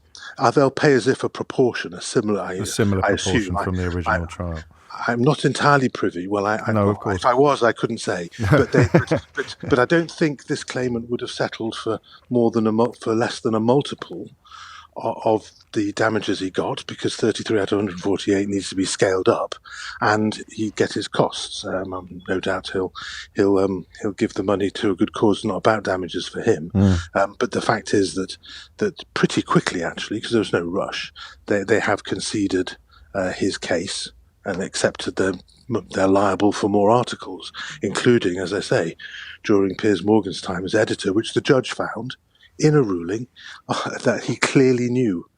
they'll pay as if a proportion, a similar proportion from the original trial. I'm not entirely privy. Well, no, of course. If I was, I couldn't say. But I don't think this claimant would have settled for for less than a multiple of the damages he got, because 33 out of 148 needs to be scaled up, and he'd get his costs. No doubt he'll give the money to a good cause, not about damages for him. But the fact is that pretty quickly, actually, because there was no rush, they have conceded his case and accepted they're liable for more articles, including, as I say, during Piers Morgan's time as editor, which the judge found in a ruling that he clearly knew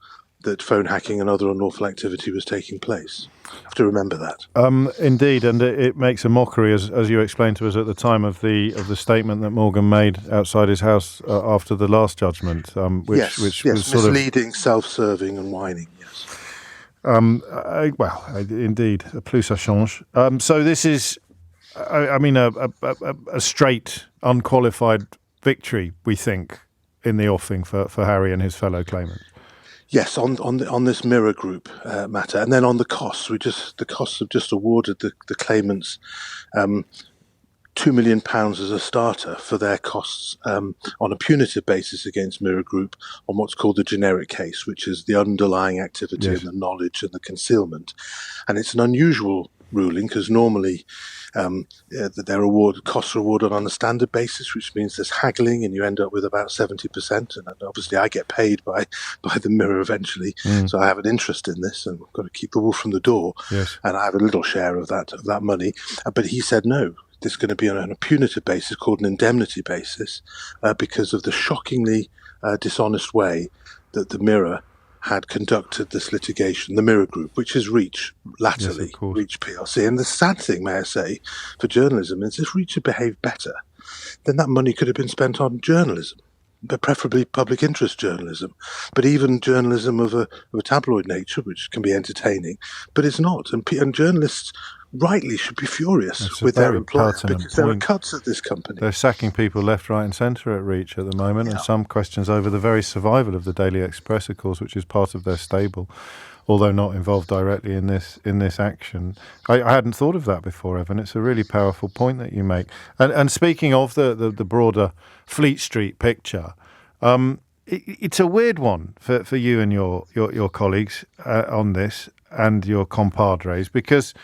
that phone hacking and other unlawful activity was taking place. You have to remember that. Indeed, and it makes a mockery, as you explained to us at the time, of the statement that Morgan made outside his house after the last judgment, which was sort of misleading, self-serving, and whining. Yes. Indeed, plus ça change. So this is, a straight, unqualified victory, we think, in the offing for Harry and his fellow claimants. Yes, on this Mirror Group matter, and then on the costs, the costs have just awarded the claimants £2 million as a starter for their costs on a punitive basis against Mirror Group on what's called the generic case, which is the underlying activity and the knowledge and the concealment. And it's an unusual ruling because normally their costs are awarded on a standard basis, which means there's haggling and you end up with about 70%. And obviously I get paid by the Mirror eventually. So I have an interest in this and we've got to keep the wolf from the door. Yes. And I have a little share of that money. But he said no. This is going to be on a punitive basis called an indemnity basis because of the shockingly dishonest way that the Mirror had conducted this litigation, the Mirror Group, which is Reach, latterly, Reach PLC. And the sad thing, may I say, for journalism is if Reach had behaved better, then that money could have been spent on journalism, but preferably public interest journalism. But even journalism of a tabloid nature, which can be entertaining, but it's not. And journalists rightly should be furious with their employer because there are cuts at this company. They're sacking people left, right and centre at Reach at the moment, and some questions over the very survival of the Daily Express, of course, which is part of their stable, although not involved directly in this action. I hadn't thought of that before, Evan. It's a really powerful point that you make. And speaking of the broader Fleet Street picture, it's a weird one for you and your colleagues on this and your compadres, because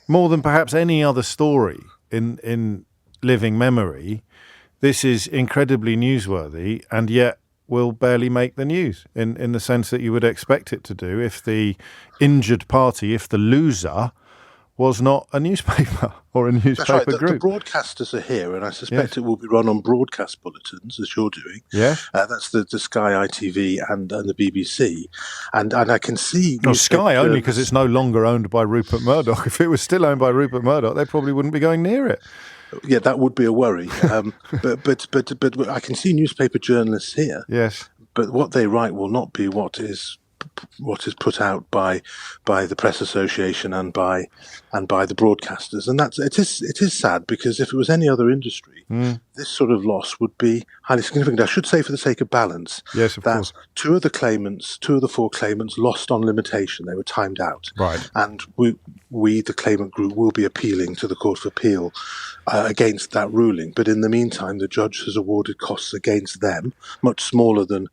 more than perhaps any other story in living memory, this is incredibly newsworthy and yet will barely make the news in the sense that you would expect it to do if the injured party, if the loser, was not a newspaper or a newspaper group. The broadcasters are here, and I suspect it will be run on broadcast bulletins, as you're doing. Yeah, that's the Sky ITV and the BBC, and I can see. Sky only because it's no longer owned by Rupert Murdoch. If it was still owned by Rupert Murdoch, they probably wouldn't be going near it. Yeah, that would be a worry. But I can see newspaper journalists here. Yes, but what they write will not be what is put out by the Press Association and by the broadcasters, and it is sad, because if it was any other industry, this sort of loss would be highly significant. I should say, for the sake of balance, yes, of course, two of the four claimants lost on limitation; they were timed out, right? And we, the claimant group, will be appealing to the Court of Appeal against that ruling. But in the meantime, the judge has awarded costs against them, much smaller than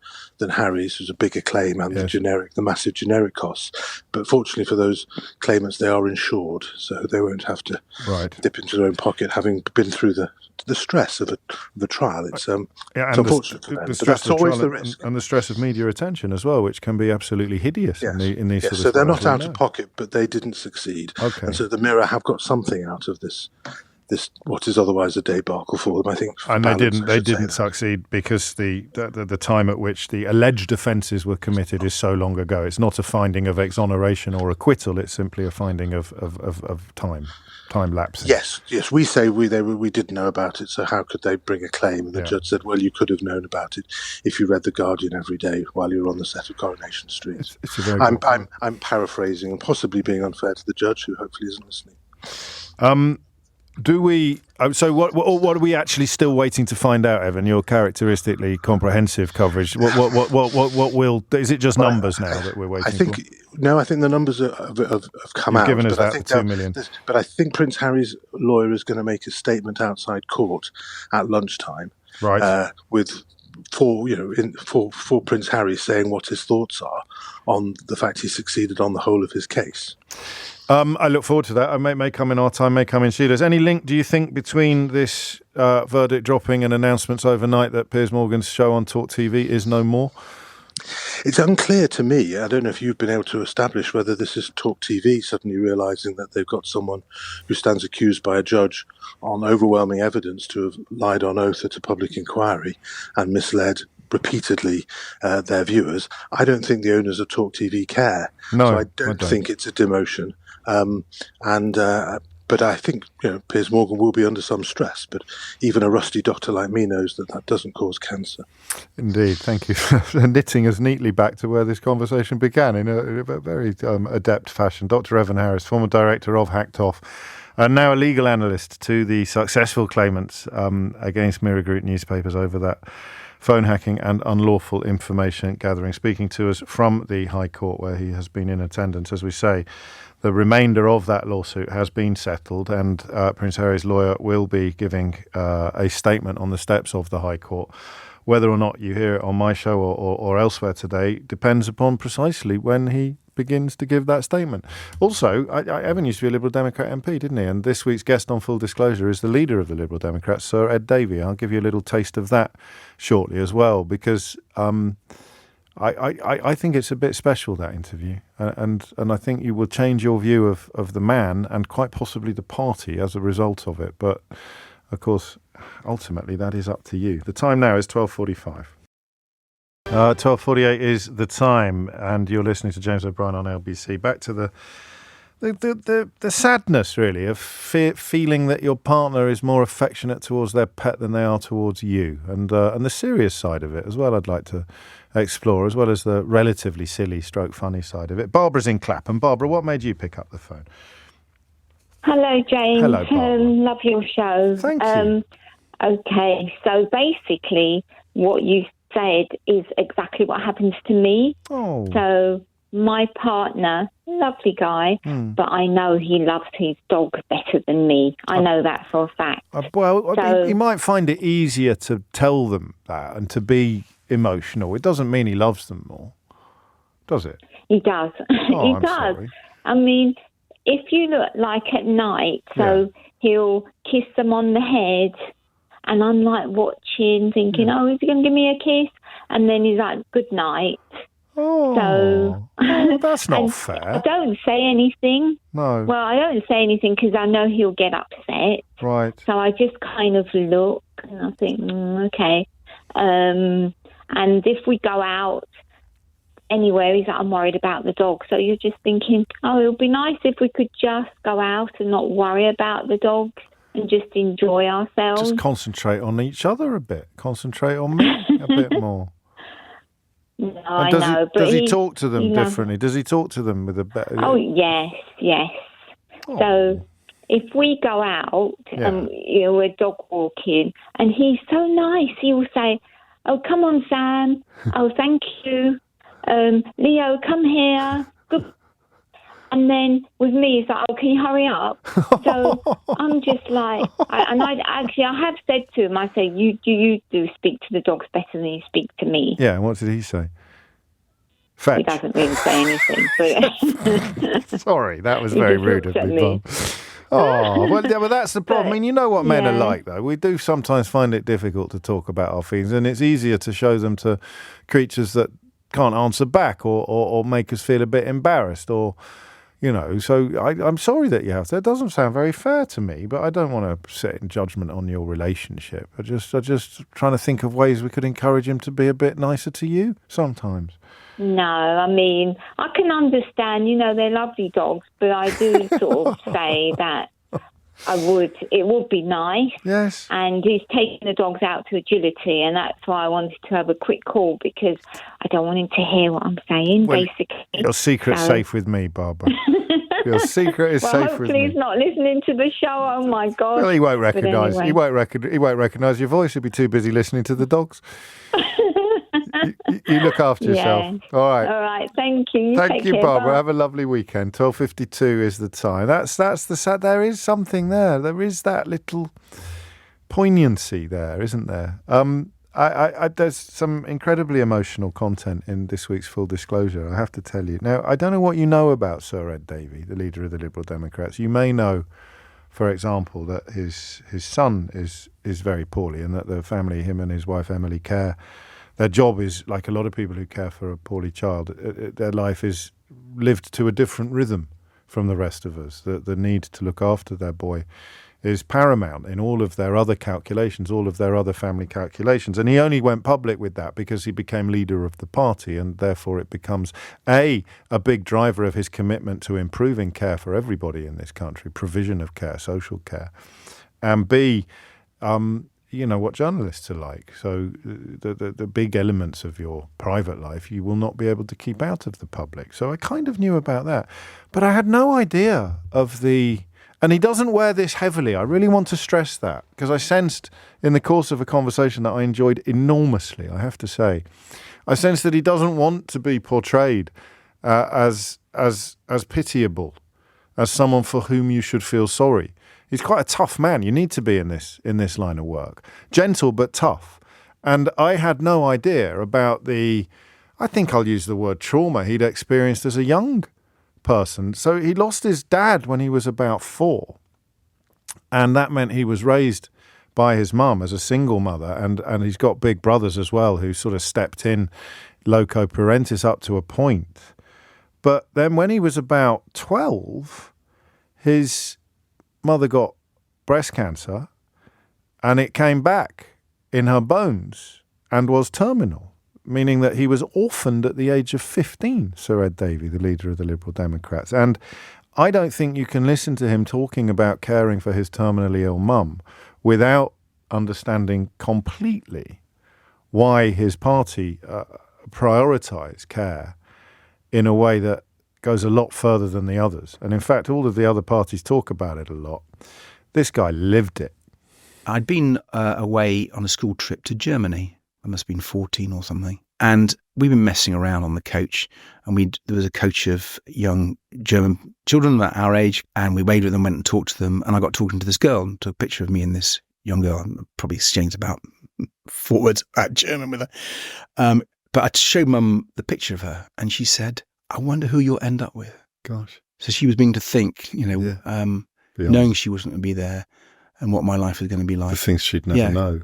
Harry's, who's a bigger claim, and the massive generic costs. But fortunately for those claimants, they are insured, so they won't have to dip into their own pocket, having been through the the stress of the trial. It's and unfortunate for them, the but stress that's of the always trial the risk. and the stress of media attention as well, which can be absolutely hideous in these sort of. So they're not trials, out of pocket, but they didn't succeed. Okay. And so the Mirror have got something out of this what is otherwise a debacle for them, I think. And they didn't succeed because the time at which the alleged offences were committed is so long ago. It's not a finding of exoneration or acquittal. It's simply a finding of time lapse. Yes. We say we didn't know about it, so how could they bring a claim? And the judge said, well, you could have known about it if you read The Guardian every day while you were on the set of Coronation Street. It's a very I'm paraphrasing and possibly being unfair to the judge, who hopefully isn't listening. Do we? So what are we actually still waiting to find out, Evan? Your characteristically comprehensive coverage. What will? Is it just numbers now that we're waiting for? No, I think the numbers have come You've out. given us but that, 2 million. But I think Prince Harry's lawyer is going to make a statement outside court at lunchtime, right? With for Prince Harry saying what his thoughts are on the fact he succeeded on the whole of his case. I look forward to that. It may come in our time, may come in Sheila's. Any link, do you think, between this verdict dropping and announcements overnight that Piers Morgan's show on Talk TV is no more? It's unclear to me. I don't know if you've been able to establish whether this is Talk TV suddenly realising that they've got someone who stands accused by a judge on overwhelming evidence to have lied on oath at a public inquiry and misled repeatedly their viewers. I don't think the owners of Talk TV care. No, so I don't think it's a demotion. But I think Piers Morgan will be under some stress. But even a rusty doctor like me knows that doesn't cause cancer. Indeed, thank you for knitting us neatly back to where this conversation began in a very adept fashion. Dr. Evan Harris, former director of Hacked Off, and now a legal analyst to the successful claimants against Mirror Group newspapers over that phone hacking and unlawful information gathering, speaking to us from the High Court where he has been in attendance. As we say, the remainder of that lawsuit has been settled, and Prince Harry's lawyer will be giving a statement on the steps of the High Court. Whether or not you hear it on my show or elsewhere today depends upon precisely when he begins to give that statement. Also, Evan used to be a Liberal Democrat MP, didn't he? And this week's guest on Full Disclosure is the leader of the Liberal Democrats, Sir Ed Davey. I'll give you a little taste of that shortly as well, because I think it's a bit special, that interview, and I think you will change your view of the man and quite possibly the party as a result of it. But of course, ultimately, that is up to you. The time now is 12:45. 12:48 is the time, and you're listening to James O'Brien on LBC. Back to the sadness, really, of feeling that your partner is more affectionate towards their pet than they are towards you, and the serious side of it as well. I'd like to explore, as well as the relatively silly stroke funny side of it. Barbara's in Clapham. Barbara, what made you pick up the phone? Hello, James. Hello, Barbara. Love your show. Thank you. Okay, so basically what you said is exactly what happens to me. Oh. So my partner, lovely guy, but I know he loves his dog better than me. I know that for a fact. He might find it easier to tell them that and to be emotional. It doesn't mean he loves them more, does it? He does. Oh, he does. Sorry. I mean, if you look like at night, so he'll kiss them on the head, and I'm like watching, thinking, oh, is he going to give me a kiss? And then he's like, good night. Oh, that's not fair. I don't say anything. No. Well, I don't say anything because I know he'll get upset. Right. So I just kind of look and I think, okay. And if we go out anywhere, he's like, I'm worried about the dog. So you're just thinking, oh, it would be nice if we could just go out and not worry about the dog and just enjoy ourselves. Just concentrate on each other a bit. Concentrate on me a bit more. No, I know. But does he talk to them differently? Does he talk to them with a better... Oh, yes. Oh. So if we go out and we're dog walking and he's so nice, he will say, oh, come on, Sam. Oh, thank you. Leo, come here. Good. And then with me, it's like, oh, can you hurry up? So I'm just like, I have said to him, I say, you do speak to the dogs better than you speak to me. Yeah, what did he say? Fetch. He doesn't really say anything. But Sorry, that was very rude of me, Bob. Oh, well, yeah, but that's the problem. I mean, you know what men are like, though. We do sometimes find it difficult to talk about our feelings, and it's easier to show them to creatures that can't answer back or make us feel a bit embarrassed or, you know. So I'm sorry that you have to. It doesn't sound very fair to me, but I don't want to sit in judgment on your relationship. I just trying to think of ways we could encourage him to be a bit nicer to you sometimes. No, I mean, I can understand, you know, they're lovely dogs, but I do sort of say that it would be nice. Yes. And he's taking the dogs out to agility, and that's why I wanted to have a quick call, because I don't want him to hear what I'm saying, basically. Your secret's safe with me, Barbara. Your secret is safe with me. Hopefully he's not listening to the show. Oh, my God. Well, he won't recognise. Anyway. He won't recognise your voice. He'll be too busy listening to the dogs. You look after yourself. Yeah. All right. All right. Thank you. Thank you, care. Barbara. Bye. Have a lovely weekend. 12:52 is the time. That's the sad. There is something there. There is that little poignancy there, isn't there? There's some incredibly emotional content in this week's Full Disclosure, I have to tell you. Now, I don't know what you know about Sir Ed Davey, the leader of the Liberal Democrats. You may know, for example, that his son is very poorly, and that the family, him and his wife Emily, care. Their job is, like a lot of people who care for a poorly child, their life is lived to a different rhythm from the rest of us. The need to look after their boy is paramount in all of their other calculations, all of their other family calculations. And he only went public with that because he became leader of the party, and therefore it becomes a big driver of his commitment to improving care for everybody in this country, provision of care, social care, and B, you know what journalists are like. So the big elements of your private life you will not be able to keep out of the public. So I kind of knew about that. But I had no idea of the... And he doesn't wear this heavily. I really want to stress that, because I sensed in the course of a conversation that I enjoyed enormously, I have to say. I sensed that he doesn't want to be portrayed as pitiable, as someone for whom you should feel sorry. He's quite a tough man. You need to be in this line of work. Gentle but tough. And I had no idea about I think I'll use the word trauma he'd experienced as a young person. So he lost his dad when he was about 4. And that meant he was raised by his mum as a single mother. And he's got big brothers as well who sort of stepped in loco parentis up to a point. But then when he was about 12, his mother got breast cancer, and it came back in her bones and was terminal, meaning that he was orphaned at the age of 15, Sir Ed Davey, the leader of the Liberal Democrats. And I don't think you can listen to him talking about caring for his terminally ill mum without understanding completely why his party prioritise care in a way that goes a lot further than the others. And in fact, all of the other parties talk about it a lot. This guy lived it. I'd been away on a school trip to Germany. I must have been 14 or something. And we've been messing around on the coach. And there was a coach of young German children about our age. And we waved at them, went and talked to them. And I got talking to this girl and took a picture of me and this young girl. I probably exchanged about 4 words about German with her. But I showed Mum the picture of her. And she said, I wonder who you'll end up with. Gosh. So she was beginning to think, knowing she wasn't going to be there and what my life was going to be like. The things she'd never know.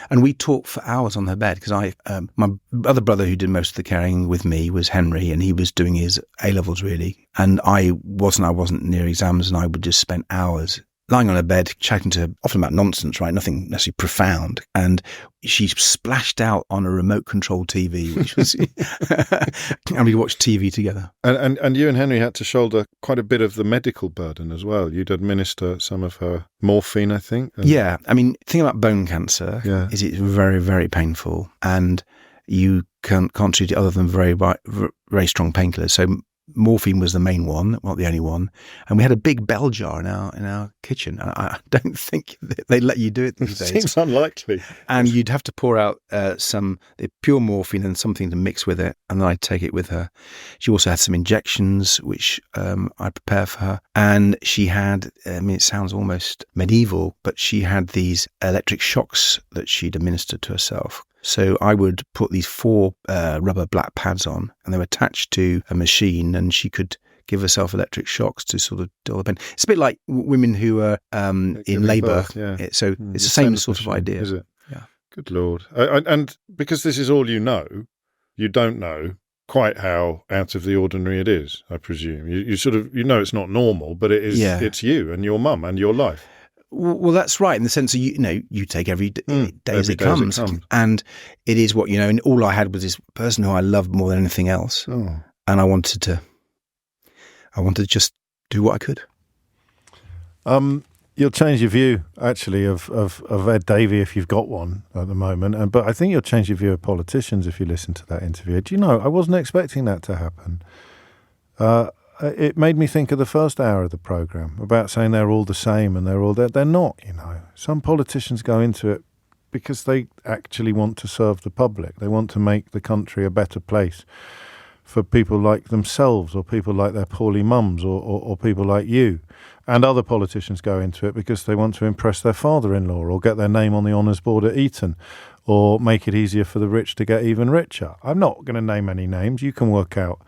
And we talked for hours on her bed, because my other brother who did most of the caring with me was Henry, and he was doing his A-levels really. And I wasn't near exams, and I would just spend hours lying on her bed, chatting to her, often about nonsense, right? Nothing necessarily profound. And she splashed out on a remote control TV, which was, and we watched TV together. And you and Henry had to shoulder quite a bit of the medical burden as well. You'd administer some of her morphine, I think. Yeah. I mean, the thing about bone cancer is it's very, very painful, and you can't treat it other than very, very strong painkillers. So morphine was the main one, not the only one. And we had a big bell jar in our kitchen. I don't think they let you do it these days. Seems unlikely. And you'd have to pour out some pure morphine and something to mix with it, and then I'd take it with her. She also had some injections, which I prepare for her. And she had, it sounds almost medieval, but she had these electric shocks that she'd administered to herself. So I would put these 4 rubber black pads on, and they were attached to a machine, and she could give herself electric shocks to sort of dull the pain. It's a bit like women who are in labour. So it's the same sort of idea. Is it? Yeah. Good Lord. And because this is all you don't know quite how out of the ordinary it is, I presume. You sort of, it's not normal, but it is. Yeah. It's you and your mum and your life. Well, that's right, in the sense of, you take every day as it comes. And it is what, and all I had was this person who I loved more than anything else. Oh. And I wanted to just do what I could. You'll change your view, actually, of Ed Davey if you've got one at the moment. But I think you'll change your view of politicians if you listen to that interview. Do you know, I wasn't expecting that to happen. It made me think of the first hour of the programme about saying they're all the same and they're not, Some politicians go into it because they actually want to serve the public. They want to make the country a better place for people like themselves or people like their poorly mums or people like you. And other politicians go into it because they want to impress their father-in-law or get their name on the honours board at Eton or make it easier for the rich to get even richer. I'm not going to name any names. You can work out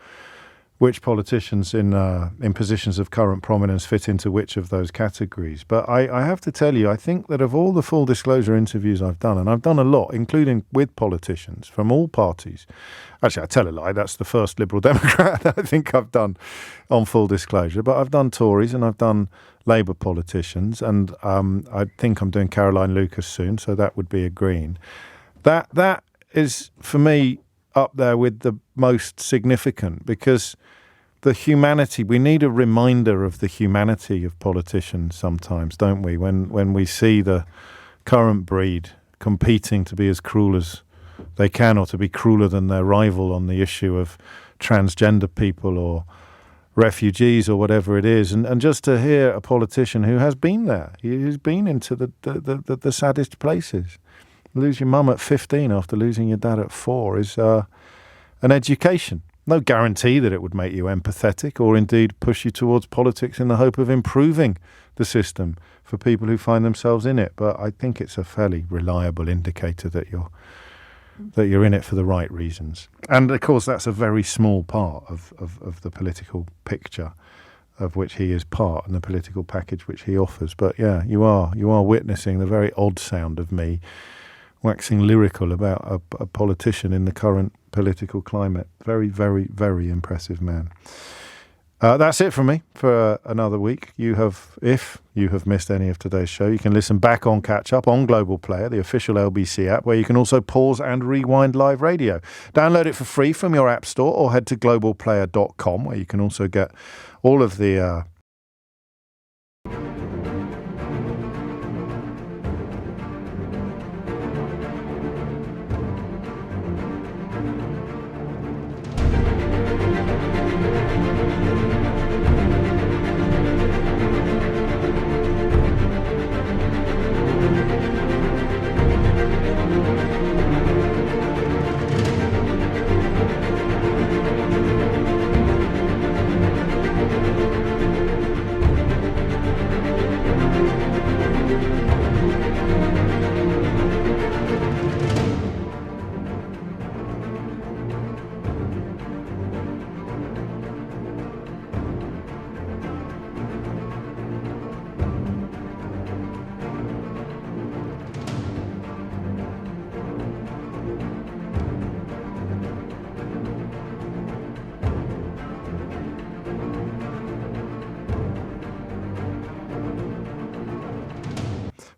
which politicians in positions of current prominence fit into which of those categories. But I have to tell you, I think that of all the full disclosure interviews I've done, and I've done a lot, including with politicians from all parties. Actually, I tell a lie, that's the first Liberal Democrat I think I've done on full disclosure. But I've done Tories and I've done Labour politicians, and I think I'm doing Caroline Lucas soon, so that would be a Green. That is, for me, up there with the most significant, because the humanity, we need a reminder of the humanity of politicians sometimes, don't we? When we see the current breed competing to be as cruel as they can or to be crueler than their rival on the issue of transgender people or refugees or whatever it is, and just to hear a politician who has been there, who's been into the saddest places. Lose your mum at 15 after losing your dad at 4 is an education. No guarantee that it would make you empathetic or indeed push you towards politics in the hope of improving the system for people who find themselves in it. But I think it's a fairly reliable indicator that you're in it for the right reasons. And of course, that's a very small part of the political picture of which he is part and the political package which he offers. But yeah, you are witnessing the very odd sound of me waxing lyrical about a politician in the current political climate. Very, very, very impressive man. That's it from me for another week. If you have missed any of today's show, you can listen back on Catch Up on Global Player, the official LBC app, where you can also pause and rewind live radio. Download it for free from your app store or head to globalplayer.com, where you can also get all of the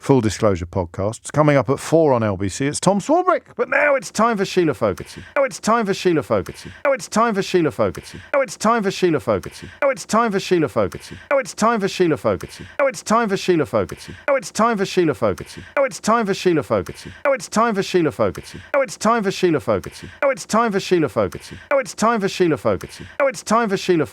Full Disclosure podcasts coming up at 4 on LBC. It's Tom Swarbrick, but now it's time for Sheila Fogarty. Now it's time for Sheila Fogarty. Now it's time for Sheila Fogarty. Now it's time for Sheila Fogarty. Now it's time for Sheila Fogarty. Now it's time for Sheila Fogarty. Now it's time for Sheila Fogarty. Now it's time for Sheila Fogarty. Now it's time for Sheila Fogarty. Now it's time for Sheila Fogarty. Now it's time for Sheila Fogarty. Now it's time for Sheila Fogarty. Now it's time for Sheila Fogarty. Now it's time for Sheila Fogarty.